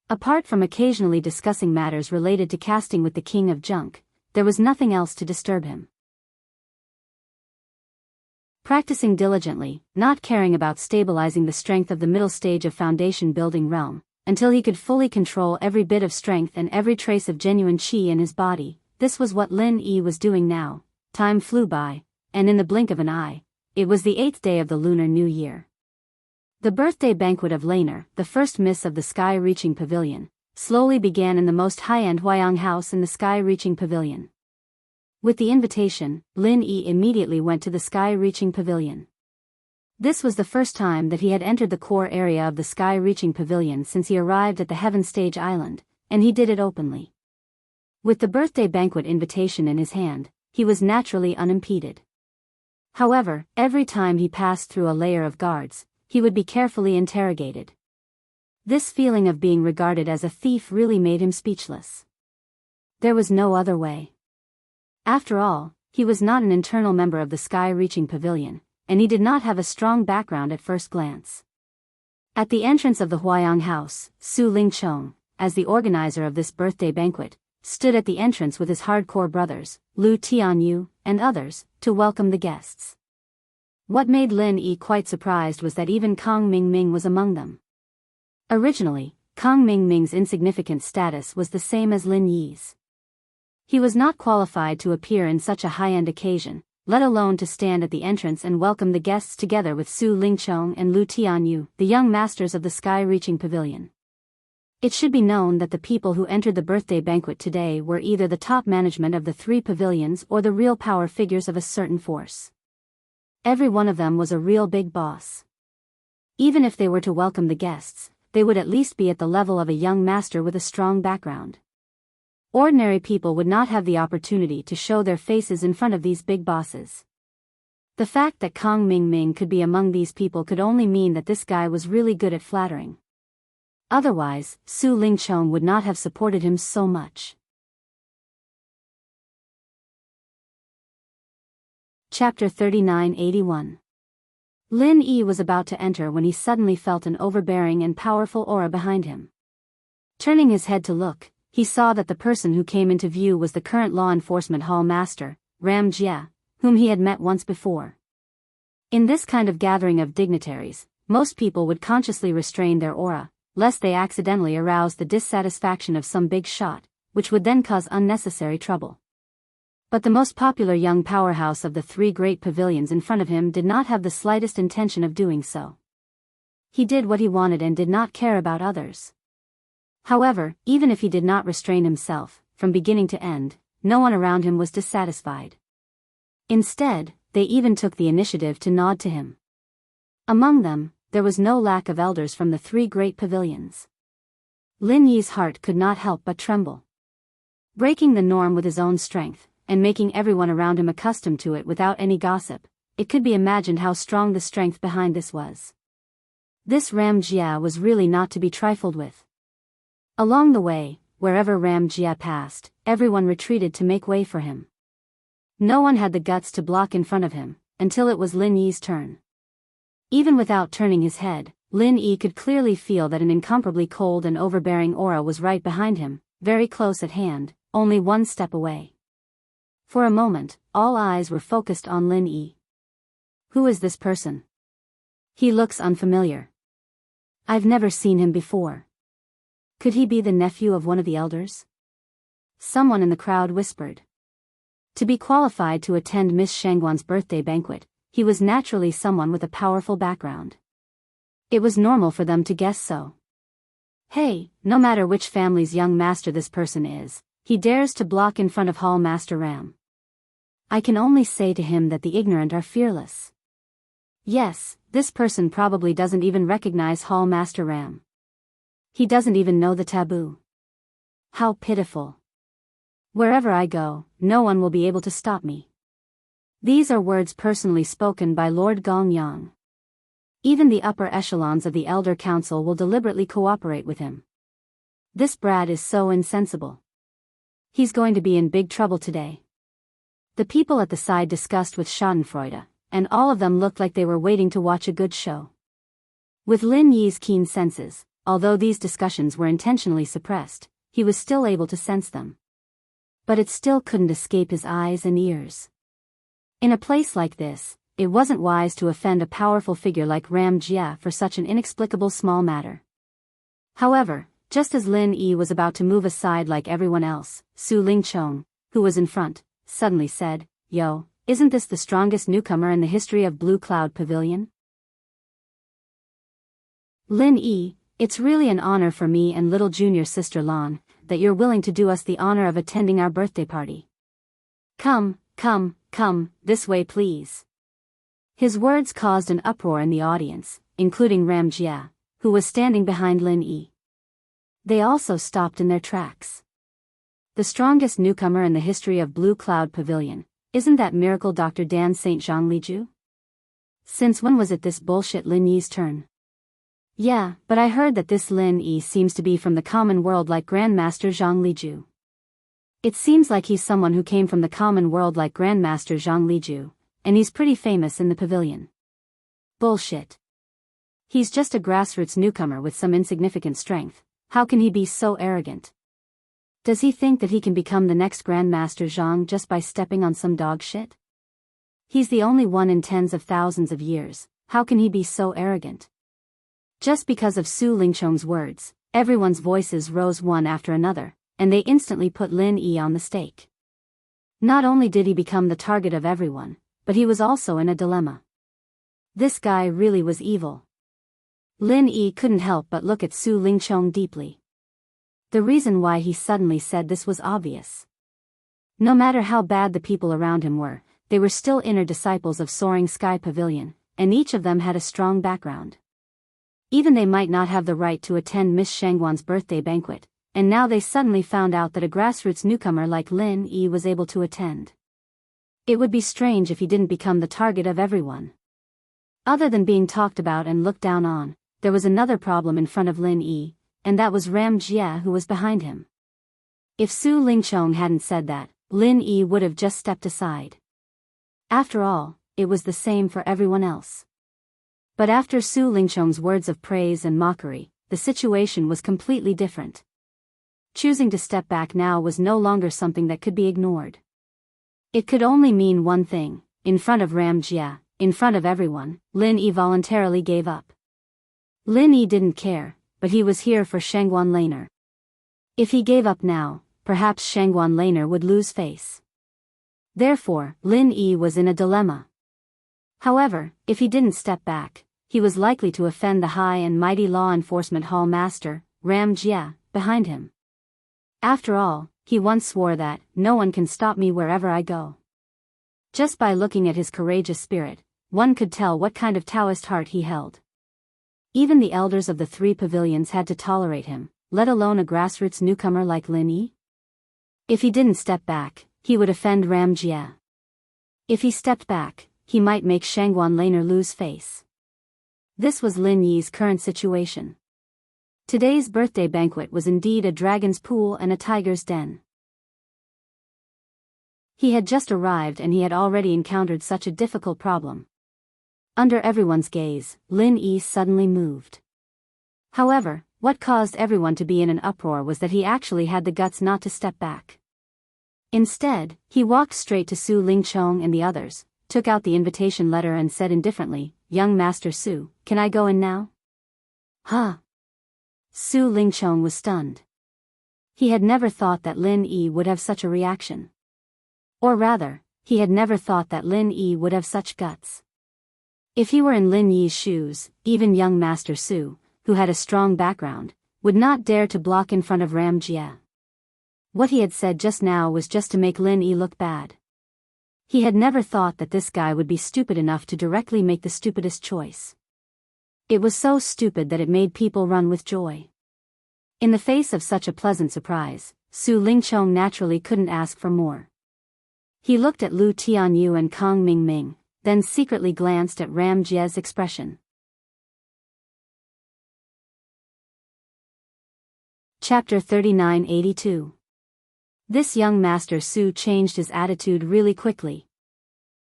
Apart from occasionally discussing matters related to casting with the King of Junk, there was nothing else to disturb him. Practicing diligently, not caring about stabilizing the strength of the middle stage of foundation building realm, until he could fully control every bit of strength and every trace of genuine qi in his body, this was what Lin Yi was doing now. Time flew by, and in the blink of an eye, it was the 8th day of the Lunar New Year. The birthday banquet of Laner, the first miss of the Sky-Reaching Pavilion, slowly began in the most high-end Huayang house in the Sky-Reaching Pavilion. With the invitation, Lin Yi immediately went to the Sky-Reaching Pavilion. This was the first time that he had entered the core area of the Sky-Reaching Pavilion since he arrived at the Heaven Stage Island, and he did it openly. With the birthday banquet invitation in his hand, he was naturally unimpeded. However, every time he passed through a layer of guards, he would be carefully interrogated. This feeling of being regarded as a thief really made him speechless. There was no other way. After all, he was not an internal member of the Sky-Reaching Pavilion, and he did not have a strong background at first glance. At the entrance of the Huayang house, Su Lingchong, as the organizer of this birthday banquet, stood at the entrance with his hardcore brothers, Lu Tianyu, and others, to welcome the guests. What made Lin Yi quite surprised was that even Kang Mingming was among them. Originally, Kang Mingming's insignificant status was the same as Lin Yi's. He was not qualified to appear in such a high-end occasion, let alone to stand at the entrance and welcome the guests together with Su Lingchong and Lu Tianyu, the young masters of the Sky-Reaching Pavilion. It should be known that the people who entered the birthday banquet today were either the top management of the 3 pavilions or the real power figures of a certain force. Every one of them was a real big boss. Even if they were to welcome the guests, they would at least be at the level of a young master with a strong background. Ordinary people would not have the opportunity to show their faces in front of these big bosses. The fact that Kang Mingming could be among these people could only mean that this guy was really good at flattering. Otherwise, Su Lingchong would not have supported him so much. Chapter 3981. Lin Yi was about to enter when he suddenly felt an overbearing and powerful aura behind him. Turning his head to look, he saw that the person who came into view was the current law enforcement hall master, Ram Jia, whom he had met once before. In this kind of gathering of dignitaries, most people would consciously restrain their aura, lest they accidentally arouse the dissatisfaction of some big shot, which would then cause unnecessary trouble. But the most popular young powerhouse of the 3 great pavilions in front of him did not have the slightest intention of doing so. He did what he wanted and did not care about others. However, even if he did not restrain himself, from beginning to end, no one around him was dissatisfied. Instead, they even took the initiative to nod to him. Among them, there was no lack of elders from the 3 great pavilions. Lin Yi's heart could not help but tremble. Breaking the norm with his own strength, and making everyone around him accustomed to it without any gossip, it could be imagined how strong the strength behind this was. This Ram Jia was really not to be trifled with. Along the way, wherever Ram Jia passed, everyone retreated to make way for him. No one had the guts to block in front of him, until it was Lin Yi's turn. Even without turning his head, Lin Yi could clearly feel that an incomparably cold and overbearing aura was right behind him, very close at hand, only 1 step away. For a moment, all eyes were focused on Lin Yi. Who is this person? He looks unfamiliar. I've never seen him before. Could he be the nephew of one of the elders? Someone in the crowd whispered. To be qualified to attend Miss Shangguan's birthday banquet, he was naturally someone with a powerful background. It was normal for them to guess so. Hey, no matter which family's young master this person is, he dares to block in front of Hall Master Ram. I can only say to him that the ignorant are fearless. Yes, this person probably doesn't even recognize Hall Master Ram. He doesn't even know the taboo. How pitiful. Wherever I go, no one will be able to stop me. These are words personally spoken by Lord Gongyang. Even the upper echelons of the Elder Council will deliberately cooperate with him. This brat is so insensible. He's going to be in big trouble today. The people at the side discussed with Schadenfreude, and all of them looked like they were waiting to watch a good show. With Lin Yi's keen senses, although these discussions were intentionally suppressed, he was still able to sense them. But it still couldn't escape his eyes and ears. In a place like this, it wasn't wise to offend a powerful figure like Ram Jia for such an inexplicable small matter. However, just as Lin Yi was about to move aside like everyone else, Su Lingchong, who was in front, suddenly said, "Yo, isn't this the strongest newcomer in the history of Blue Cloud Pavilion?" Lin Yi, it's really an honor for me and little junior sister Lan, that you're willing to do us the honor of attending our birthday party. Come, this way please. His words caused an uproar in the audience, including Ram Jia, who was standing behind Lin Yi. They also stopped in their tracks. The strongest newcomer in the history of Blue Cloud Pavilion, isn't that miracle Dr. Dan St. Zhongliju? Since when was it this bullshit Lin Yi's turn? Yeah, but I heard that this Lin Yi seems to be from the common world like Grandmaster Zhongliju. It seems like he's someone who came from the common world like Grandmaster Zhongliju, and he's pretty famous in the pavilion. Bullshit. He's just a grassroots newcomer with some insignificant strength. How can he be so arrogant? Does he think that he can become the next Grandmaster Zhang just by stepping on some dog shit? He's the only one in tens of thousands of years. How can he be so arrogant? Just because of Su Lingchong's words, everyone's voices rose one after another, and they instantly put Lin Yi on the stake. Not only did he become the target of everyone, but he was also in a dilemma. This guy really was evil. Lin Yi couldn't help but look at Su Lingchong deeply. The reason why he suddenly said this was obvious. No matter how bad the people around him were, they were still inner disciples of Soaring Sky Pavilion, and each of them had a strong background. Even they might not have the right to attend Miss Shangguan's birthday banquet, and now they suddenly found out that a grassroots newcomer like Lin Yi was able to attend. It would be strange if he didn't become the target of everyone. Other than being talked about and looked down on, there was another problem in front of Lin Yi, and that was Ram Jia who was behind him. If Su Lingchong hadn't said that, Lin Yi would have just stepped aside. After all, it was the same for everyone else. But after Su Lingchong's words of praise and mockery, the situation was completely different. Choosing to step back now was no longer something that could be ignored. It could only mean one thing: in front of Ram Jia, in front of everyone, Lin Yi voluntarily gave up. Lin Yi didn't care, but he was here for Shangguan Laner. If he gave up now, perhaps Shangguan Laner would lose face. Therefore, Lin Yi was in a dilemma. However, if he didn't step back, he was likely to offend the high and mighty law enforcement hall master, Ram Jia, behind him. After all, he once swore that, "No one can stop me wherever I go." Just by looking at his courageous spirit, one could tell what kind of Taoist heart he held. Even the elders of the three pavilions had to tolerate him, let alone a grassroots newcomer like Lin Yi. If he didn't step back, he would offend Ram Jia. If he stepped back, he might make Shangguan Laner lose face. This was Lin Yi's current situation. Today's birthday banquet was indeed a dragon's pool and a tiger's den. He had just arrived and he had already encountered such a difficult problem. Under everyone's gaze, Lin Yi suddenly moved. However, what caused everyone to be in an uproar was that he actually had the guts not to step back. Instead, he walked straight to Su Lingchong and the others, took out the invitation letter and said indifferently, "Young Master Su, can I go in now?" Huh? Su Lingchong was stunned. He had never thought that Lin Yi would have such a reaction. Or rather, he had never thought that Lin Yi would have such guts. If he were in Lin Yi's shoes, even young Master Su, who had a strong background, would not dare to block in front of Ram Jia. What he had said just now was just to make Lin Yi look bad. He had never thought that this guy would be stupid enough to directly make the stupidest choice. It was so stupid that it made people run with joy. In the face of such a pleasant surprise, Su Lingchong naturally couldn't ask for more. He looked at Lu Tianyu and Kang Mingming, then secretly glanced at Ram Jia's expression. Chapter 3982. This young Master Su changed his attitude really quickly.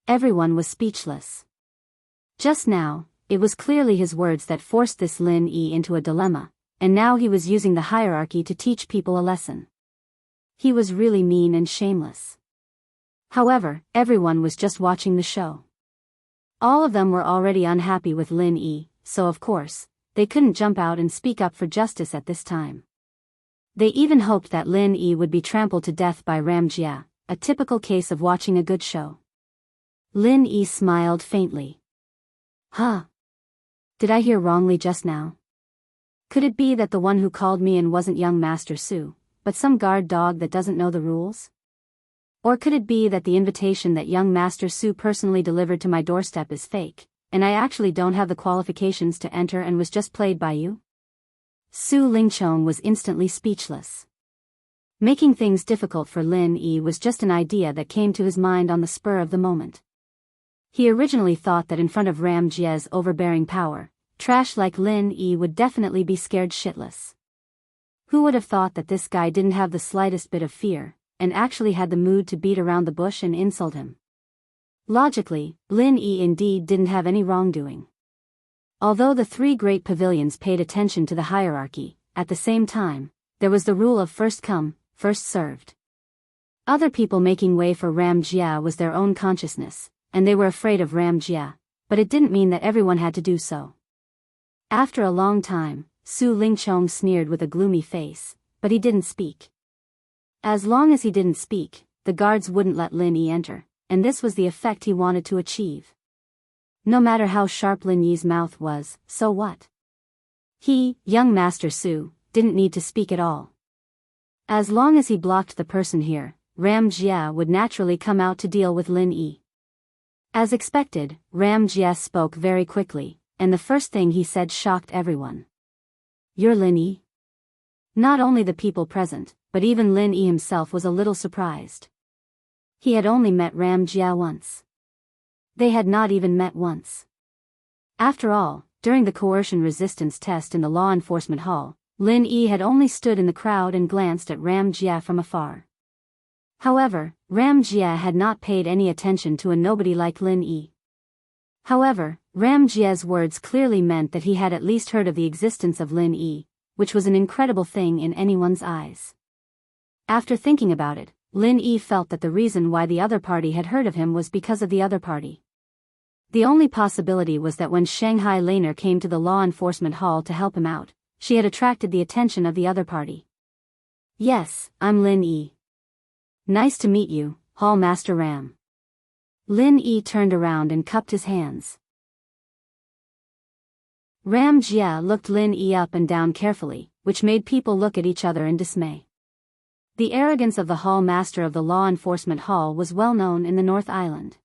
Everyone was speechless. Just now, it was clearly his words that forced this Lin Yi into a dilemma, and now he was using the hierarchy to teach people a lesson. He was really mean and shameless. However, everyone was just watching the show. All of them were already unhappy with Lin Yi, so of course, they couldn't jump out and speak up for justice at this time. They even hoped that Lin Yi would be trampled to death by Ram Jia, a typical case of watching a good show. Lin Yi smiled faintly. Huh? Did I hear wrongly just now? Could it be that the one who called me in wasn't young Master Su, but some guard dog that doesn't know the rules? Or could it be that the invitation that young Master Su personally delivered to my doorstep is fake, and I actually don't have the qualifications to enter and was just played by you? Su Lingchong was instantly speechless. Making things difficult for Lin Yi was just an idea that came to his mind on the spur of the moment. He originally thought that in front of Ram Jia's overbearing power, trash like Lin Yi would definitely be scared shitless. Who would have thought that this guy didn't have the slightest bit of fear, and actually had the mood to beat around the bush and insult him? Logically, Lin Yi indeed didn't have any wrongdoing. Although the three great pavilions paid attention to the hierarchy, at the same time, there was the rule of first come, first served. Other people making way for Ram Jia was their own consciousness, and they were afraid of Ram Jia, but it didn't mean that everyone had to do so. After a long time, Su Lingchong sneered with a gloomy face, but he didn't speak. As long as he didn't speak, the guards wouldn't let Lin Yi enter, and this was the effect he wanted to achieve. No matter how sharp Lin Yi's mouth was, so what? He, young Master Su, didn't need to speak at all. As long as he blocked the person here, Ram Jia would naturally come out to deal with Lin Yi. As expected, Ram Jia spoke very quickly, and the first thing he said shocked everyone. You're Lin Yi? Not only the people present, but even Lin Yi himself was a little surprised. He had only met Ram Jia once. They had not even met once. After all, during the coercion resistance test in the law enforcement hall, Lin Yi had only stood in the crowd and glanced at Ram Jia from afar. However, Ram Jia had not paid any attention to a nobody like Lin Yi. However, Ram Jia's words clearly meant that he had at least heard of the existence of Lin Yi, which was an incredible thing in anyone's eyes. After thinking about it, Lin Yi felt that the reason why the other party had heard of him was because of the other party. The only possibility was that when Shanghai Laner came to the law enforcement hall to help him out, she had attracted the attention of the other party. Yes, I'm Lin Yi. Nice to meet you, Hall Master Ram. Lin Yi turned around and cupped his hands. Ram Jia looked Lin Yi up and down carefully, which made people look at each other in dismay. The arrogance of the Hall Master of the Law Enforcement Hall was well known in the North Island.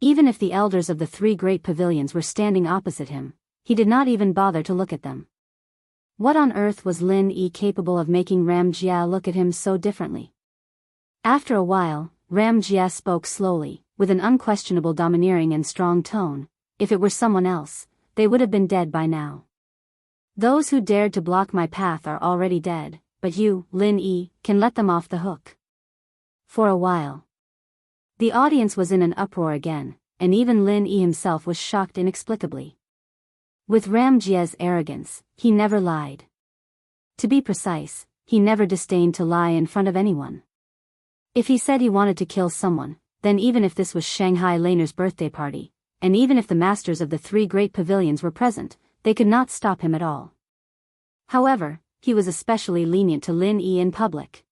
Even if the elders of the three great pavilions were standing opposite him, he did not even bother to look at them. What on earth was Lin Yi capable of making Ram Jia look at him so differently? After a while, Ram Jia spoke slowly, with an unquestionable domineering and strong tone. If it were someone else, they would have been dead by now. Those who dared to block my path are already dead, but you, Lin Yi, can let them off the hook. For a while. The audience was in an uproar again, and even Lin Yi himself was shocked inexplicably. With Ram Jia's arrogance, he never lied. To be precise, he never disdained to lie in front of anyone. If he said he wanted to kill someone, then even if this was Shanghai Laner's birthday party, and even if the masters of the three great pavilions were present, they could not stop him at all. However, he was especially lenient to Lin Yi in public.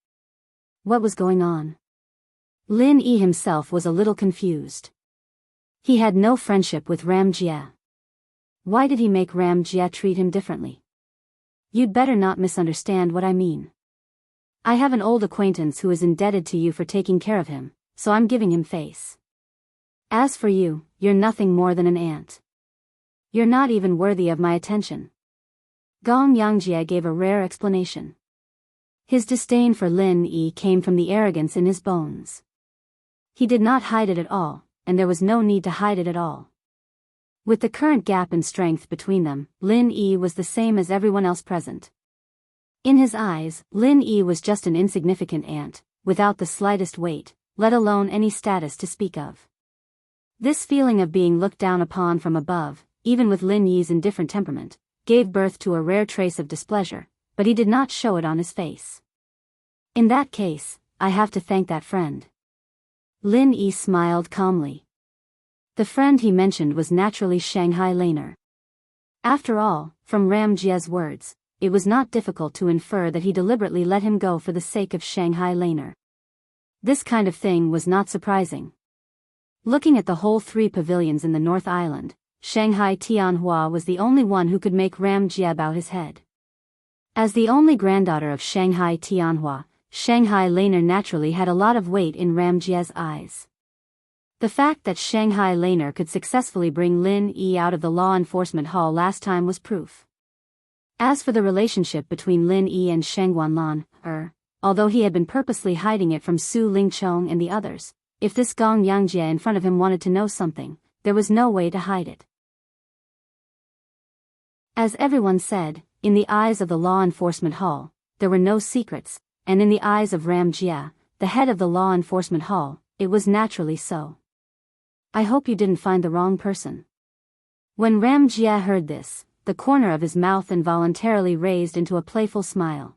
What was going on? Lin Yi himself was a little confused. He had no friendship with Ram Jia. Why did he make Ram Jia treat him differently? You'd better not misunderstand what I mean. I have an old acquaintance who is indebted to you for taking care of him, so I'm giving him face. As for you, you're nothing more than an ant. You're not even worthy of my attention. Gong Yangjie gave a rare explanation. His disdain for Lin Yi came from the arrogance in his bones. He did not hide it at all, and there was no need to hide it at all. With the current gap in strength between them, Lin Yi was the same as everyone else present. In his eyes, Lin Yi was just an insignificant ant, without the slightest weight, let alone any status to speak of. This feeling of being looked down upon from above, even with Lin Yi's indifferent temperament, gave birth to a rare trace of displeasure, but he did not show it on his face. In that case, I have to thank that friend. Lin Yi smiled calmly. The friend he mentioned was naturally Shanghai Laner. After all, from Ram Jie's words, it was not difficult to infer that he deliberately let him go for the sake of Shanghai Laner. This kind of thing was not surprising. Looking at the whole 3 pavilions in the North Island, Shanghai Tianhua was the only one who could make Ram Jie bow his head. As the only granddaughter of Shanghai Tianhua, Shanghai Laner naturally had a lot of weight in Ram Jie's eyes. The fact that Shanghai Laner could successfully bring Lin Yi out of the law enforcement hall last time was proof. As for the relationship between Lin Yi and Sheng Guanlan, although he had been purposely hiding it from Su Lingchong and the others, if this Gong Yangjie in front of him wanted to know something, there was no way to hide it. As everyone said, in the eyes of the law enforcement hall, there were no secrets, and in the eyes of Ram Jie, the head of the law enforcement hall, it was naturally so. I hope you didn't find the wrong person. When Ram Jie heard this, the corner of his mouth involuntarily raised into a playful smile.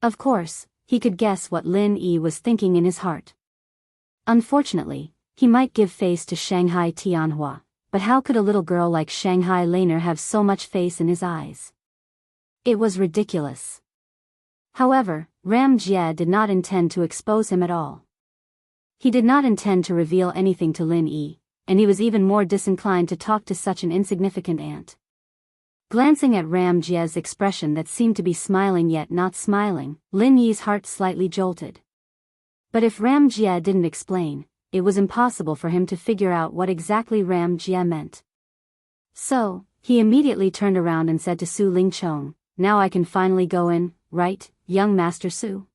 Of course, he could guess what Lin Yi was thinking in his heart. Unfortunately, he might give face to Shanghai Tianhua, but how could a little girl like Shanghai Laner have so much face in his eyes? It was ridiculous. However, Ram Jie did not intend to expose him at all. He did not intend to reveal anything to Lin Yi, and he was even more disinclined to talk to such an insignificant ant. Glancing at Ram Jie's expression that seemed to be smiling yet not smiling, Lin Yi's heart slightly jolted. But if Ram Jie didn't explain, it was impossible for him to figure out what exactly Ram Jie meant. So, he immediately turned around and said to Su Lingchong, "Now I can finally go in, right, young Master Su?"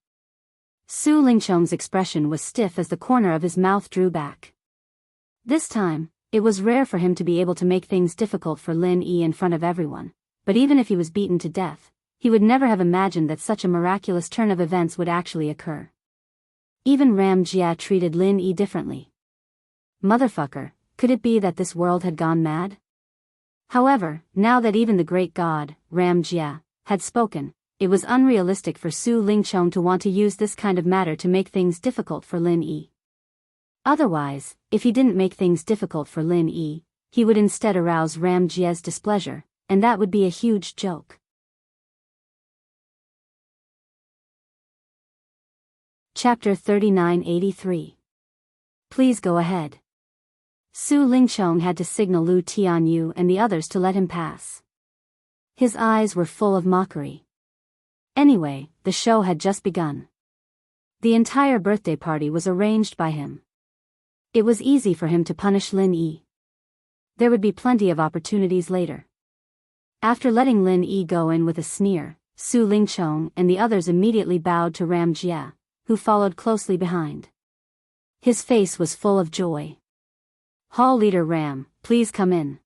Su Lingchong's expression was stiff as the corner of his mouth drew back. This time, it was rare for him to be able to make things difficult for Lin Yi in front of everyone, but even if he was beaten to death, he would never have imagined that such a miraculous turn of events would actually occur. Even Ram Jie treated Lin Yi differently. Motherfucker, could it be that this world had gone mad? However, now that even the great god, Ram Jie, had spoken, it was unrealistic for Su Lingchong to want to use this kind of matter to make things difficult for Lin Yi. Otherwise, if he didn't make things difficult for Lin Yi, he would instead arouse Ram Jie's displeasure, and that would be a huge joke. Chapter 3983. Please go ahead. Su Lingchong had to signal Lu Tianyu and the others to let him pass. His eyes were full of mockery. Anyway, the show had just begun. The entire birthday party was arranged by him. It was easy for him to punish Lin Yi. There would be plenty of opportunities later. After letting Lin Yi go in with a sneer, Su Lingchong and the others immediately bowed to Ram Jie, who followed closely behind. His face was full of joy. "Hall leader Ram, please come in."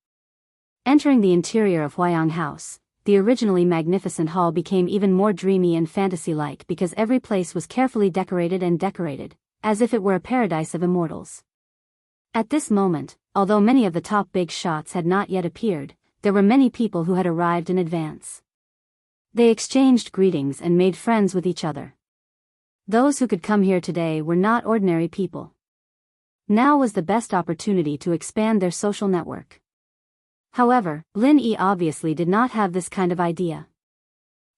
Entering the interior of Huayang House, the originally magnificent hall became even more dreamy and fantasy-like because every place was carefully decorated, as if it were a paradise of immortals. At this moment, although many of the top big shots had not yet appeared, there were many people who had arrived in advance. They exchanged greetings and made friends with each other. Those who could come here today were not ordinary people. Now was the best opportunity to expand their social network. However, Lin Yi obviously did not have this kind of idea.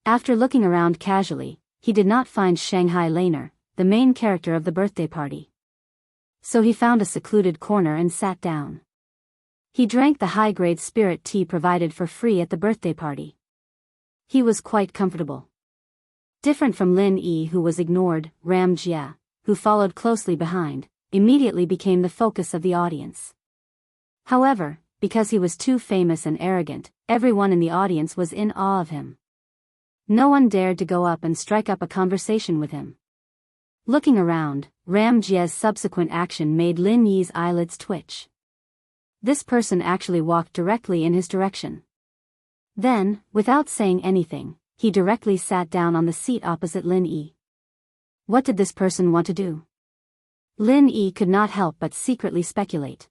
After looking around casually, he did not find Shanghai Laner, the main character of the birthday party. So he found a secluded corner and sat down. He drank the high-grade spirit tea provided for free at the birthday party. He was quite comfortable. Different from Lin Yi, who was ignored, Ram Jie, who followed closely behind, immediately became the focus of the audience. However, because he was too famous and arrogant, everyone in the audience was in awe of him. No one dared to go up and strike up a conversation with him. Looking around, Ram Jie's subsequent action made Lin Yi's eyelids twitch. This person actually walked directly in his direction. Then, without saying anything, he directly sat down on the seat opposite Lin Yi. What did this person want to do? Lin Yi could not help but secretly speculate.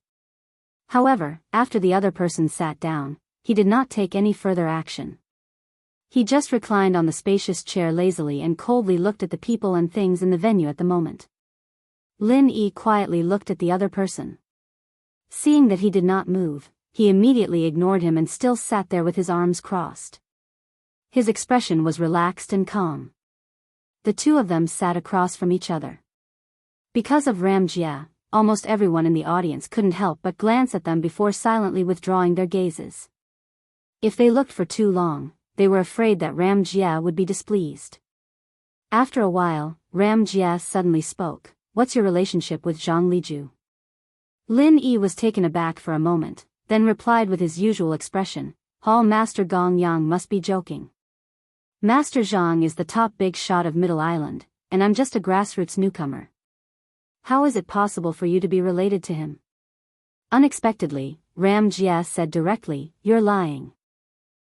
However, after the other person sat down, he did not take any further action. He just reclined on the spacious chair lazily and coldly looked at the people and things in the venue at the moment. Lin Yi quietly looked at the other person. Seeing that he did not move, he immediately ignored him and still sat there with his arms crossed. His expression was relaxed and calm. The two of them sat across from each other. Because of Ram Jia, almost everyone in the audience couldn't help but glance at them before silently withdrawing their gazes. If they looked for too long, they were afraid that Ram Jia would be displeased. After a while, Ram Jia suddenly spoke. "What's your relationship with Zhang Liju?" Lin Yi was taken aback for a moment, then replied with his usual expression, "Hall Master Gong Yang must be joking. Master Zhang is the top big shot of Middle Island, and I'm just a grassroots newcomer. How is it possible for you to be related to him?" Unexpectedly, Ram Jia said directly, "You're lying."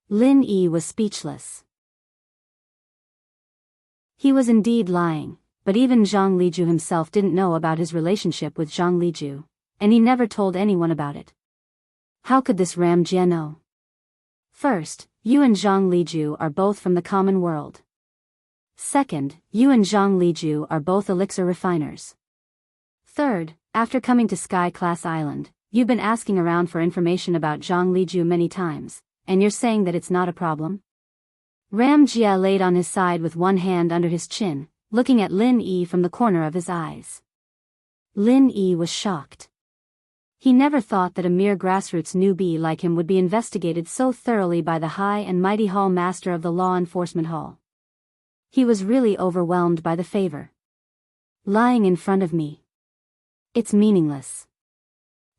Lin Yi was speechless. He was indeed lying, but even Zhang Liju himself didn't know about his relationship with Zhang Liju, and he never told anyone about it. How could this Ram Jia know? First, you and Zhang Liju are both from the common world. Second, you and Zhang Liju are both elixir refiners. Third, after coming to Sky Class Island, you've been asking around for information about Zhang Liju many times, and you're saying that it's not a problem? Ram Jia laid on his side with one hand under his chin, looking at Lin Yi from the corner of his eyes. Lin Yi was shocked. He never thought that a mere grassroots newbie like him would be investigated so thoroughly by the high and mighty Hall Master of the Law Enforcement Hall. He was really overwhelmed by the favor. Lying in front of me. It's meaningless.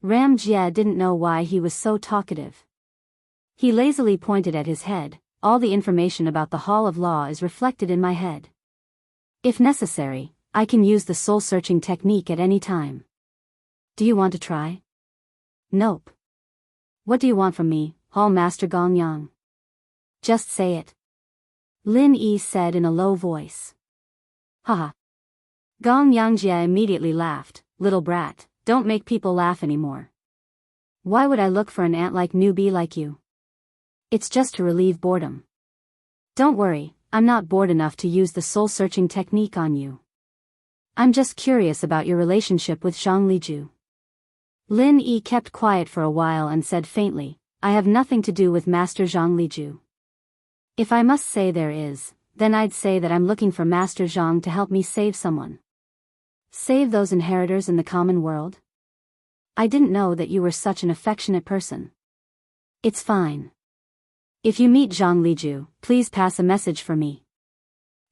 Ram Jia didn't know why he was so talkative. He lazily pointed at his head. "All the information about the Hall of Law is reflected in my head. If necessary, I can use the soul-searching technique at any time. Do you want to try?" "Nope." "What do you want from me, Hall Master Gong Yang?" "Just say it." Lin Yi said in a low voice. "Haha." Gong Yang Jia immediately laughed. "Little brat, don't make people laugh anymore. Why would I look for an ant-like newbie like you? It's just to relieve boredom. Don't worry, I'm not bored enough to use the soul-searching technique on you. I'm just curious about your relationship with Zhang Liju." Lin Yi kept quiet for a while and said faintly, "I have nothing to do with Master Zhang Liju. If I must say there is, then I'd say that I'm looking for Master Zhang to help me save someone. Save those inheritors in the common world? I didn't know that you were such an affectionate person. It's fine. If you meet Zhang Liju, please pass a message for me."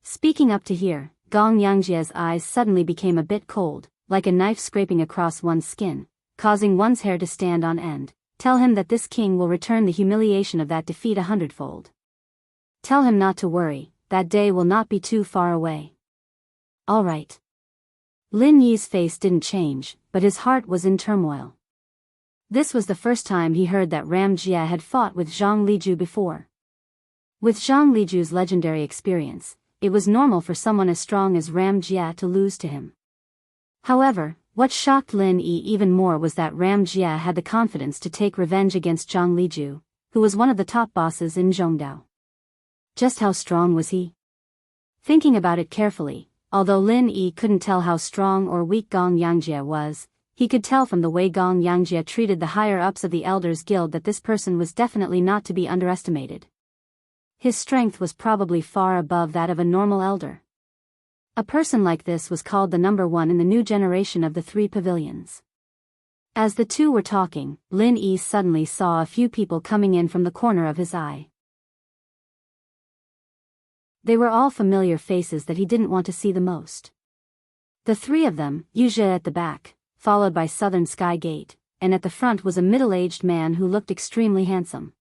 Speaking up to hear, Gong Yangjia's eyes suddenly became a bit cold, like a knife scraping across one's skin, causing one's hair to stand on end. "Tell him that this king will return the humiliation of that defeat 100-fold. Tell him not to worry, that day will not be too far away." "All right." Lin Yi's face didn't change, but his heart was in turmoil. This was the first time he heard that Ram Jia had fought with Zhang Liju before. With Zhang Liju's legendary experience, it was normal for someone as strong as Ram Jia to lose to him. However, what shocked Lin Yi even more was that Ram Jia had the confidence to take revenge against Zhang Liju, who was one of the top bosses in Zhongdao. Just how strong was he? Thinking about it carefully, although Lin Yi couldn't tell how strong or weak Gong Yangjie was, he could tell from the way Gong Yangjie treated the higher-ups of the Elders Guild that this person was definitely not to be underestimated. His strength was probably far above that of a normal elder. A person like this was called the number one in the new generation of the three pavilions. As the two were talking, Lin Yi suddenly saw a few people coming in from the corner of his eye. They were all familiar faces that he didn't want to see the most. The three of them, Yuzhe at the back, followed by Southern Sky Gate, and at the front was a middle-aged man who looked extremely handsome.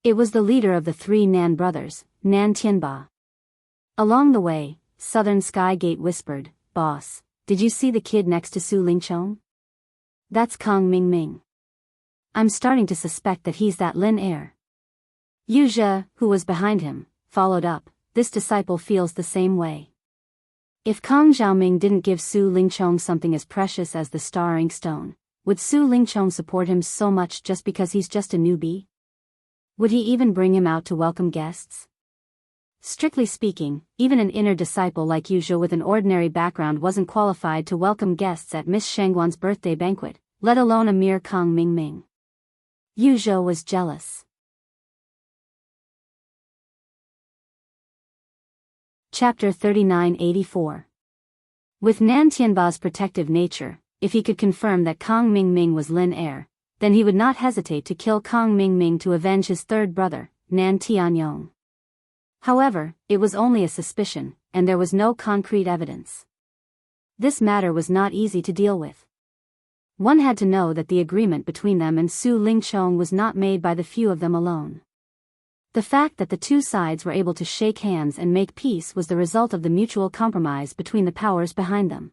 It was the leader of the three Nan brothers, Nan Tianba. Along the way, Southern Sky Gate whispered, "Boss, did you see the kid next to Su Lingchong? That's Kong Mingming. I'm starting to suspect that he's that Lin heir." Yuzhe, who was behind him, followed up, "This disciple feels the same way. If Kong Xiaoming didn't give Su Lingchong something as precious as the star ink stone, would Su Lingchong support him so much just because he's just a newbie? Would he even bring him out to welcome guests? Strictly speaking, even an inner disciple like Yu Zhou with an ordinary background wasn't qualified to welcome guests at Miss Shangguan's birthday banquet, let alone a mere Kang Mingming. Yu Zhou was jealous. Chapter 3984. With Nan Tianba's protective nature, if he could confirm that Kang Mingming was Lin heir, then he would not hesitate to kill Kang Mingming to avenge his third brother, Nan Tianyong. However, it was only a suspicion, and there was no concrete evidence. This matter was not easy to deal with. One had to know that the agreement between them and Su Lingchong was not made by the few of them alone. The fact that the two sides were able to shake hands and make peace was the result of the mutual compromise between the powers behind them.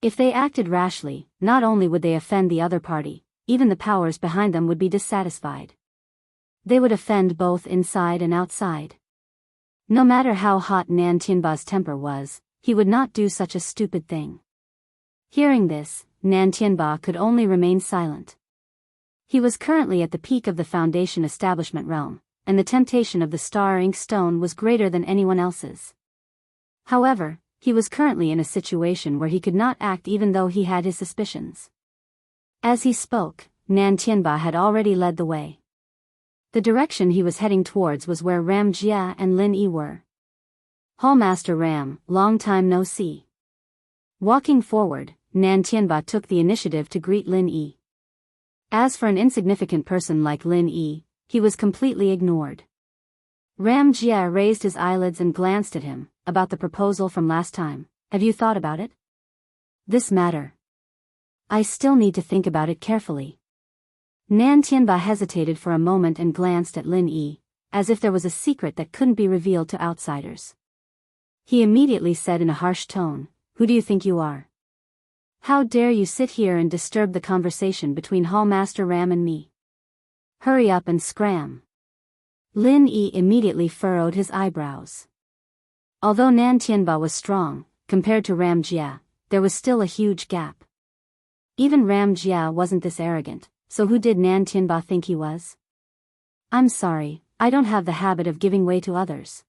If they acted rashly, not only would they offend the other party, even the powers behind them would be dissatisfied. They would offend both inside and outside. No matter how hot Nan Tianba's temper was, he would not do such a stupid thing. Hearing this, Nan Tianba could only remain silent. He was currently at the peak of the Foundation establishment realm, and the temptation of the star ink stone was greater than anyone else's. However, he was currently in a situation where he could not act even though he had his suspicions. As he spoke, Nan Tianba had already led the way. The direction he was heading towards was where Ram Jia and Lin Yi were. Hallmaster Ram, long time no see. Walking forward, Nan Tianba took the initiative to greet Lin Yi. As for an insignificant person like Lin Yi, he was completely ignored. Ram Jia raised his eyelids and glanced at him. About the proposal from last time, have you thought about it? This matter. I still need to think about it carefully. Nan Tianba hesitated for a moment and glanced at Lin Yi, as if there was a secret that couldn't be revealed to outsiders. He immediately said in a harsh tone, "Who do you think you are? How dare you sit here and disturb the conversation between Hallmaster Ram and me? Hurry up and scram." Lin Yi immediately furrowed his eyebrows. Although Nan Tianba was strong, compared to Ram Jia, there was still a huge gap. Even Ram Jia wasn't this arrogant, so who did Nan Tianba think he was? I'm sorry, I don't have the habit of giving way to others.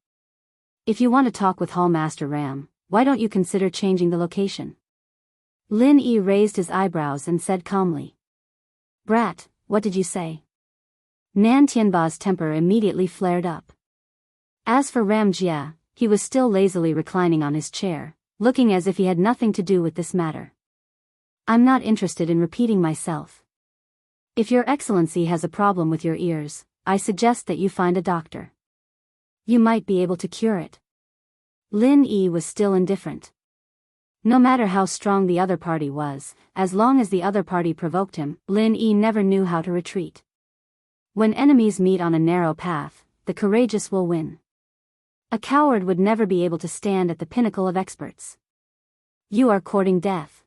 If you want to talk with Hallmaster Ram, why don't you consider changing the location? Lin Yi raised his eyebrows and said calmly. Brat, what did you say? Nan Tianba's temper immediately flared up. As for Ram Jia, he was still lazily reclining on his chair, looking as if he had nothing to do with this matter. I'm not interested in repeating myself. If your excellency has a problem with your ears, I suggest that you find a doctor. You might be able to cure it. Lin Yi was still indifferent. No matter how strong the other party was, as long as the other party provoked him, Lin Yi never knew how to retreat. When enemies meet on a narrow path, the courageous will win. A coward would never be able to stand at the pinnacle of experts. You are courting death.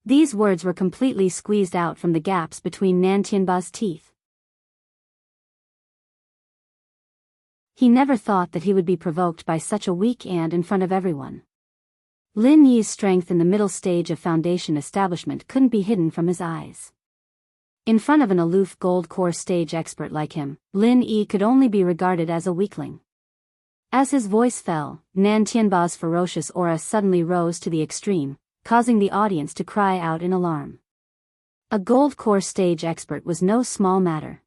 These words were completely squeezed out from the gaps between Nan Tianba's teeth. He never thought that he would be provoked by such a weak ant in front of everyone. Lin Yi's strength in the middle stage of Foundation establishment couldn't be hidden from his eyes. In front of an aloof gold core stage expert like him, Lin Yi could only be regarded as a weakling. As his voice fell, Nan Tianba's ferocious aura suddenly rose to the extreme, causing the audience to cry out in alarm. A gold core stage expert was no small matter.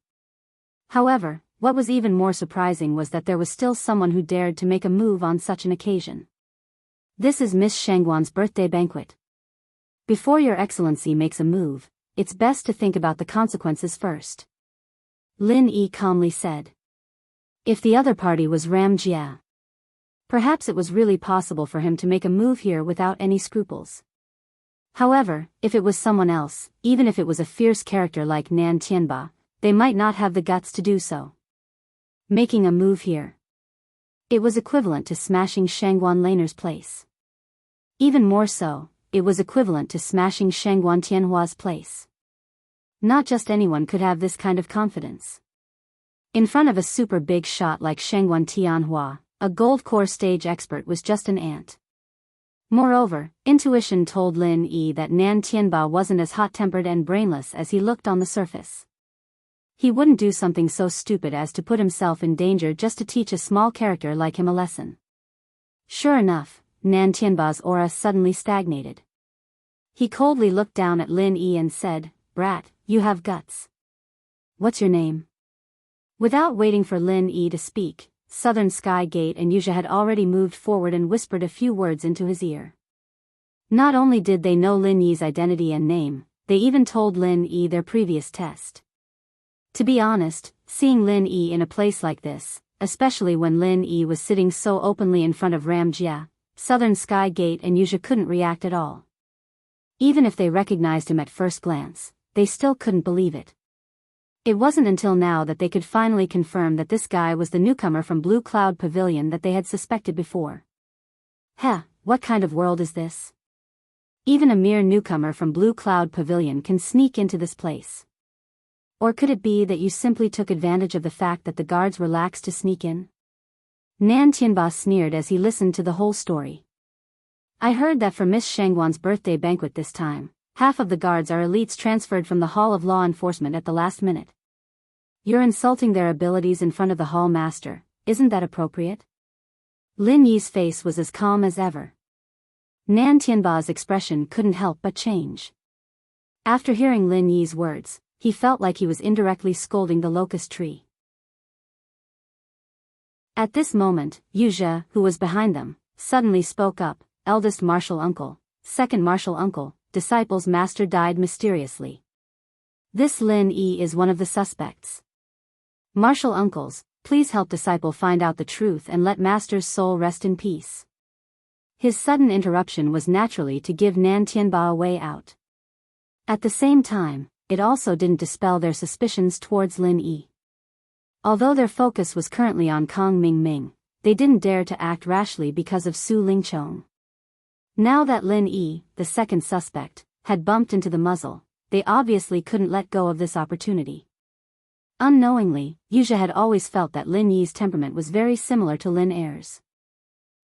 However, what was even more surprising was that there was still someone who dared to make a move on such an occasion. This is Miss Shangguan's birthday banquet. Before your excellency makes a move, it's best to think about the consequences first. Lin Yi calmly said. If the other party was Ram Jia, perhaps it was really possible for him to make a move here without any scruples. However, if it was someone else, even if it was a fierce character like Nan Tianba, they might not have the guts to do so. Making a move here. It was equivalent to smashing Shangguan Laner's place. Even more so, it was equivalent to smashing Shangguan Tianhua's place. Not just anyone could have this kind of confidence. In front of a super big shot like Shangguan Tianhua, a gold core stage expert was just an ant. Moreover, intuition told Lin Yi that Nan Tianba wasn't as hot-tempered and brainless as he looked on the surface. He wouldn't do something so stupid as to put himself in danger just to teach a small character like him a lesson. Sure enough, Nan Tianba's aura suddenly stagnated. He coldly looked down at Lin Yi and said, "Brat, you have guts. What's your name?" Without waiting for Lin Yi to speak, Southern Sky Gate and Yuzha had already moved forward and whispered a few words into his ear. Not only did they know Lin Yi's identity and name, they even told Lin Yi their previous test. To be honest, seeing Lin Yi in a place like this, especially when Lin Yi was sitting so openly in front of Ram Jia, Southern Sky Gate and Yuzha couldn't react at all. Even if they recognized him at first glance, they still couldn't believe it. It wasn't until now that they could finally confirm that this guy was the newcomer from Blue Cloud Pavilion that they had suspected before. What kind of world is this? Even a mere newcomer from Blue Cloud Pavilion can sneak into this place. Or could it be that you simply took advantage of the fact that the guards were lax to sneak in? Nan Tianba sneered as he listened to the whole story. I heard that for Miss Shangwan's birthday banquet this time, half of the guards are elites transferred from the Hall of Law Enforcement at the last minute. You're insulting their abilities in front of the hall master, isn't that appropriate? Lin Yi's face was as calm as ever. Nan Tianba's expression couldn't help but change. After hearing Lin Yi's words, he felt like he was indirectly scolding the locust tree. At this moment, Yuzha, who was behind them, suddenly spoke up. Eldest martial uncle, second martial uncle, disciple's master died mysteriously. This Lin Yi is one of the suspects. Martial uncles, please help disciple find out the truth and let master's soul rest in peace. His sudden interruption was naturally to give Nan Tianba a way out. At the same time, it also didn't dispel their suspicions towards Lin Yi. Although their focus was currently on Kong Ming, they didn't dare to act rashly because of Su Lingchong. Now that Lin Yi, the second suspect, had bumped into the muzzle, they obviously couldn't let go of this opportunity. Unknowingly, Yuzha had always felt that Lin Yi's temperament was very similar to Lin Er's.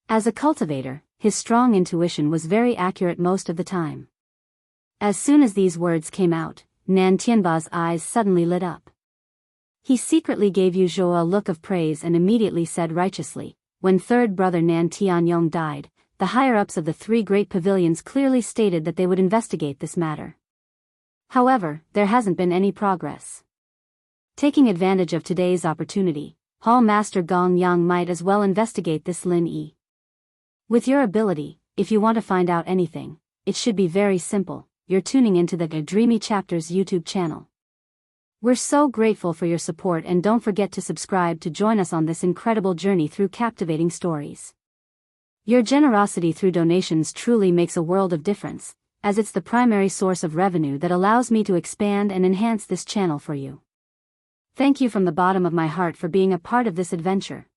As a cultivator, his strong intuition was very accurate most of the time. As soon as these words came out, Nan Tianba's eyes suddenly lit up. He secretly gave Yuzha a look of praise and immediately said righteously, when third brother Nan Tianyong died, the higher-ups of the three great pavilions clearly stated that they would investigate this matter. However, there hasn't been any progress. Taking advantage of today's opportunity, Hall Master Gong Yang might as well investigate this Lin Yi. With your ability, if you want to find out anything, it should be very simple. You're tuning into the Dreamy Chapters YouTube channel. We're so grateful for your support and don't forget to subscribe to join us on this incredible journey through captivating stories. Your generosity through donations truly makes a world of difference, as it's the primary source of revenue that allows me to expand and enhance this channel for you. Thank you from the bottom of my heart for being a part of this adventure.